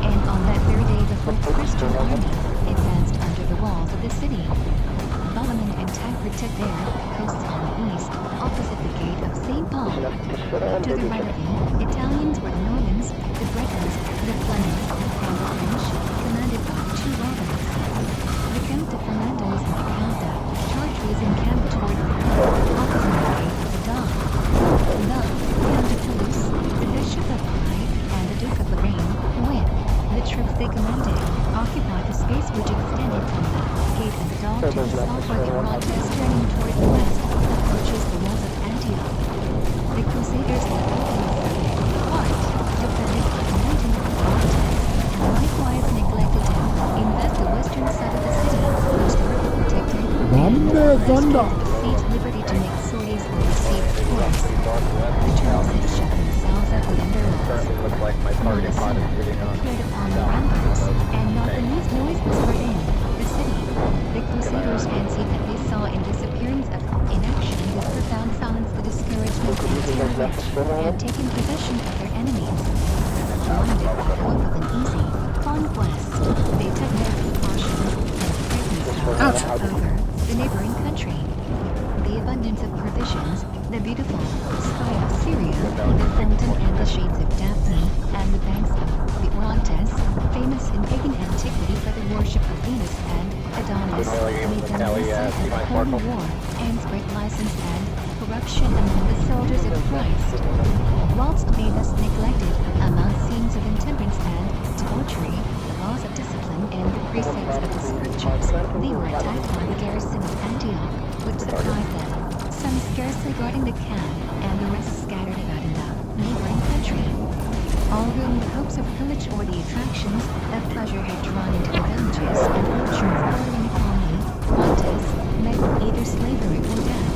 and on that very day the full Christian army advanced under the walls of the city. Bohemond and Tancred took their posts on the east, opposite the gate of St. Paul. To the right of the Italians were the Normans, the Bretons, the Flemings, and the French, commanded by the two Robins. The Count de Fernandez and the Count de Chartres encamped toward the opposite the gate of the Don. The Count de Toulouse, the Bishop of Clyde, and the Duke of Lorraine, with the troops they commanded, occupied the space which extended from the gate of the Don to the south where the Orontes turning toward the west approaches the walls of Antioch. The Crusaders had opened part defended by the mountain of the Orontes, and likewise neglected to invest the western side of the city, which the river protected, and Thunder. besieged liberty to make sorties or receive force. The Charles had shut themselves up within their walls. Looks like my target pod is getting on. Appeared upon the ramparts, and not the least noise was heard in the city. The Crusaders fancied that they saw in this appearance of inaction with profound silence the discouragement and terror which had taken possession of their enemies. Blinded by hope of an easy conquest, they took no precautions and frightened themselves over the neighboring country. The abundance of provisions, the beautiful sky of Syria, the fountain and the shades of Daphne, and the banks of the Orontes, famous in pagan antiquity for the worship of Venus and Adonis, made them the site of a holy war, and spread license and corruption among the soldiers of Christ. Whilst they thus neglected, among scenes of intemperance and debauchery, the laws of discipline and the precepts of the scriptures, they were attacked by the garrison of Antioch, which surprised them, some scarcely guarding the camp, and the rest scattered about in the neighboring country. All whom the hopes of pillage or the attractions of pleasure had drawn into the villages and orchards bordering upon the Orontes met with either slavery or death.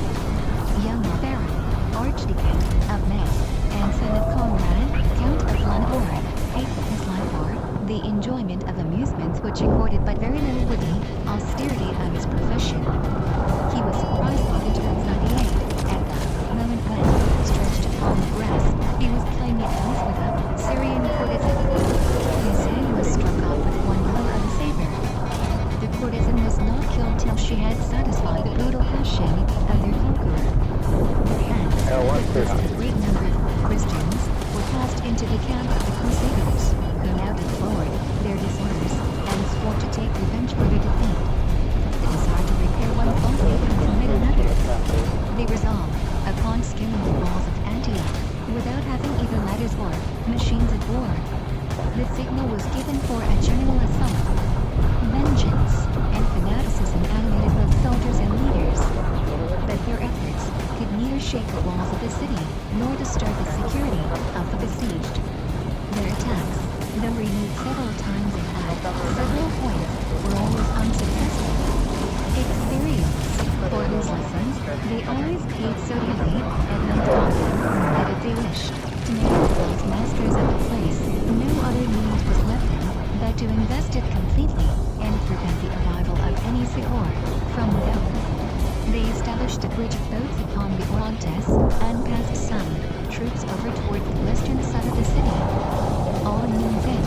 Young Baron, Archdeacon of Metz, and son of Conrad, Count of Lanhorn, paid with his life for the enjoyment of amusements which accorded but very little with the austerity of his profession. He was surprised by the Turks 98 at the moment when, stretched upon the grass, he was playing at tennis with a Syrian courtesan. His head was struck off with one blow of a saber. The courtesan was not killed till she had satisfied the brutal passion of their conqueror. Hence, a great number of Christians were cast into the camp of the Crusaders, who now deplored their disorders and swore to take revenge for their defeat. The desire to repair one fault and commit another. They resolved upon scaling the walls of Antioch without having either ladders or machines of war. The signal was given for a general assault. Vengeance and fanaticism animated both soldiers and leaders, but their efforts could neither shake the walls of the city nor disturb the security of the besieged. Their attacks, though renewed several times and at several points, were always unsuccessful. Experience, for whose lessons they always paid so dearly, at length taught them that if they wished to make themselves masters of the place, no other means was left them but to invest it completely and prevent the arrival of any succor from without. They established a bridge of boats upon the Orontes and passed some troops over toward the western side of the city. All means in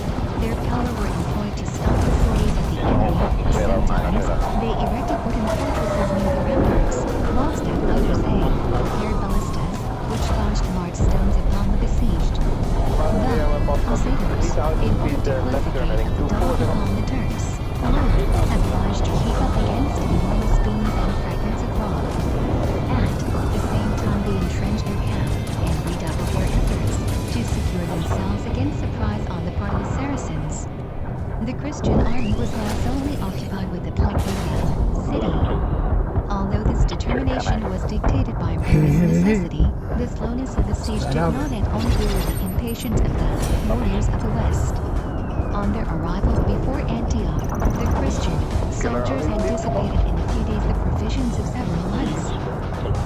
their power were employed to stop the sorties of the enemy. Sometimes they erected wooden fortresses near the ramparts, whilst at others they prepared ballistas, which launched large stones upon the besieged. The Crusaders, in order to close the gate of the Don upon the Turks, were obliged to keep up against enormous beams and fragments of rock. At the same time they entrenched their camp and redoubled their efforts to secure themselves against surprise on the part of the Saracens. The Christian army was now solely occupied with the Placidia city. Although this determination was dictated by imperious necessity, The slowness of the siege did out. not at all weary the impatience of the warriors of the West. On their arrival before Antioch, the Christian soldiers anticipated in a few days the provisions of several months.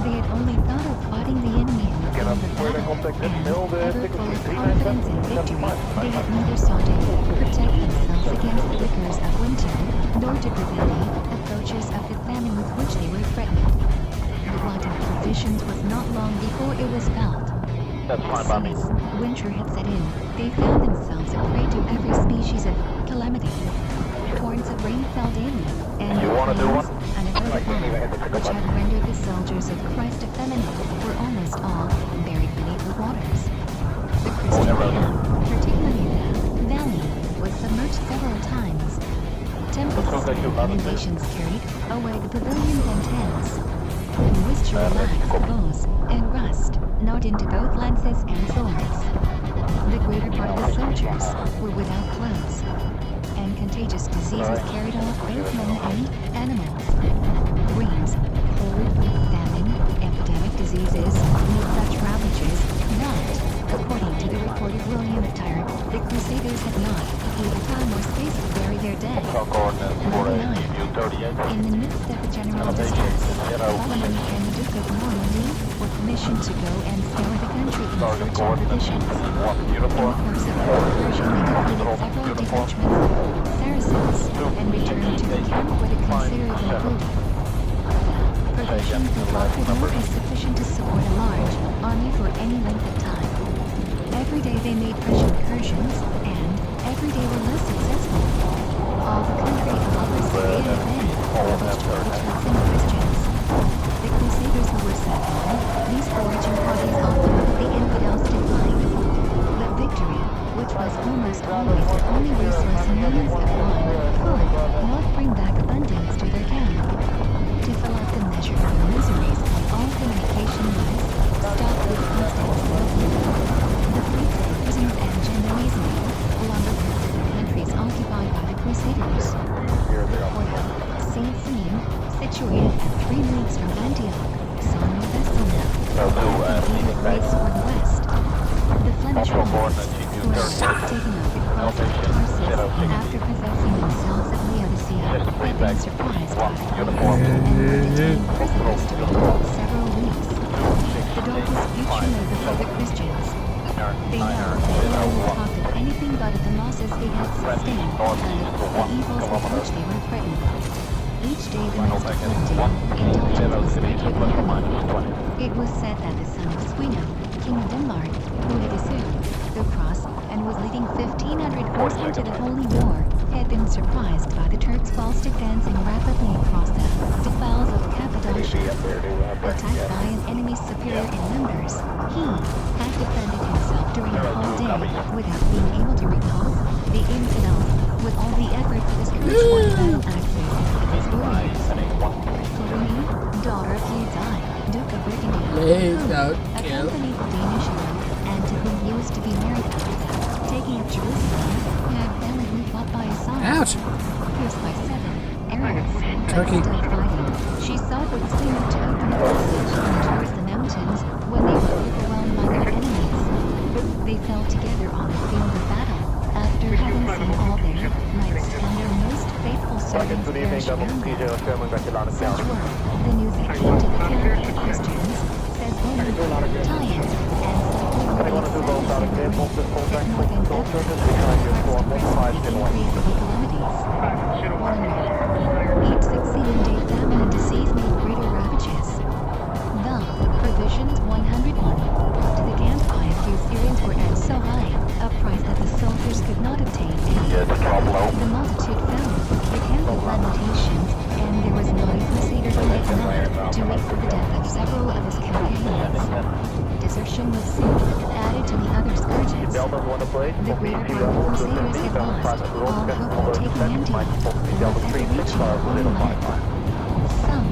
They had only thought of fighting the enemy in the field of battle, and, ever full of confidence in victory, they had neither sought to protect themselves against the rigors of winter, nor to prevent the approaches of the famine with which they were threatened. The want of provisions was not long before it was felt. That's As fine by soon me. as winter had set in, they found themselves a prey to every species of calamity. Torrents of rain fell daily, and You wanna do flames, one? unavoidable, which had rendered the soldiers of Christ effeminate, were almost all buried beneath the waters. The Christian camp, particularly the valley, was submerged several times. Tempests and inundations carried away the pavilions and tents. Moisture relaxed bows and rust gnawed into both lances and swords. The greater part of the soldiers were without clothes, and contagious diseases carried off both men and animals. Rains, cold, famine, epidemic diseases made such ravages that, according to the report of William of Tyre, the Crusaders had not either time or space to bury their dead. Coordinates for a U-38. In the midst of the general distress, Solomon and the Duke of Normandy were commissioned to go and scour the country in Target search of coordinates. provisions. One In the uniform. course of the incursion, they defeated several detachments of Saracens and returned to the camp with a considerable booty. Provisions they brought would not be sufficient to support a large army for any length of time. Every day they made fresh incursions, and every day were less successful. All the country of Upper Syria and then ravaged by the Turks and Christians. The Crusaders who were sent on these foraging parties often put the infidels to flight. But victory, which was almost always their only resource in moments of want, could not bring back abundance to their camp. To fill out the measure of their miseries, all communication was stopped with Constantinople. The fleets of prisons and Genoese men wandered through the countries occupied by the Crusaders. The port of Saint Simeon, situated at 3 leagues from Antioch, saw no vessel now. The race for the west. The Flemish Romans, who had taken up the cross of Tarsus after possessing themselves of Laodicea, had been surprised by the Greeks and were detained prisoners during several weeks. The darkest future lay before the Christians. They now no talked of anything but of the losses they had sustained and the evils with which they were threatened. Each day the most afflicting, indulgence was met with infamy. It was said that the son of Sweno, king of Denmark, who had assumed the cross and was leading 1,500 horsemen to the holy war, had been surprised by the Turks whilst advancing rapidly across the defiles of Cappadocia. Attacked by an enemy superior in numbers, he had defended himself during the whole day without being able to repulse the infidels with all the efforts of his courage won battle axes of his warriors. Corinne, daughter of Udai, Duke of Burgundy, Please who don't accompanied the Danish young and to whom he was to be married after the taking of Jerusalem, had valiantly fought by his side. Ouch! Pierced by 7 arrows, but Turkey. still fighting, she sought with Sweno to open a passage towards the mountains when they were overwhelmed by their enemies. They fell together on the field of battle, after having seen all their knights and their most faithful servants perish around them. Such were the news that came to the camp of the Christians, says Homer, Tian, and that more than 1,000 each succeeding day famine and disease made greater ravages. The provisions 101 brought to the camp by a few Syrians were at so high a price that the soldiers could not obtain any. The multitude fell, the camp of lamentations, and there was not a crusader who did not to weep for the death of several of his companions. Desertion was soon added to the other scourges. The greater part of the crusaders had lost all hope of taking Antioch, or of ever reaching the Holy Land. Some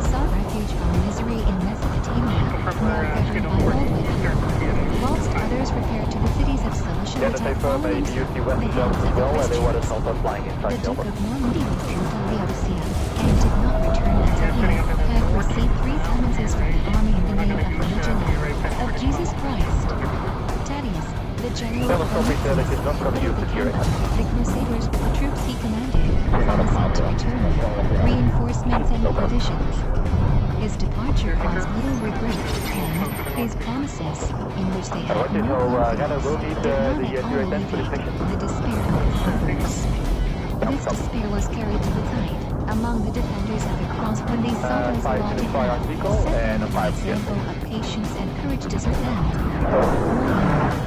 sought refuge from misery in Mesopotamia, now governed by Baldwin, whilst others repaired to the cities of Cilicia and following the hands of the Christians. The Duke of Normandy withdrew to Laodicea, and did not return until he had received 3 summonses from the army in the name of religion of Jesus Christ. Thaddeus, the general Tell us something that is not from you, Security. the Crusaders with the troops he commanded, promising to return reinforcements and provisions. His departure caused little regret, and his promises, in which they had Alright, no so Ghana will confidence, need did not the at all USN for this alleviate mission. the despair of his soldiers. This despair was carried to the tide among the defenders of the cross when they saw those five allotted to fire hand vehicle set and them a five an jet. example of patience and courage desert them.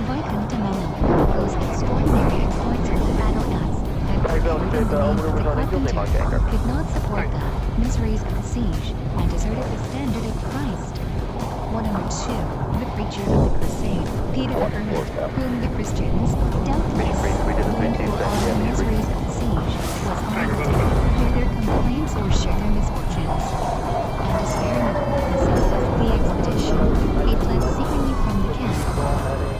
Viscount de Mello, whose extraordinary exploits in the battle axe had Dankjewel, prepared dit the over remains of de the zone in carpenter, Anchor. could not support the miseries of the siege and deserted the standard of Christ. 102, the preacher of the crusade, Peter the Hermit, whom the Christians, doubtless, blamed for all the miseries of the siege, was unable to hear their complaints or share their misfortunes. And despairing of the success of the expedition, he fled secretly from the camp.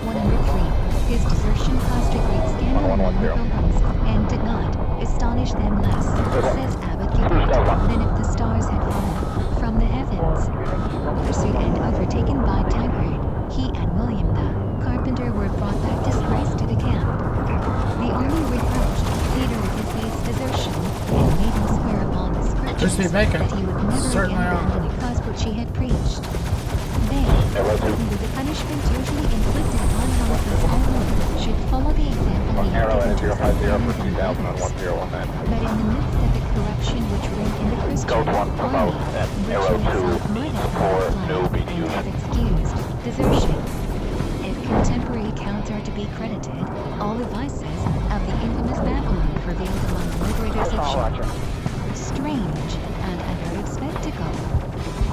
103, his desertion caused a great scandal among the pilgrims, and did not astonish them less, says Abbot Gilbert, than if the stars had fallen from the heavens. Pursued and overtaken by Tancred, he and William the carpenter were brought back disgraced to the camp. The army reproached Peter with his base desertion and made him swear upon the scriptures Just be vacant. that he would never Certainly again are. abandon a cause which he had preached. They, with the punishment usually inflicted upon Holocaust alone, should follow the example he had given to his companions and others. But in the midst of the corruption which reigned in the Christian Code 1 promote army, and virtue arrow 2 itself might have for fled newbie and unit. have excused desertion. If contemporary accounts are to be credited, all the vices of the infamous Babylon prevailed among the liberators of Ship. Strange and unheard of spectacle.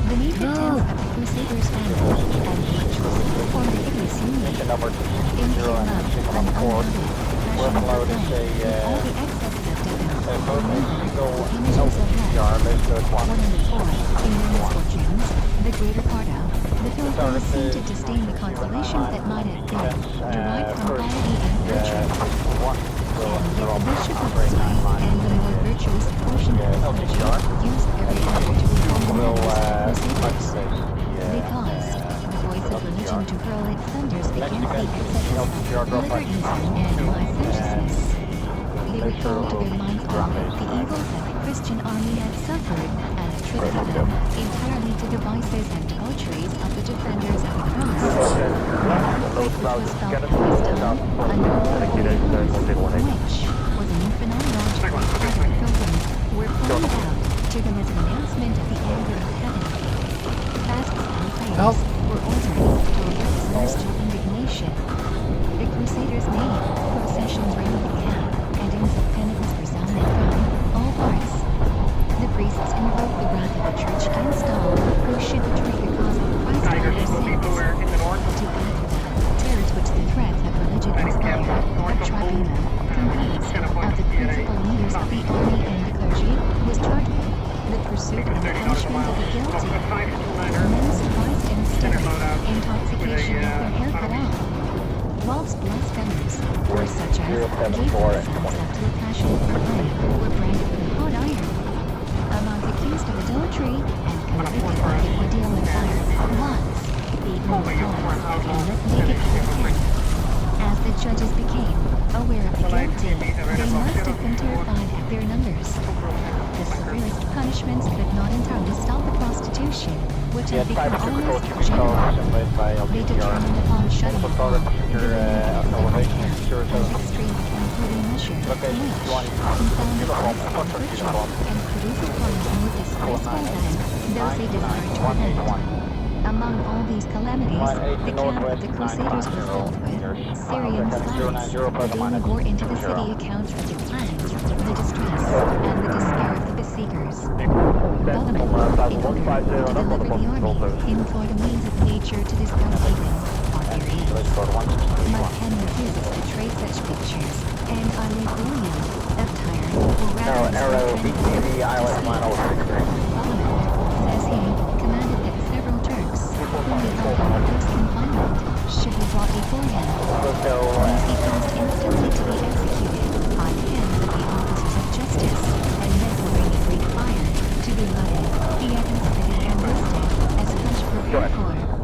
The native tents of the Crusaders' family and virtues formed a hideous union. Mission number In 0 love and 6 and on 4. unbounded passion for Workload is play, a with all the excesses of decadence, both a single images of LPR hell. list of 1. 104, in their misfortunes, the greater part of the Philippines Target seemed to is disdain the consolations that might have been derived from first, piety and virtue. 1 will And yet drop the Bishop of operate 9 Spain line. and the more virtuous portion of the LPR. clergy used every effort to reform the Will manners of the Crusaders. the They caused the voice of religion to hurl its thunders against the excesses of liberties and licentiousness. They recalled to their mind all the evils that the Christian army had suffered and attributed them entirely to the vices and debaucheries of the defenders of the cross. The earthquake which was felt at this time, under the Holy Horse, which was a new phenomenon to the pilgrims, were pouring out to them as an announcement of the anger of heaven. Fasts and prayers were ordered to avert this thirst of indignation. The Crusaders made processions round the camp, and hymns of penitence resounded from all parts. The priests invoked the wrath of the church against all who should betray the cause of Christ by Tigers their will be sins. bluer in the north. To add to that, terrors which the threats of religion inspired, of trapping them, composed of the principal leaders of the army and the clergy, was charged. The pursuit and the punishment of the guilty. Men surprised and stubborn, intoxication with their hair cut off. Whilst blasphemers, or such as gave themselves up to a passion for play, were branded with hot iron. Among accused of adultery and convicted by the ordeal of fire was beaten with rods and left naked for the camp. As the judges became aware of the guilty, they must have been terrified at their numbers. The severest punishments could not entirely stop the prostitution, which had become almost general. They determined upon shutting off the elevation as extreme concluding measure, which, confounded vice and virtue, and produced upon them more disgraceful than those they desired to prevent. Among all these calamities, the camp of the Crusaders was filled with Syrian spies, the daily war into the city accounts for the plans, the distress, and the despair of the besiegers. Bottom, in order to deliver the army, employed a means of nature to dispel Hagen, my pen refuses to trace such pictures, and I leave William, of Tyre, or rather Arrow BTV Island 106. Solomon, says he, commanded that several Turks, whom he held in close confinement, should be brought before him. These he caused instantly to be executed by the hands of the officers of justice, and then ordering a great fire to be lighted. He had considered and listed as punch prepared for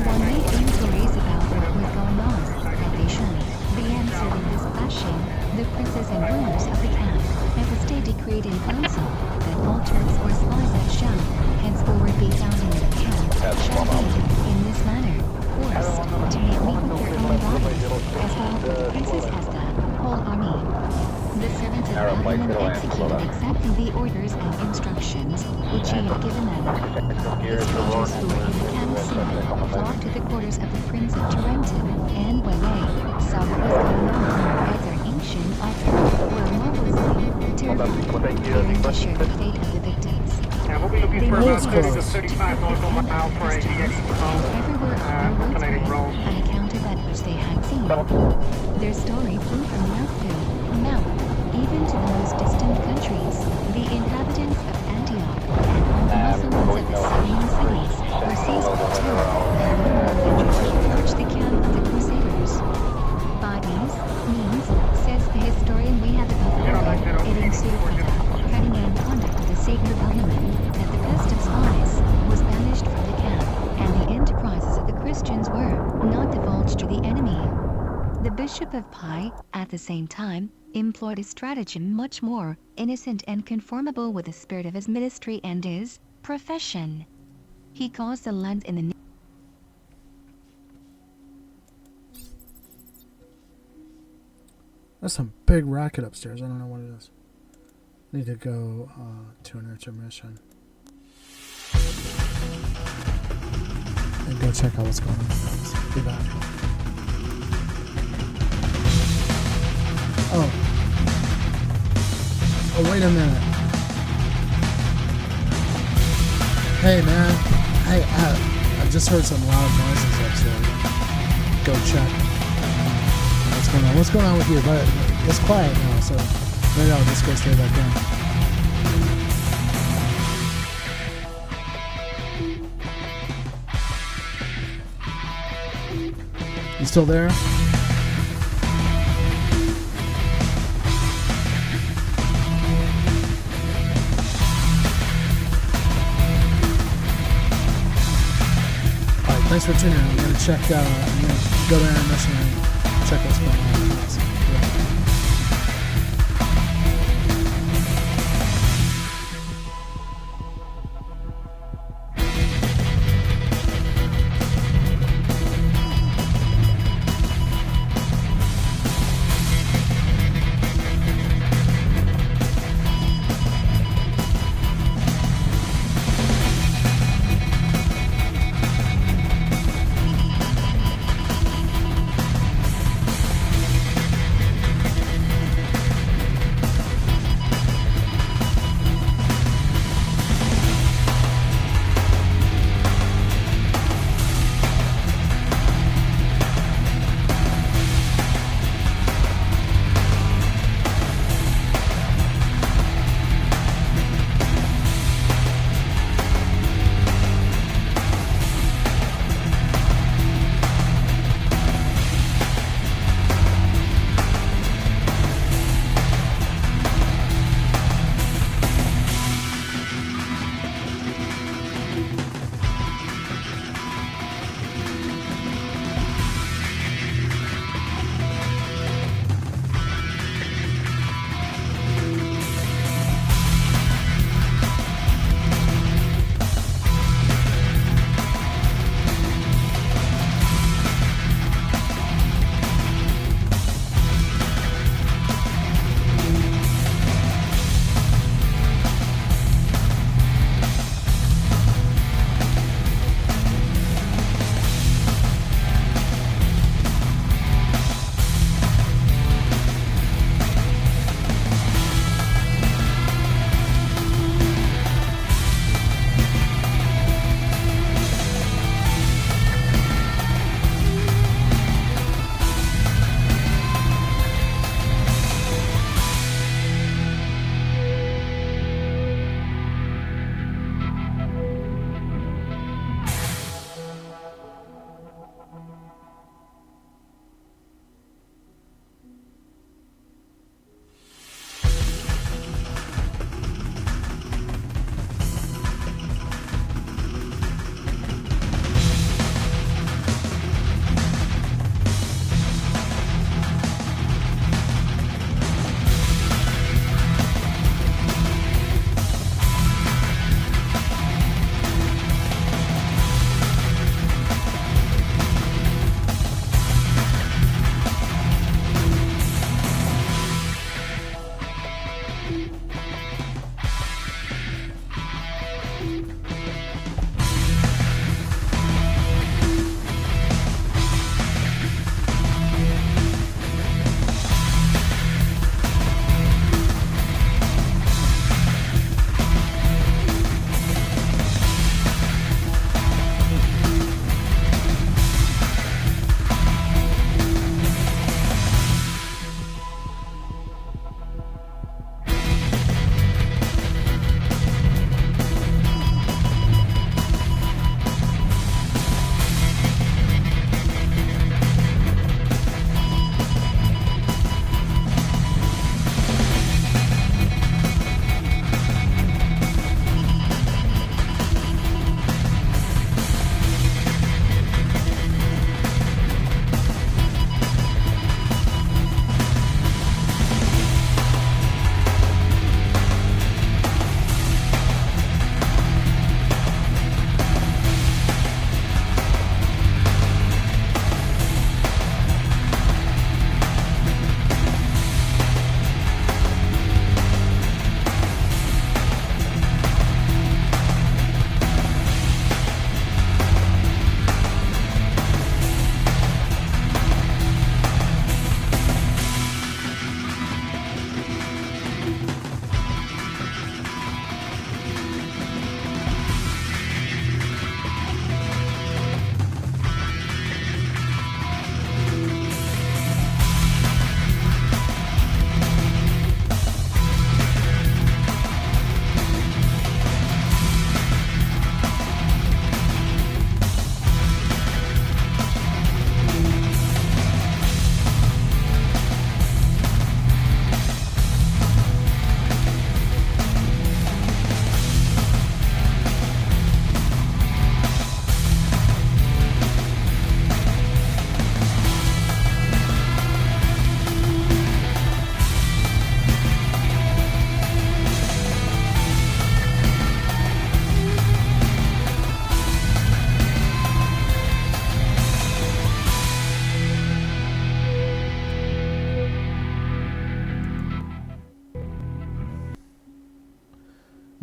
One made inquiries about what was going on at Beishan. The answer in this fashion: the princes and rulers of the camp have a state decreed in council that all Turks or spies that shall henceforward be found in the camp shall be, in this manner, forced to make meet with their own bodies, as well the princes as the whole army. The servants of Babylon executed exactly the orders and instructions which he had given them. The soldiers who were in the camp soon flocked to the quarters of the Prince of Tarentum, and when they saw what was going on, as their ancient author were marvelously terrified, fearing to share the fate of the victims. Yeah, we'll be looking They for moved about 30 to close 35 nautical miles for a everywhere on their roads estimating were rolls. on account of that which they had seen. Their story flew from mouth to mouth, even to the most distant countries. The inhabitants of Antioch and all the Muslims of the surrounding cities were seized with terror and no more ventured to approach the camp of the Crusaders. By these means, says the historian, we have about it ensued the cutting-edge conduct of the sacred element that the pest of spies was banished from the camp, and the enterprises of the Christians were not divulged to the enemy. The Bishop of Pi, at the same time, employed a stratagem much more innocent and conformable with the spirit of his ministry and his profession. He caused the lads in the That's some big racket upstairs. I don't know what it is. Need to go to an intermission and go check out what's going on. Be back. Oh, wait a minute. Hey, man. Hey, I just heard some loud noises upstairs. Go check. What's going on? What's going on with you? But it's quiet now, so maybe I'll just go straight back in. You still there? Alright, thanks for tuning in. I'm going to check, I'm going to go to intermission and check what's going on.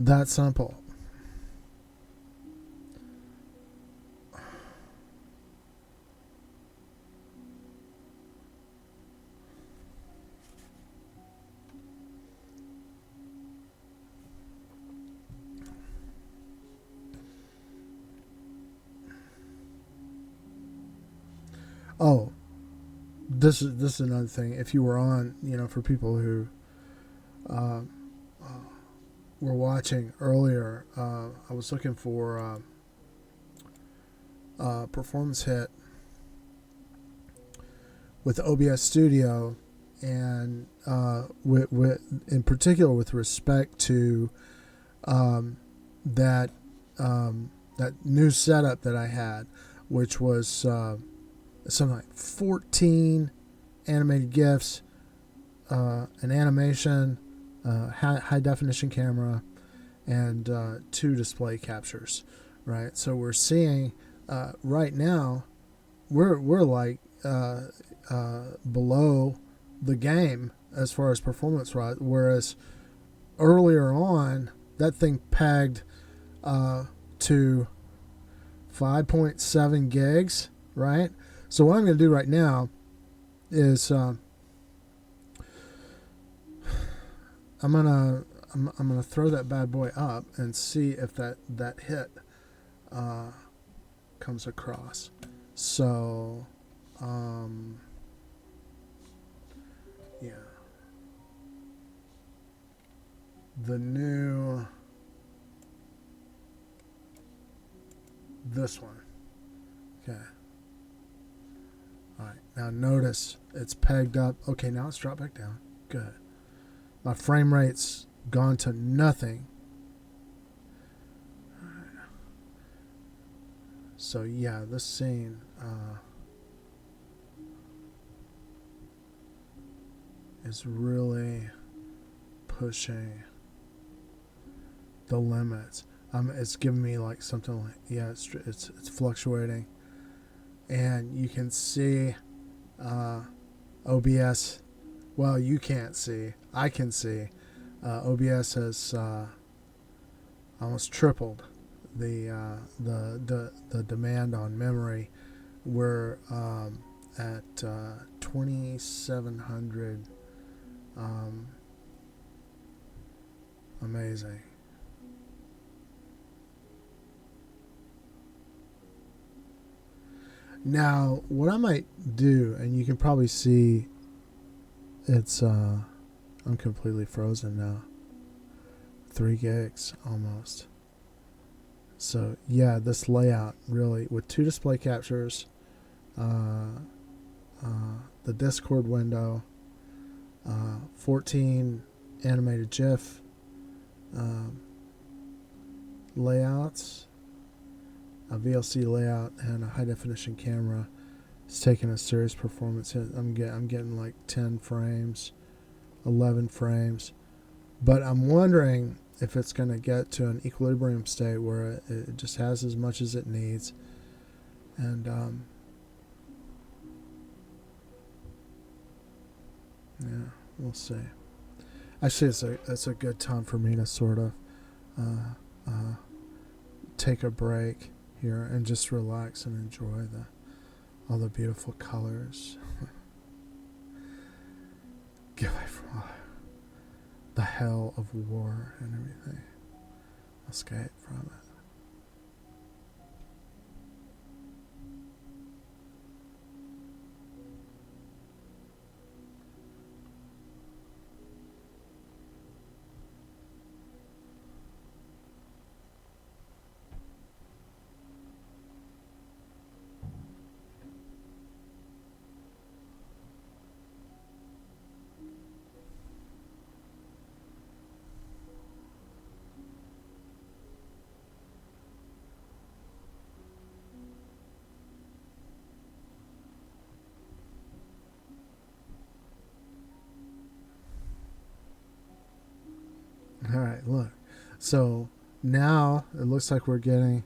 that simple. Oh, this is another thing. If you were on, for people who were watching earlier, I was looking for performance hit with OBS Studio, and with in particular with respect to that new setup that I had, which was something like 14 animated GIFs, an animation, high definition camera, and 2 display captures. Right, so we're seeing right now we're like below the game as far as performance, right? Whereas earlier on that thing pegged to 5.7 gigs, right? So what I'm going to do right now is I'm gonna throw that bad boy up and see if that hit comes across. So yeah, this one. Okay. All right. Now notice it's pegged up. Okay, now it's dropped back down. Good. My frame rate's gone to nothing. So yeah, this scene is really pushing the limits. It's giving me like something like, yeah, it's fluctuating, and you can see OBS. Well, you can't see. I can see. OBS has almost tripled the demand on memory. We're at 2,700. Amazing. Now, what I might do, and you can probably see it's I'm completely frozen now. 3 gigs almost. So yeah, this layout really with 2 display captures, the Discord window, 14 animated GIF layouts, a VLC layout, and a high definition camera. It's taking a serious performance hit. I'm getting like 10 frames, 11 frames, but I'm wondering if it's going to get to an equilibrium state where it just has as much as it needs, and yeah, we'll see. Actually, it's a good time for me to sort of take a break here and just relax and enjoy all the beautiful colors. Get away from the hell of war and everything. Escape from it. All right, look. So now it looks like we're getting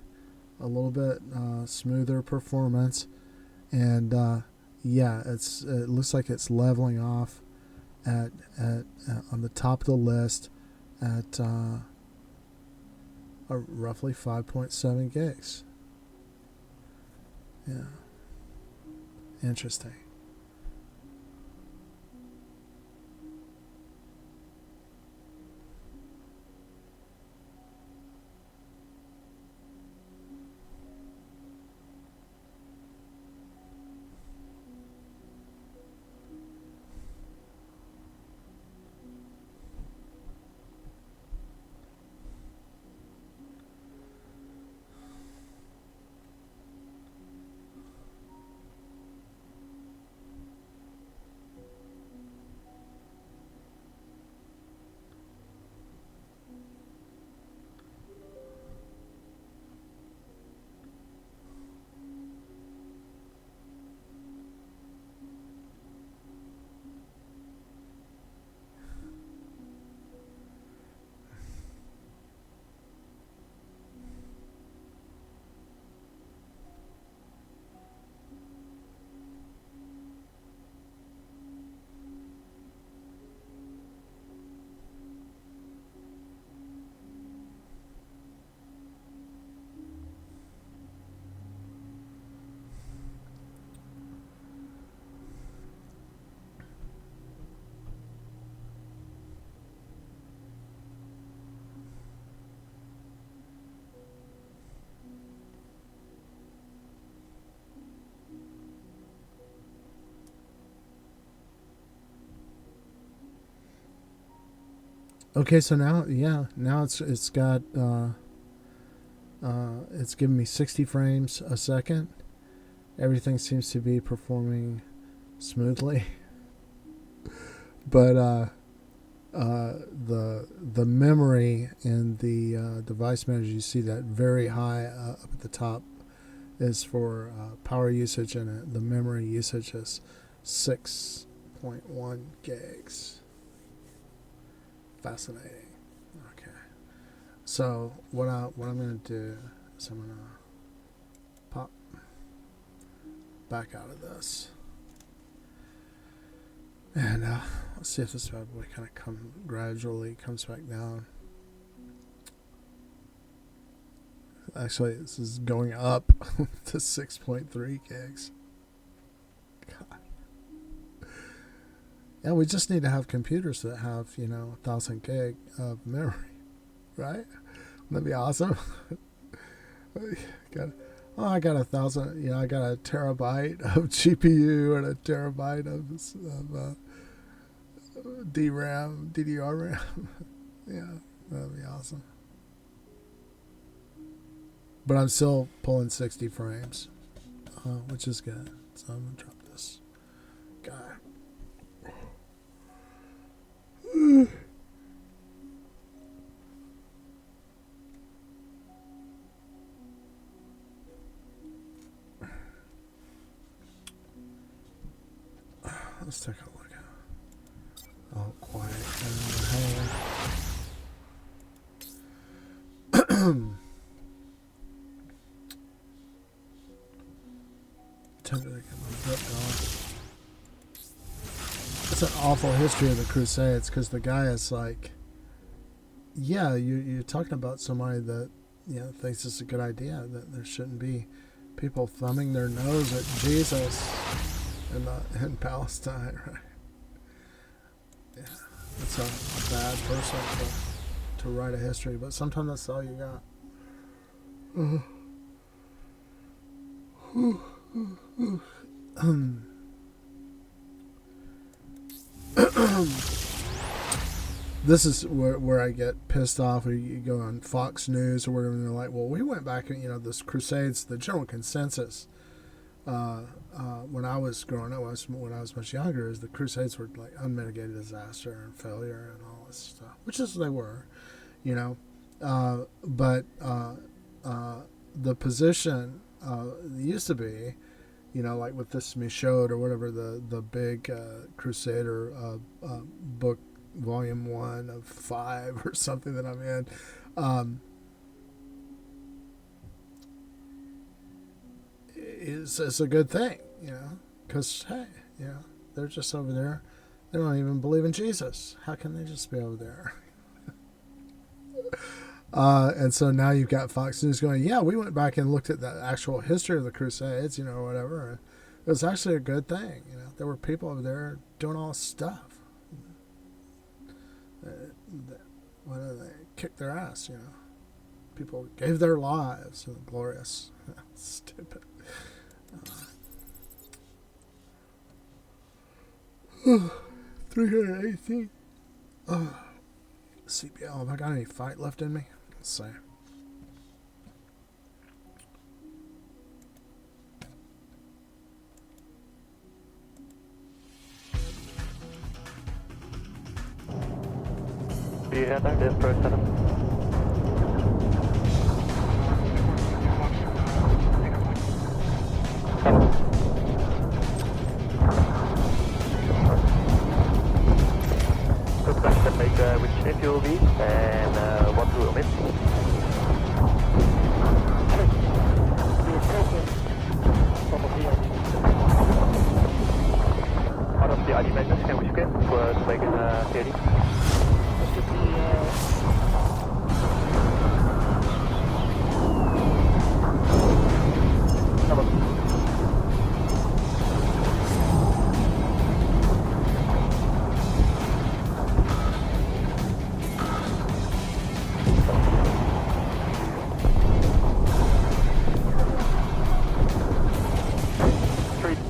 a little bit smoother performance, and yeah, it looks like it's leveling off at on the top of the list at roughly 5.7 gigs. Yeah. Interesting. Okay, so now it's got it's giving me 60 frames a second. Everything seems to be performing smoothly, but the memory in the device manager, you see that very high up at the top is for power usage, and the memory usage is 6.1 gigs. Fascinating. Okay. So what I'm going to do is I'm going to pop back out of this, and let's see if this bad boy kind of gradually comes back down. Actually, this is going up to 6.3 gigs. God. Yeah, we just need to have computers that have, 1,000 gig of memory, right? Wouldn't that be awesome? I got 1,000. I got a terabyte of GPU and a terabyte of DRAM, DDR RAM. Yeah, that'd be awesome. But I'm still pulling 60 frames, which is good. So I'm gonna drop this guy. Let's take a look at all quiet and tempted to get my book going. It's an awful history of the Crusades, because the guy is like, yeah, you're talking about somebody that thinks it's a good idea, that there shouldn't be people thumbing their nose at Jesus in Palestine, right? Yeah, it's a bad person to write a history, but sometimes that's all you got. This is where I get pissed off. Or you go on Fox News or whatever, and they're like, well, we went back and, this Crusades, the general consensus when I was growing up, when I was much younger, is the Crusades were like unmitigated disaster and failure and all this stuff, which is they were, but the position used to be, like with this Michaud or whatever, the big Crusader book, volume 1 of 5 or something that I'm in, it's a good thing, because hey, they're just over there. They don't even believe in Jesus. How can they just be over there? And so now you've got Fox News going, yeah, we went back and looked at the actual history of the Crusades, you know, or whatever. And it was actually a good thing. You know, there were people over there doing all this stuff. When they kicked their ass, you know. People gave their lives. Glorious. Stupid. 318. CPL. Have I got any fight left in me? Let's see. Radar, this person. Good question, make which if you'll be and what will miss. Out of the ID measures, can we skip to make it theory?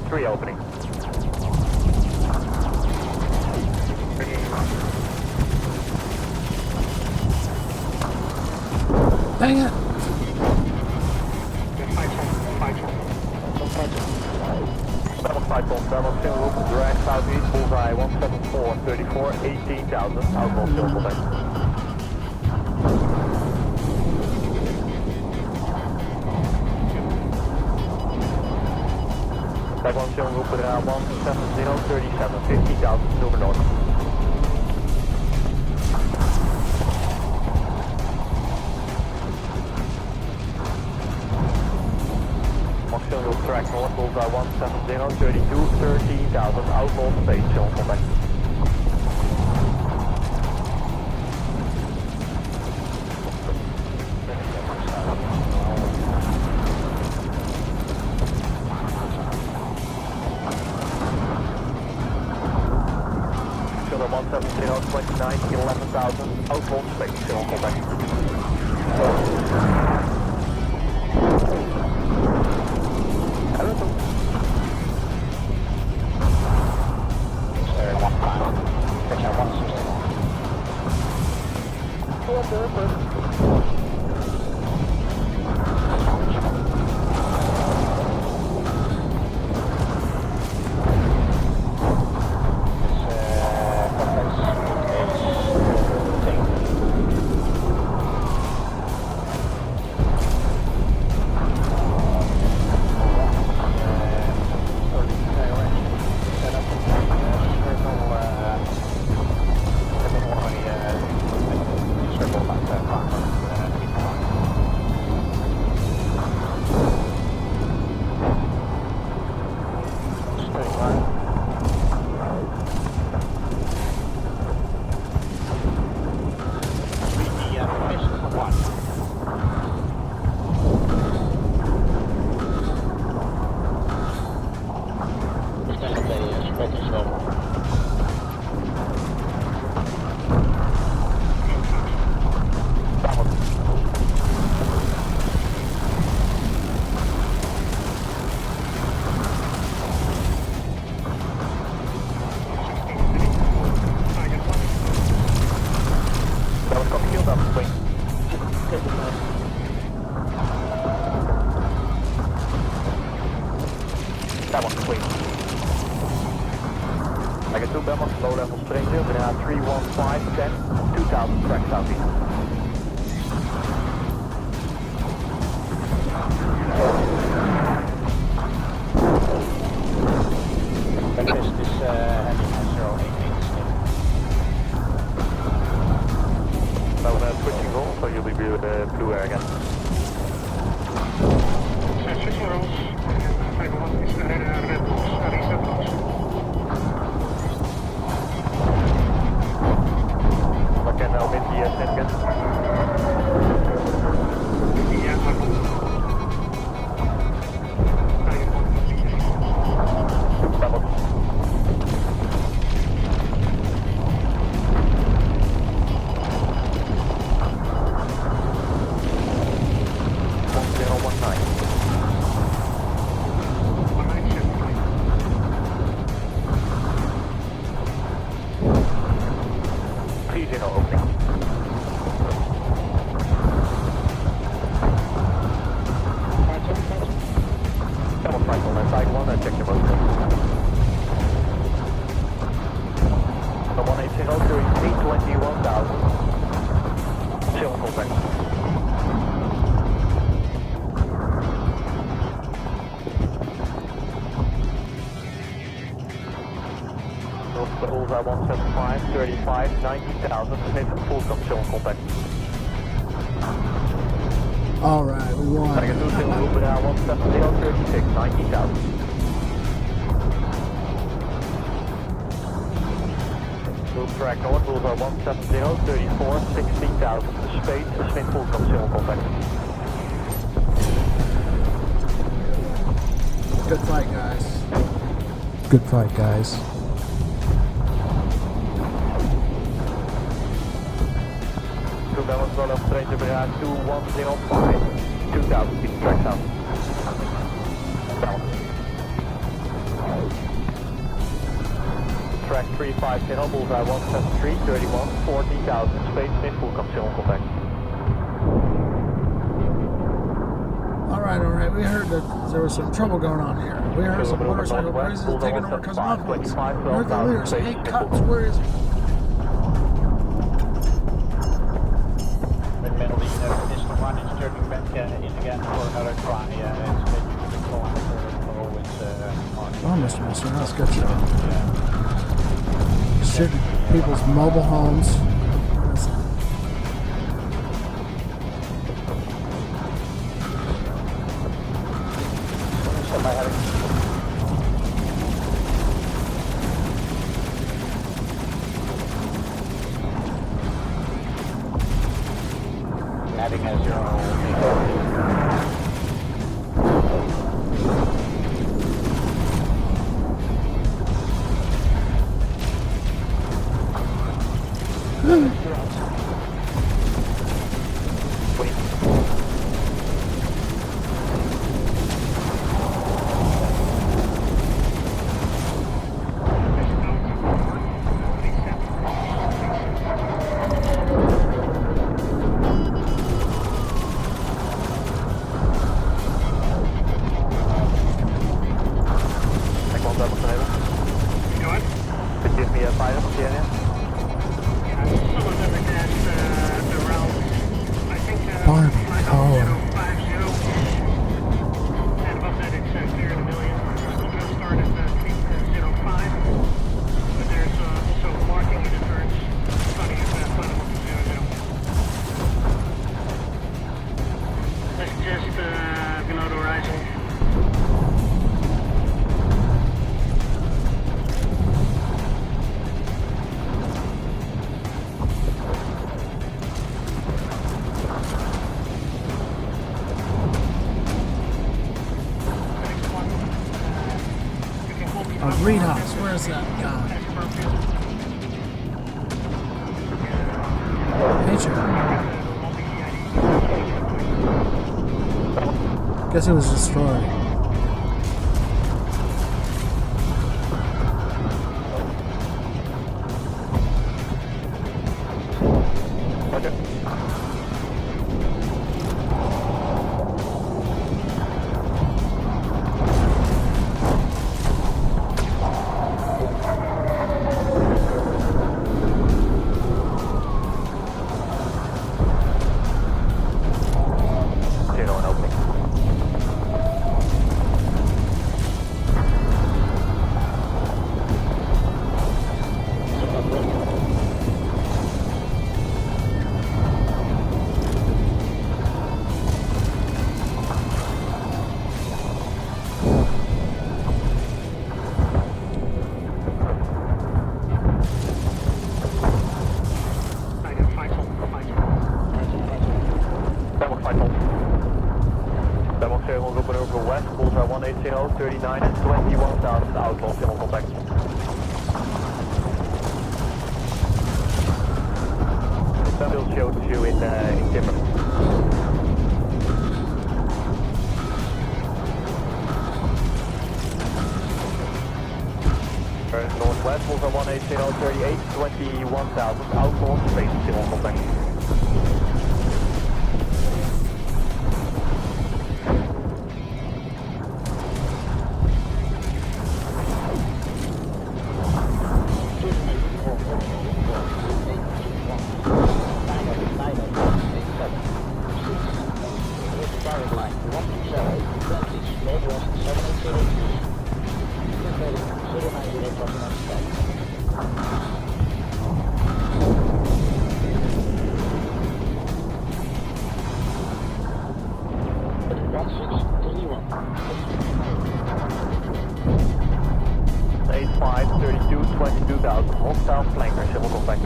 Three opening. Dang it! Level 2, direct southeast, bullseye 174, 34, 18,000, outbound still contact. Tag 1 show, we'll put it out 170, 37, 15,000, Silver North. Moxon will track north, bullseye 170, 32, 13,000, outbound space, show contact. Sugar 170, 29, 11,000, outbound space, show contact. Low level stranger, banana 315, 10, 2000 track southeast. Breakfast is heading 088. So switching roll, so you'll be blue air again. Switching rolls, and 51 is Red Bulls, reset rolls. Again, now mid-DS, Bullseye 175, 35, 90,000, submit full control contact. All right, we won. Tiger 2 Single Bullseye 170, 36, 90,000. Move track north, Bullseye 170, 34, 16,000, space, submit full control contact. Good fight, guys. Good fight, guys. Two balance well up train to Brera 2105, 2000 feet track south. Balance. Track 350, Bullseye 173, 31, 14,000, space, mid full control contact. All right. We heard that there was some trouble going on here. We heard some motorcycle races taking over Cosmopolis. We heard the leader say, "Hey, cops, where is he?" Met Melody, Pistol 1 is turning back in again for another try. It's taking the kilometer below its mark. Oh, Mr. Mister, that's good job. Shooting people's mobile homes. Adding a 0. Give me a fire, Sierra. Some of them are dashed around, I think, Barbie 5050. And above that it's clear in a million. Still going to start at 305. But there's also marking the difference starting at 500. That's just below the horizon. Reedhouse, where's that guy? Nature. Guess it was destroyed. West, Bullseye 180, 39 and 21,000 outbound still on contact. Still showed you in Timber. Northwest, Bullseye 180, 38, 21,000 outbound space still on contact. 5, 32, 22,000. Hostile flanker, civil contact.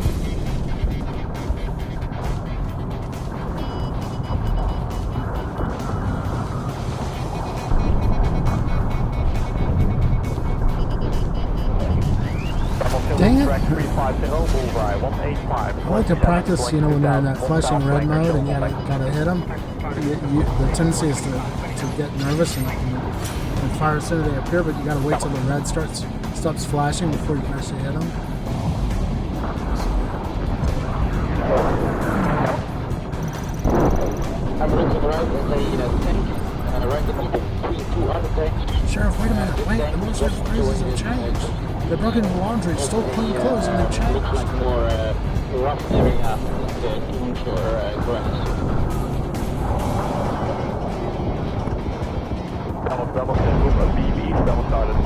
Dang it. Track 350, bullseye, 185. I like to practice, you know, when they're in that flashing red mode and you gotta hit them. The tendency is to get nervous and fire as soon as they appear, but you gotta wait till the red stops flashing before you can actually hit them. I'm going to the right as a tank, right between two other tanks. Sheriff, wait a minute. Wait, the most phrases have changed. They're broken into laundry, stole clean clothes, and they've changed. Looks like more rough area with dunes or grass. Double group BB, double started.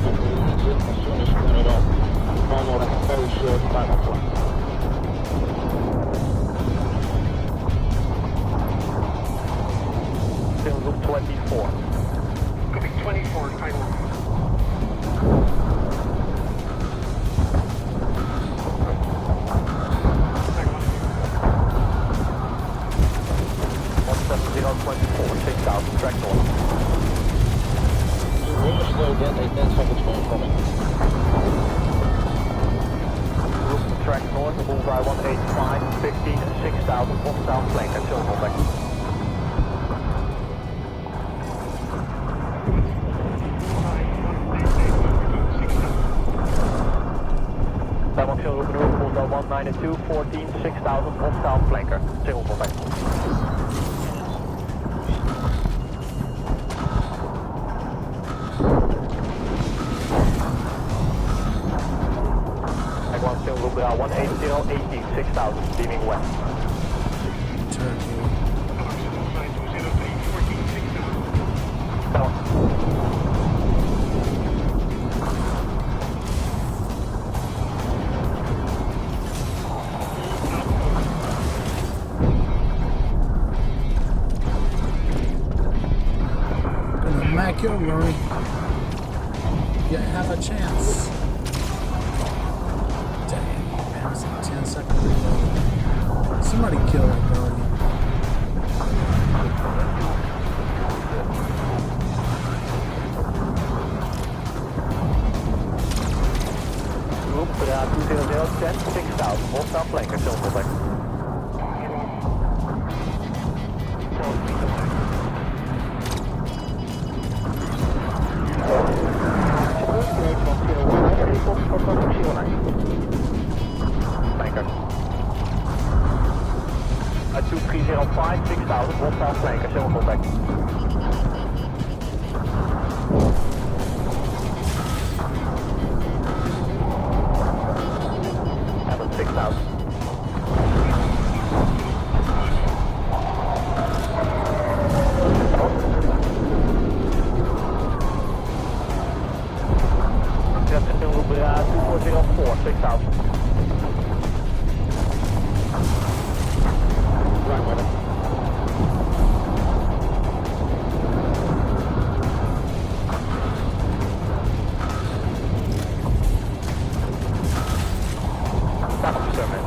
As soon as you turn it off, normal like a very short time of flight. Single group 24. Copy 24, title. Track north. You will still get a 10 seconds for incoming. Group track north, bullseye 185, 15, 6,000, hostile flanker, civil contact. Diamond Hill Group Maneuver, bullseye 192, 14, 6,000, hostile flanker, civil contact. Group 180, 18, 6,000, beaming west. Turkey. Bullseye 203, 14, 6,000. Down. Gonna mac you, Rory. You have a chance. Dang, man, it's a 10-second reload. Somebody kill that Guardian. Group 200, 10, 6,000, hostile flanker, civil contact. Flanker. 2305, 6,000, hostile flanker, civil contact. Hammond 6,000. Captain Group 2404, 6,000. Right, weather. Stop officer, man.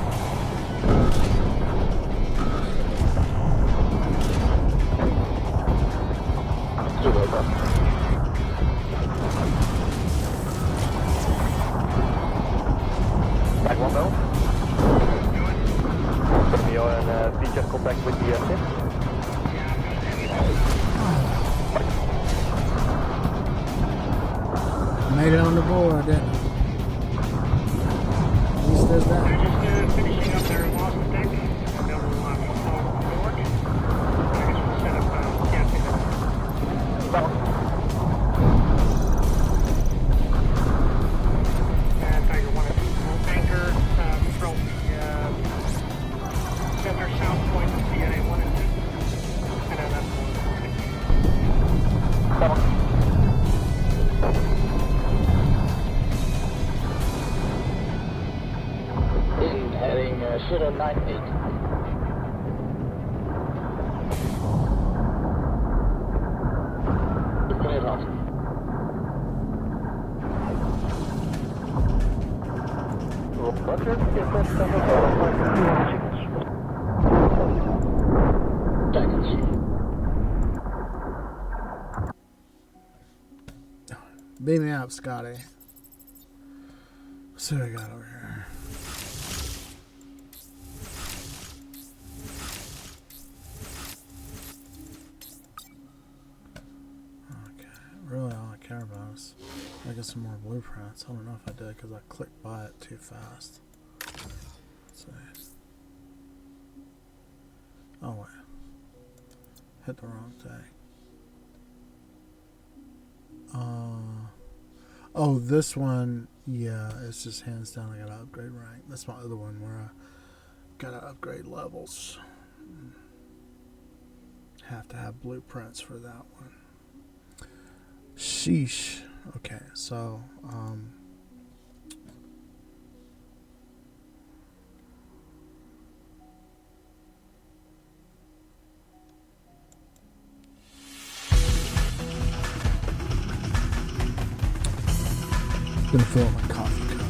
Still over. Back one bell. We are in feature contact with the ship. Made it on the board, didn't I? At least there's They're that. just finishing up their lost deck. They'll fall forward. I guess we'll set up captain. And Tiger 1 and 2 will anchor from the center south point of CNA 1 and 2. And then that's heading 098. Meneer Hans. Roger, get that stuff up like 200 seconds. Seconds. Beam me up, Scotty. Let's see what I got over here. Okay, really all I care about is I get some more blueprints. I don't know if I did because I clicked by it too fast. Let's see. Oh wait. Hit the wrong thing. Oh, this one, yeah, it's just hands down I gotta upgrade rank. That's my other one where I gotta upgrade levels. Have to have blueprints for that one. Sheesh. Okay, so, gonna fill up my coffee cup.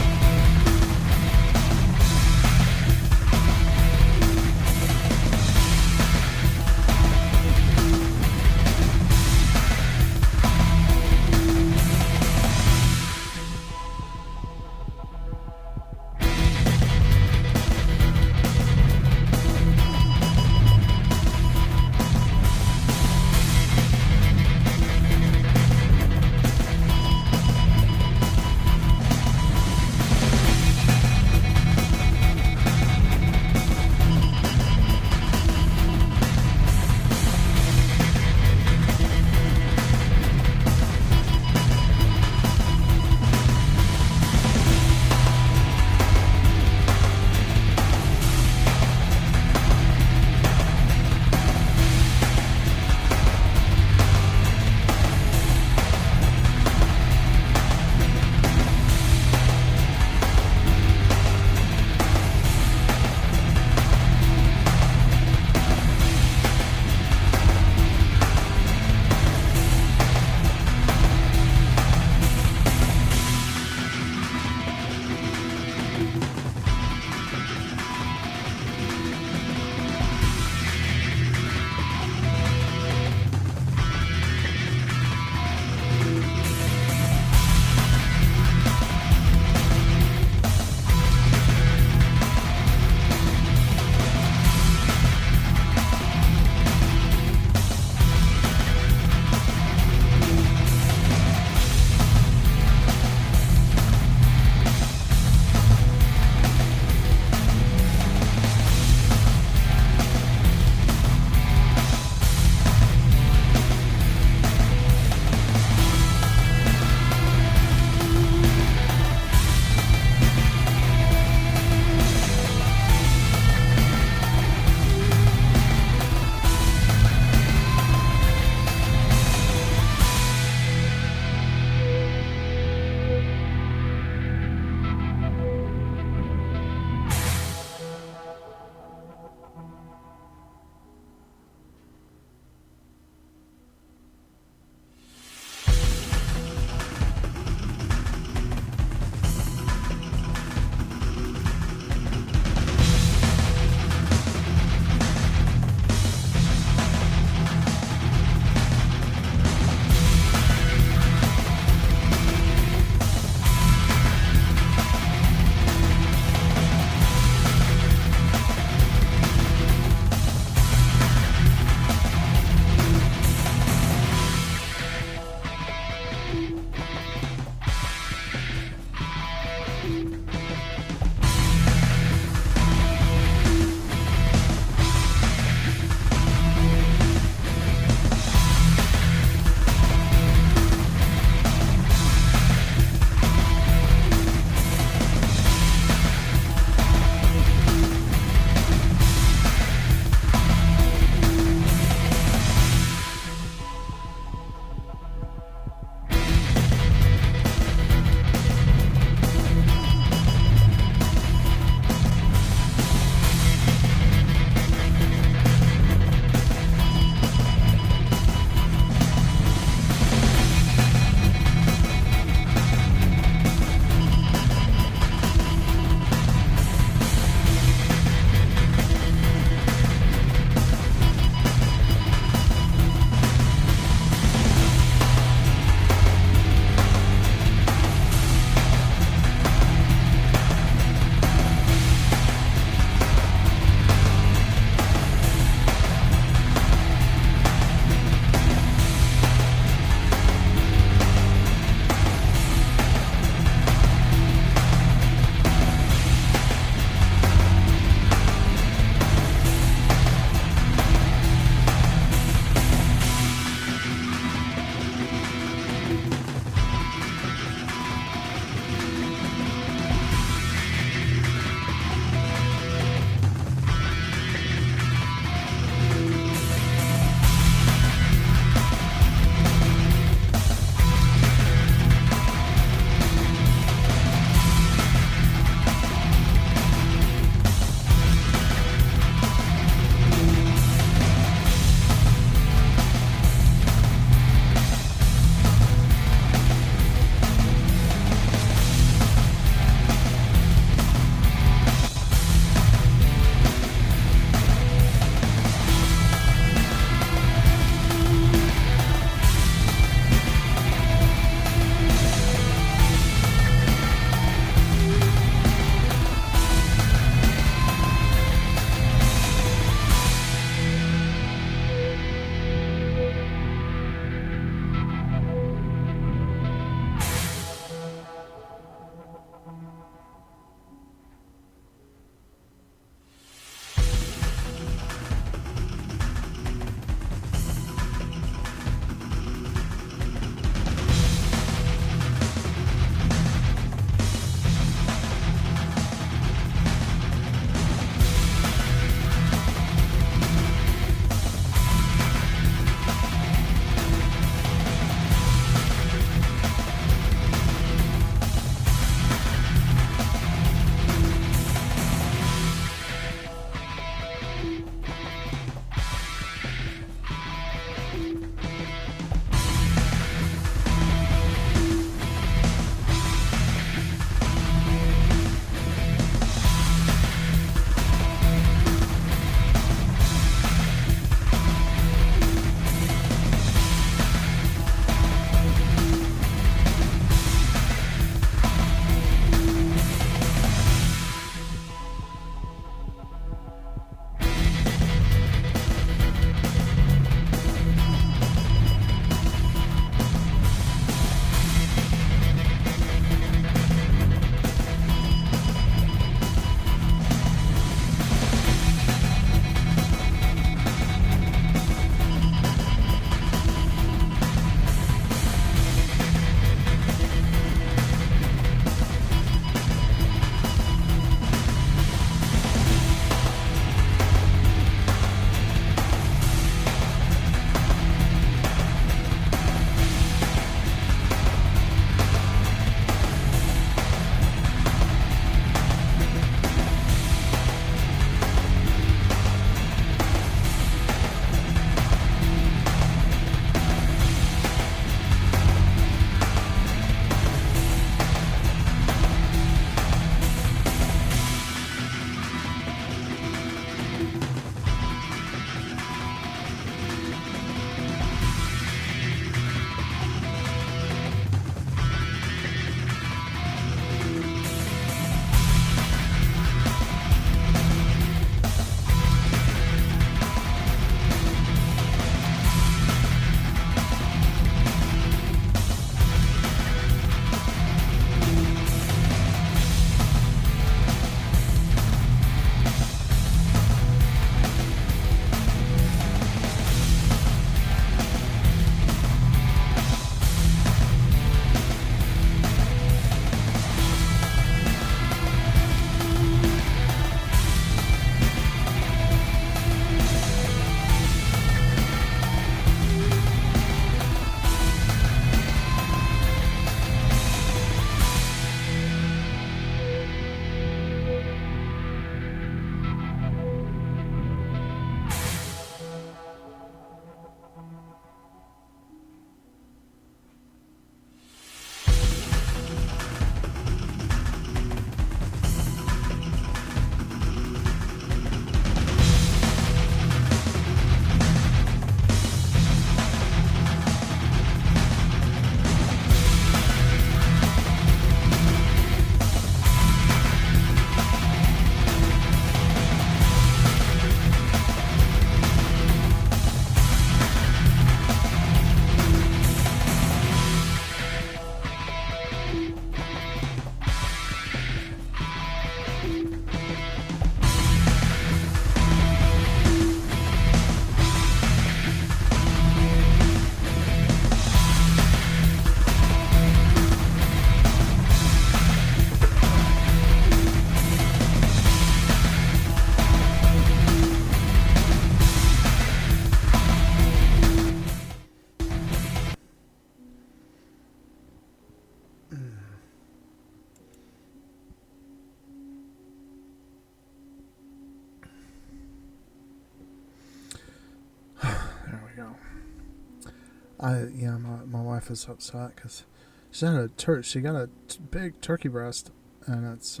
my wife is upset because she got a big turkey breast, and it's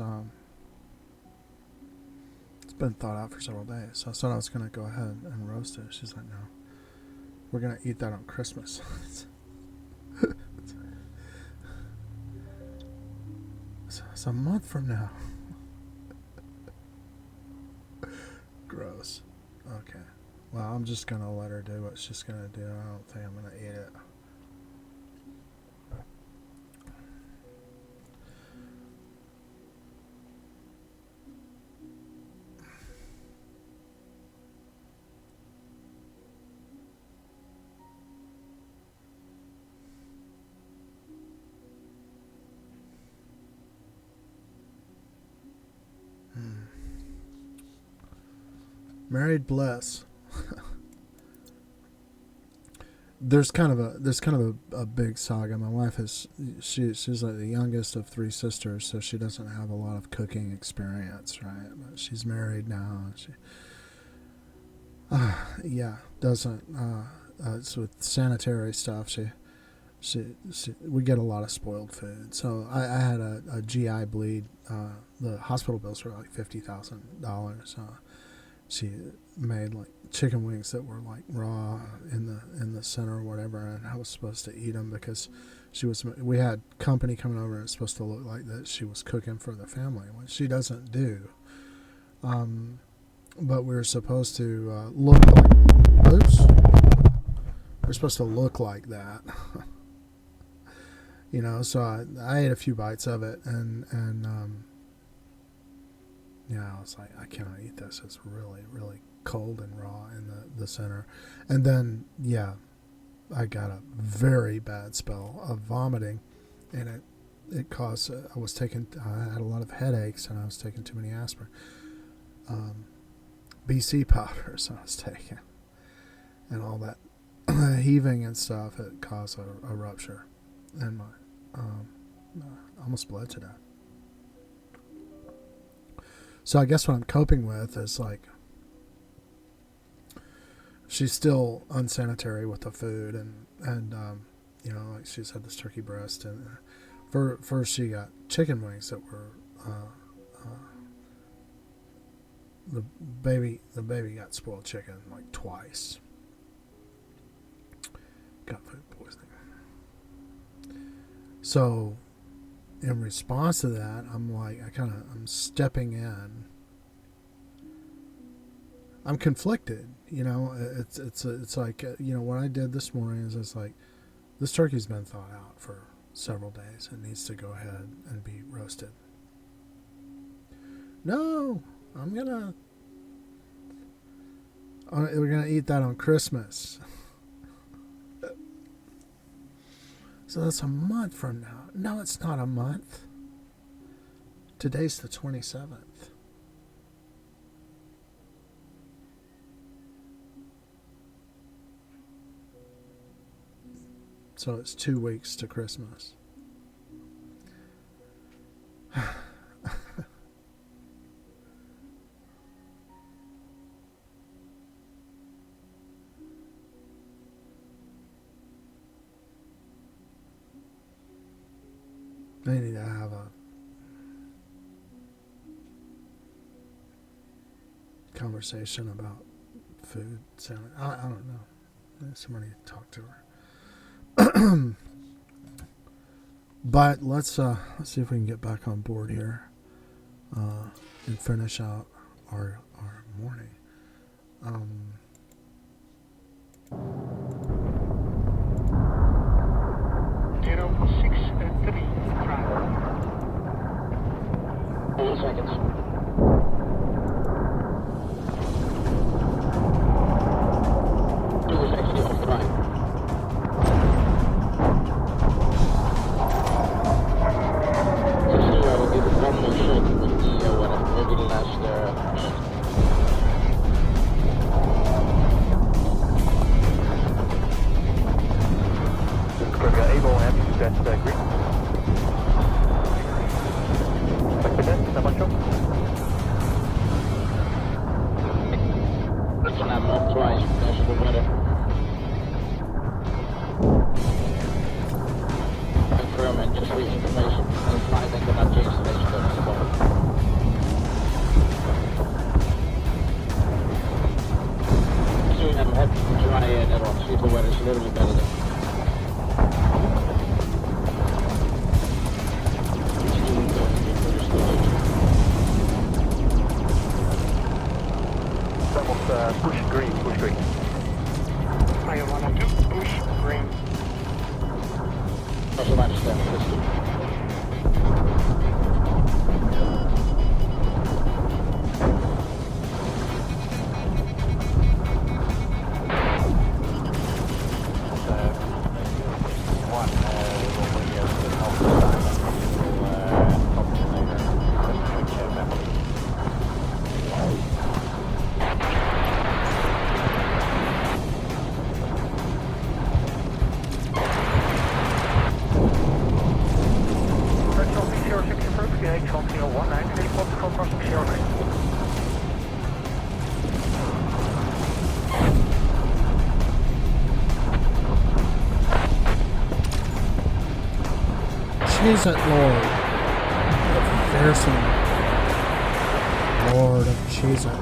been thawed out for several days. So I thought I was gonna go ahead and roast it. She's like, no, we're gonna eat that on Christmas. It's a month from now. Gross. Okay. Well, I'm just gonna let her do what she's gonna do. I don't think I'm gonna eat it. Married bliss. There's kind of a big saga. My wife she's like the youngest of 3 sisters, so she doesn't have a lot of cooking experience, right? But she's married now. And she, doesn't. It's with sanitary stuff. We get a lot of spoiled food. So I had a GI bleed. The hospital bills were like $50,000. She made like chicken wings that were like raw in the center or whatever, and I was supposed to eat them because we had company coming over, and it's supposed to look like that she was cooking for the family, which she doesn't do. But we were supposed to look like, we're supposed to look like that. So I ate a few bites of it, and I was like, I cannot eat this. It's really, really cold and raw in the center. And then, I got a very bad spell of vomiting, and it caused, I had a lot of headaches, and I was taking too many aspirin. BC powders I was taking, and all that heaving and stuff, it caused a rupture, and I almost bled to death. So I guess what I'm coping with is like, she's still unsanitary with the food, and like she's had this turkey breast, and first she got chicken wings that were the baby got spoiled chicken like twice. Got food poisoning. So in response to that, I'm like, I'm stepping in. I'm conflicted, It's like, what I did this morning is it's like, this turkey's been thawed out for several days. It needs to go ahead and be roasted. No, we're gonna eat that on Christmas. So that's a month from now. No, it's not a month. Today's the 27th. So it's 2 weeks to Christmas. They need to have a conversation about food. I don't know. Somebody talk to her. But let's see if we can get back on board here and finish out our morning. 063 drive. 8 seconds. 2 is actually off the line. I will give it one more shot with the maybe the last minute. Able and that's green. Back to that, that much This one I'm off twice because of the weather. for your information. And flight deck cannot change station at this moment. Soon I'm happy to try that one, see if the weather's a little bit better there. Push green, push green. I am 102, push green. Also minus 10, let's do. She's at Lord of Fearsome. Lord of Cheezer.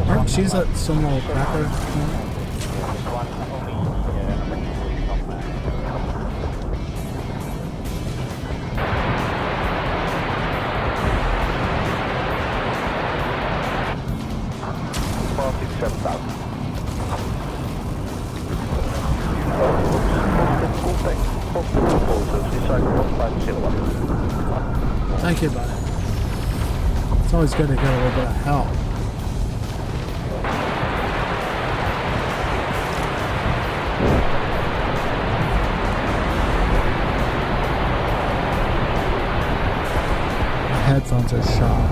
Aren't she's at some little cracker? Thank you, buddy. It's always good to get a little bit of help. My headphones are shot.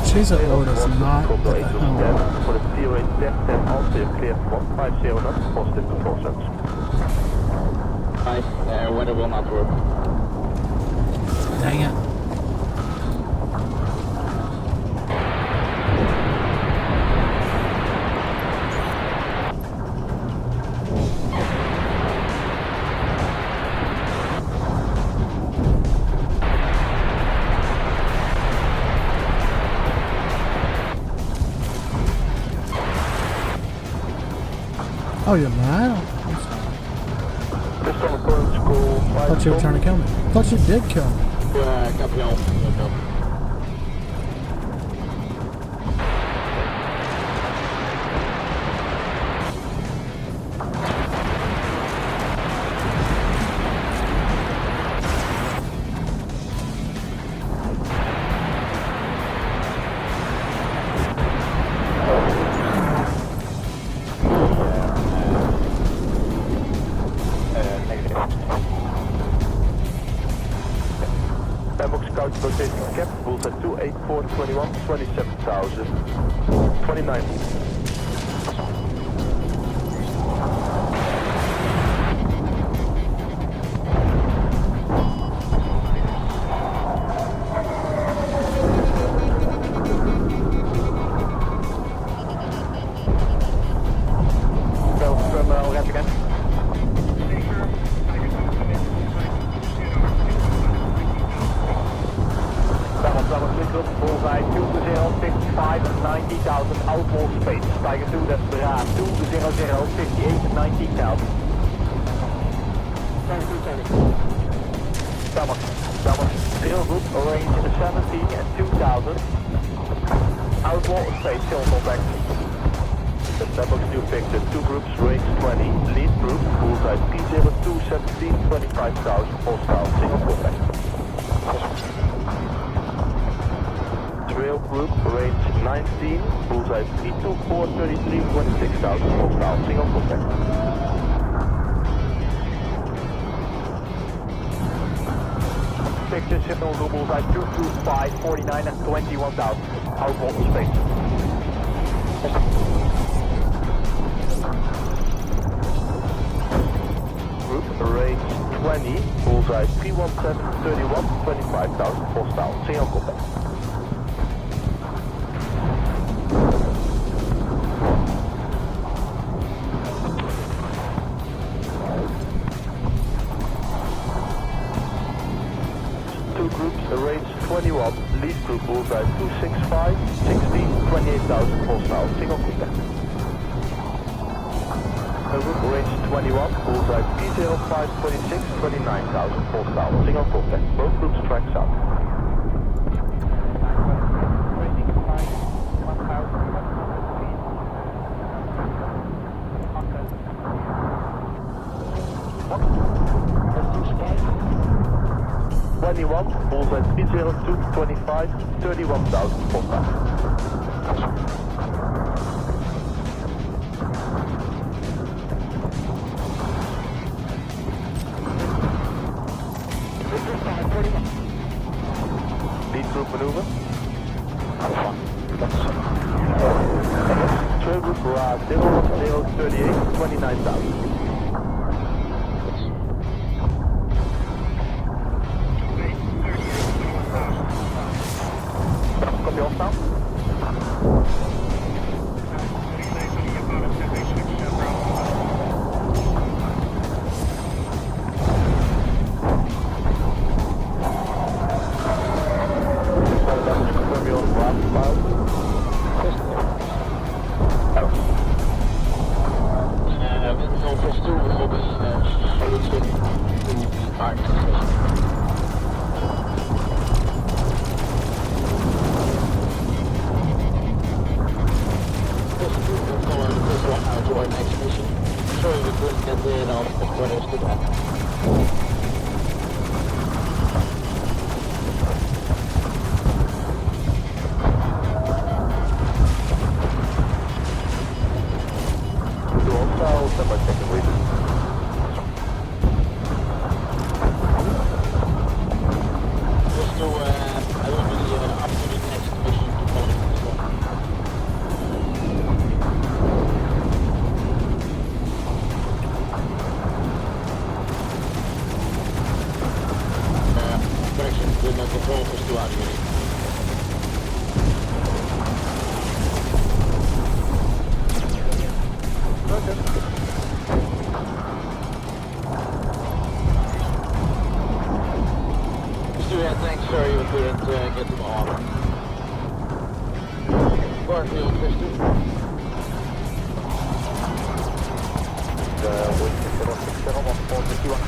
She's at Lord is not at the helm. For the zero in depth and also clear 150 knots, positive to 4 cents. Hi, weather will not work. Dang it. Oh, you're mad? I'm sorry. Just on the current school, I thought you were trying to kill me. I thought you did kill me. Gabriel. Rotating cap, bulls at 28421, 27,000, 29. Bullseye 2055 and 90,000 outwall space. Tiger 2, that's Bra 200 58 and 19,000. Summer 0 group, range 17 and 2,000. Outwall space, still contact. The Starbucks new picture, 2 groups, range 20. Lead group, Bullseye P02 17, 25,000, hostile, single contact. Trail group, range 19, bullseye P2 433, 26,000, hostile, single contact. Picture signal to bullseye 225, 49 and 21,000, outward space. Group, range 20, bullseye P17, 31, 25,000, hostile, single contact. two groups, range 21, lead group bullseye 265, 16, 28,000 full style, single contact. Group range 21, bullseye P05, 26, 29,000 full style, single contact. Both groups track south. Rating 5, 21, bullseye 302, 25, 31,000 full style. Lead group maneuver. Trail group garage 01038, 29,000. Copy off now. Confirm your last file. Northwest 2 will be saluting to the fire station. This group will go on this one out to our next mission. Sorry we couldn't get there now, but what else to that? Just to, I will be up to the next mission to follow this one. Correction, the control is too out really. Thanks, sorry we couldn't get them all. Barfield, Christian. Wind 060, 141.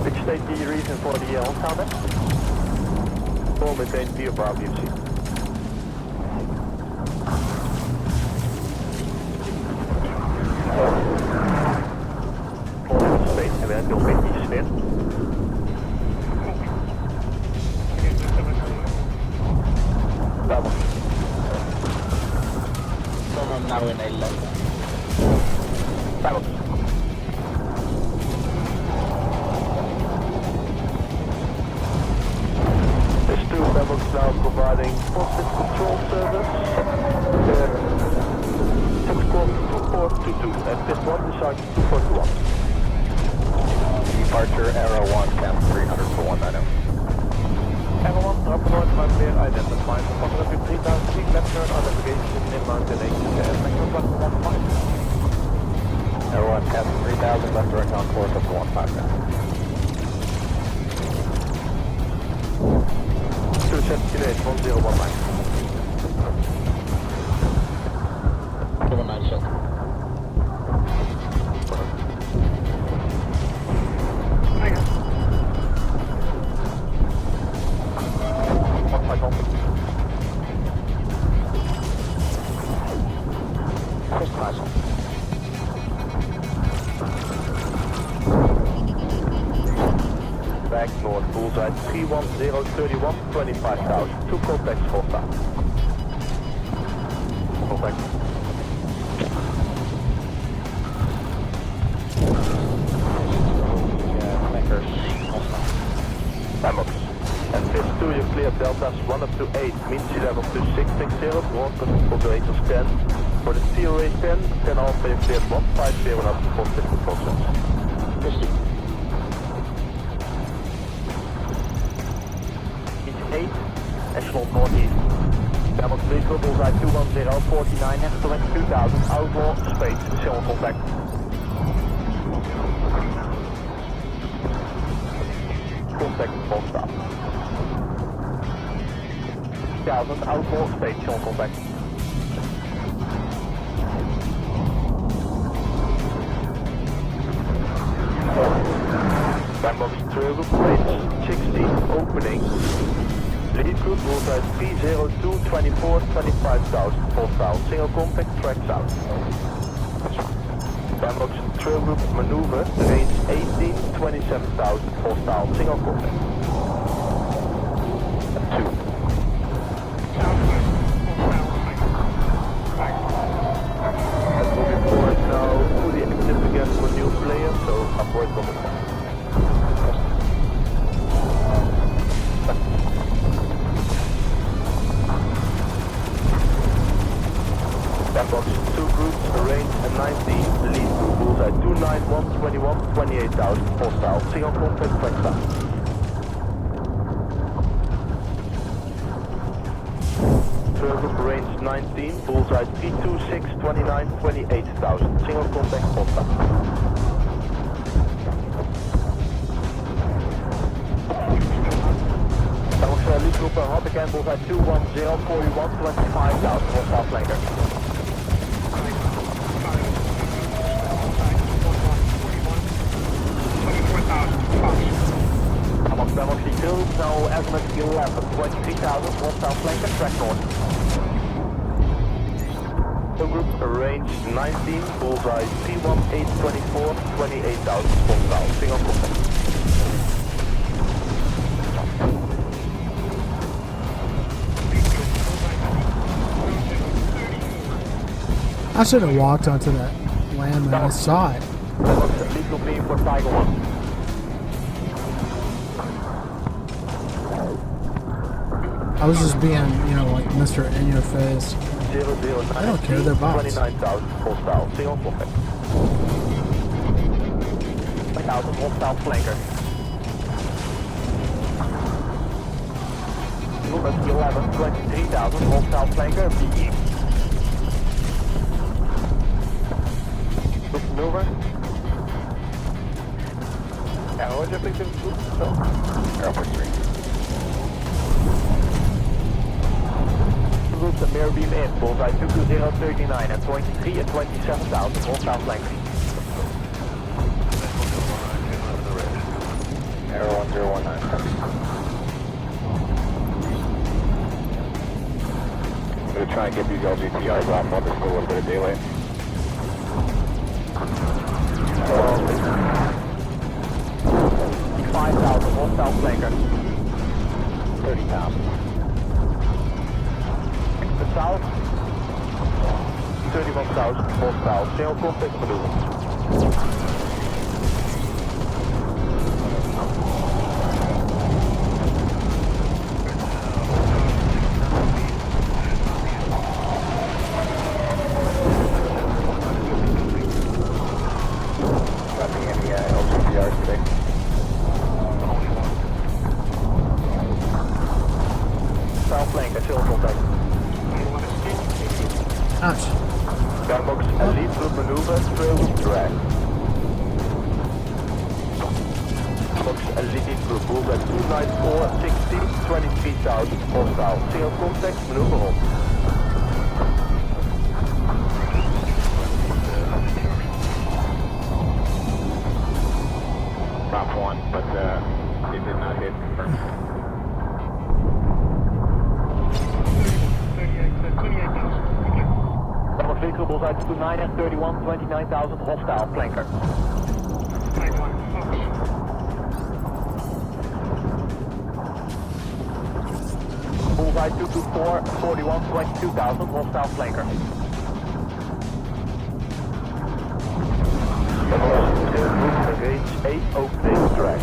Could you state the reason for the on-town then? Or maintain via Bravo BMC. Volgende state en wij doen geen iets meer. Vamos. Someone now in Nederland. Vamos. Bellbox now providing positive control service. Fox Corp 2422 and Pit 1 design 241. Departure Arrow 1, cap 300 for 190. Arrow 1, up north, my clear identified. Approximately 3000 feet left turn on navigation in Mountain 8 and maximum platform 15. Arrow 1, cap 3000 left direct on course up to 15 now. 278, 1019. 119 shot. Back north, bullseye 31031, 25,000. Two contacts hostile. contact. Flankers hostile. Ambox. And Fish 2, you clear deltas 1 up to 8, mean sea level to 660, broad operators 10. For the COA 10, 10 alpha you cleared 150 and up to positive process. 50. Each 8, echelon northeast. Ambox 3, bullseye 210, 49 and 22,000, outlaw, space, channel contact. Contact, hostile. 1000, outlaw, space, channel contact. Sandbox travel range 60, opening. Lead group bullseye 302, 24, 25,000, hostile, single contact, track south. Sandbox trail group maneuver, range 18, 27,000, hostile, single contact. 2. And moving forward now, fully active again for new players, so avoid contact. Sandbox 2 groups, range 19, lead group bullseye 291, 21, 28,000, hostile, single contact, track south. Trail group range 19, bullseye 326, 29, 28,000, single contact, hostile. Sandbox lead group hot again, bullseye 210, 41, 25,000, hostile flanker. Sandbox C2, now azimuth 11, 23,000, hostile flanker, track north. So group range 19, bullseye 318, 24, 28,000, hostile, single contact. I should have walked onto that land when I saw it. Sandbox lead group beam for Tiger 1. I was just being, like Mr. In your face. 009, I don't care, they're bots. 29,000, hostile, single contact. 1,000, hostile flanker. Movement 11, 23,000, hostile flanker, BE. Group maneuver. Arrow everything to Airport 3. Groups and mirror beam in, bullseye 220, 39 and 23 and 27,000, hostile flanker. Arrow 1019. I'm going to try and get these LGTRs off while there's still a little bit of daylight. 5,000, hostile flanker. 30,000. The south, 31,000, hostile, single contact maneuver. Nothing any LGPRs today. South flanker, single contact. Ouch. Sandbox elite group maneuver, trail drag. Sandbox elite group move at 294, 60, 23,000, hostile, single contact, maneuver hold. Drop one, but it did not hit. Confirmed. 28,000. Sandbox vehicle bullseye 29 and 31, 29,000, hostile, flanker. Type 1, Fox. Bullseye 224, 41, 22,000, hostile, flanker. Range 8, opening drag.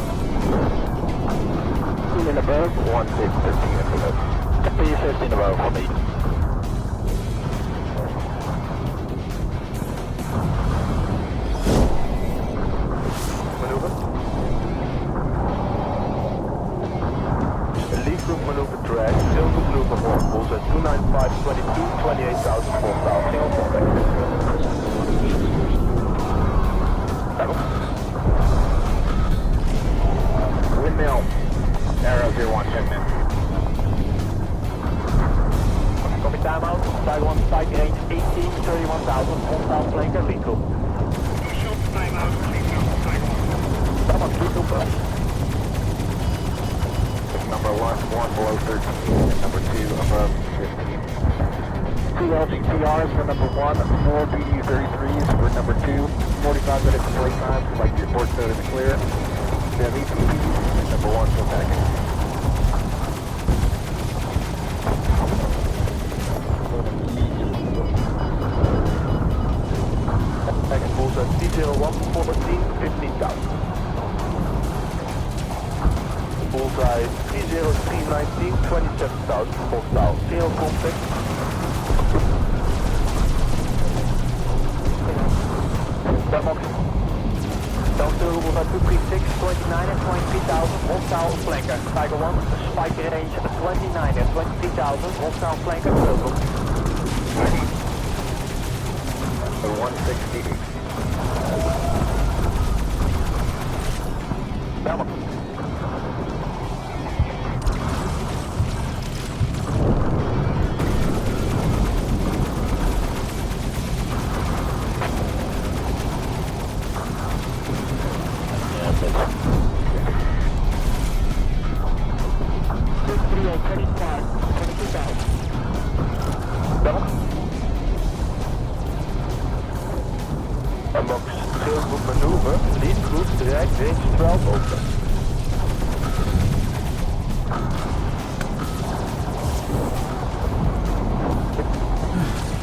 15 above, 15 above. Copy 15 above for me. Maneuver. Lead group maneuver drag, tail group maneuver hornballs at 295, 22, 28,000, 4,000. Single contact. Windmill. Arrow 01, check in. Copy timeout. Side 1, side range 18, 31,000, hometown flanker, lead group. Short timeout, please go. Timeout. Timeout, lead group up. Number 1 below 13, number 2 above 15. 2 LGTRs for number 1, 4 PD-33s for number 2, 45 minutes of wait time, like the report code is clear. We have EPPs, number 1 for packing. Packing pools at T01, 14, 15,000. Bullseye 30319, 27,000 hostile. Tail contact. Demox. Downstairs bullseye 236, 29 and 23,000 hostile flanker. Tiger 1, spike range 29 and 23,000 hostile flanker. Circle. 160. Demox. Amongst tail group maneuver, lead group direct range 12 open.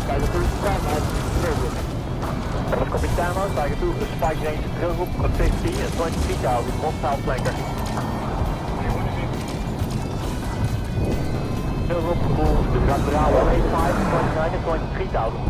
Tiger 2, timeout, tail group. That copy timeout, Tiger 2, spike range tail group 50 and 23,000, hostile flanker. Tail group moves to Gabriel 185, 29 and 23,000.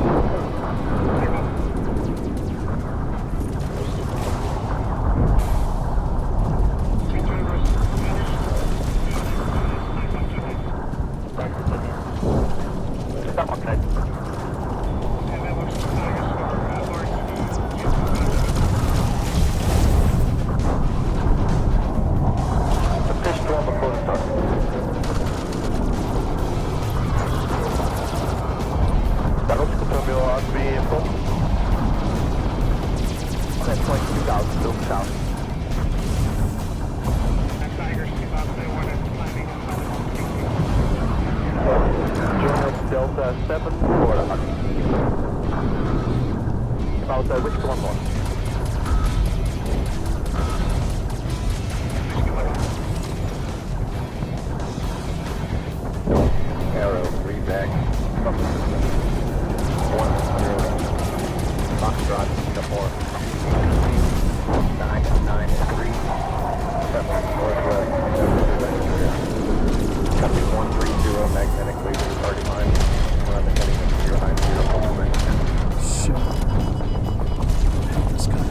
Delta 7, Florida. About which one more? Arrow, read back. 1-0. Foxtrot, Singapore. 9-3. 7 northwest. Copy 130, magnetic laser departing line. We're on the heading of 090, ultimate. Shit. I hate this guy.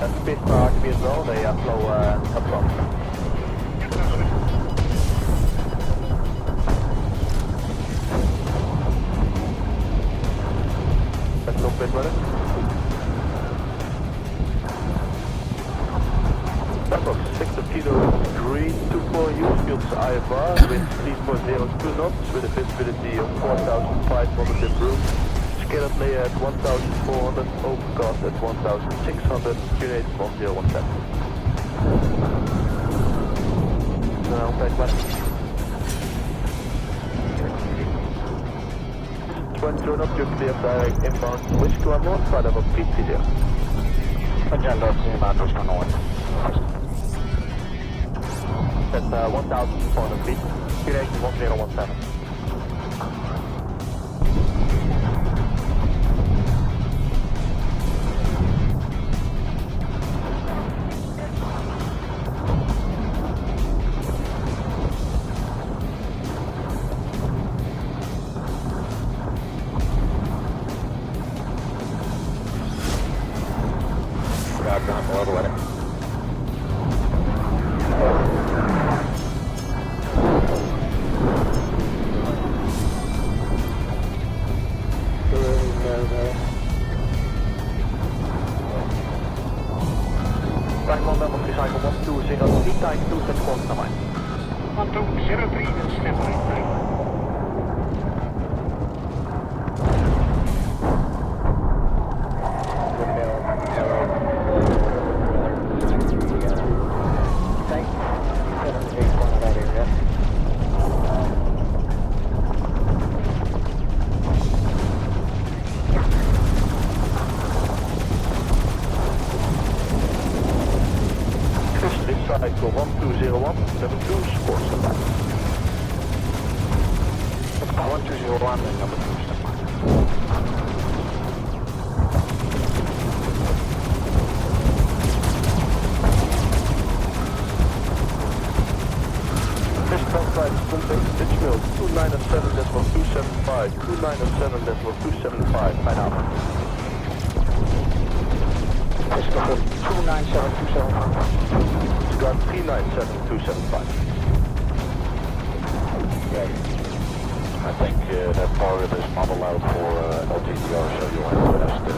That's a bit far to be as well, they flow up front. Let's go bit with it. Starbox 6 Kilo green 24 use fields IFR with 3.02 knots with a visibility of 4,500 improved. Scaled layer at 1,400, overcast at 1,600, unit 1017. Now back west. 20 knots, you clear direct inbound, which to our north side of a PT there. Agenda to Manchester North. That's 1,400 feet. Direction 1017. Ground below the weather. Flying 1 level 3 cycle 120, type 274 to 9. 1203 and step right. Cycle 1201, number 2, sports supply. 1201 and number 2 step by. Fish flight pitch mill 297.275, 297.275, fine out. Fish 297.275. Got 397.275. Ready. I think that target is not allowed for LTTR, so you'll have to ask the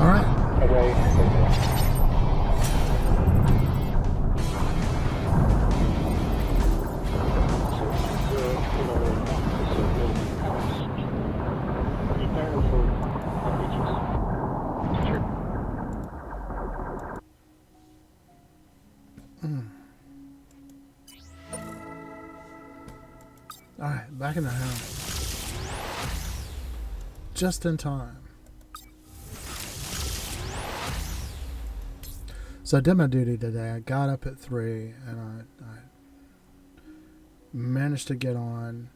All right. back in the house. Just in time. So I did my duty today. I got up at 3 and I managed to get on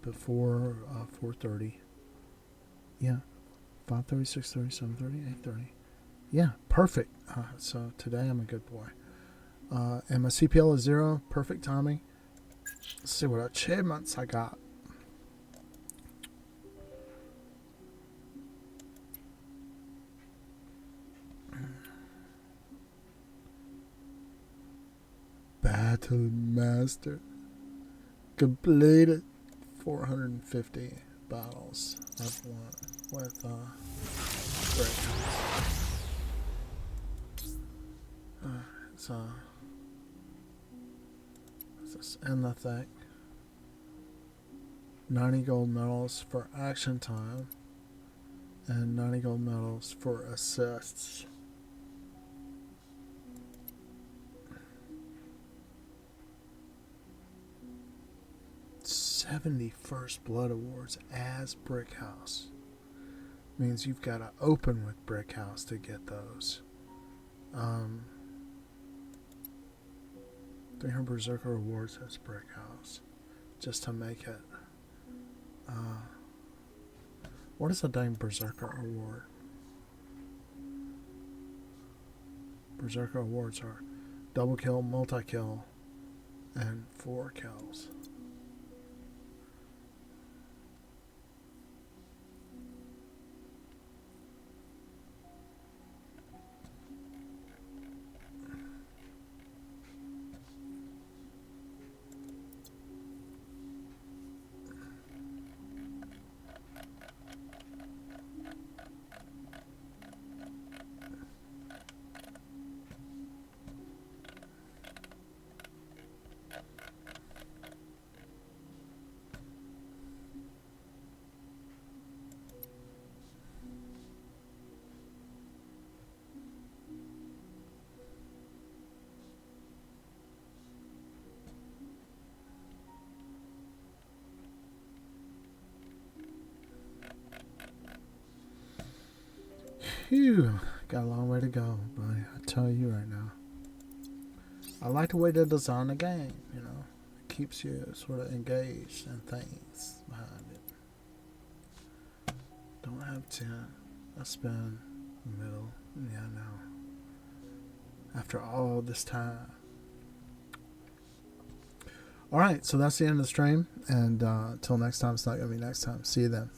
before 4:30. Yeah, 5:30, 6:30, 7:30, 8:30. Yeah, perfect. So today I'm a good boy. And my CPL is 0. Perfect timing. Let's see what achievements I got. Battle Master. Completed 450 battles. I've won with Breakhouse. Let's just end the thing. 90 gold medals for action time and 90 gold medals for assists. '71st Blood Awards as Brickhouse. Means you've got to open with Brickhouse to get those. 300 Berserker Awards as Brickhouse. Just to make it. What is a dang Berserker Award? Berserker Awards are double kill, multi-kill, and 4 kills. Phew, got a long way to go, but I tell you right now. I like the way they design the game, you know. It keeps you sort of engaged in things behind it. Don't have 10. I spend middle. Yeah, no. After all this time. Alright, so that's the end of the stream. And until next time, it's not going to be next time. See you then.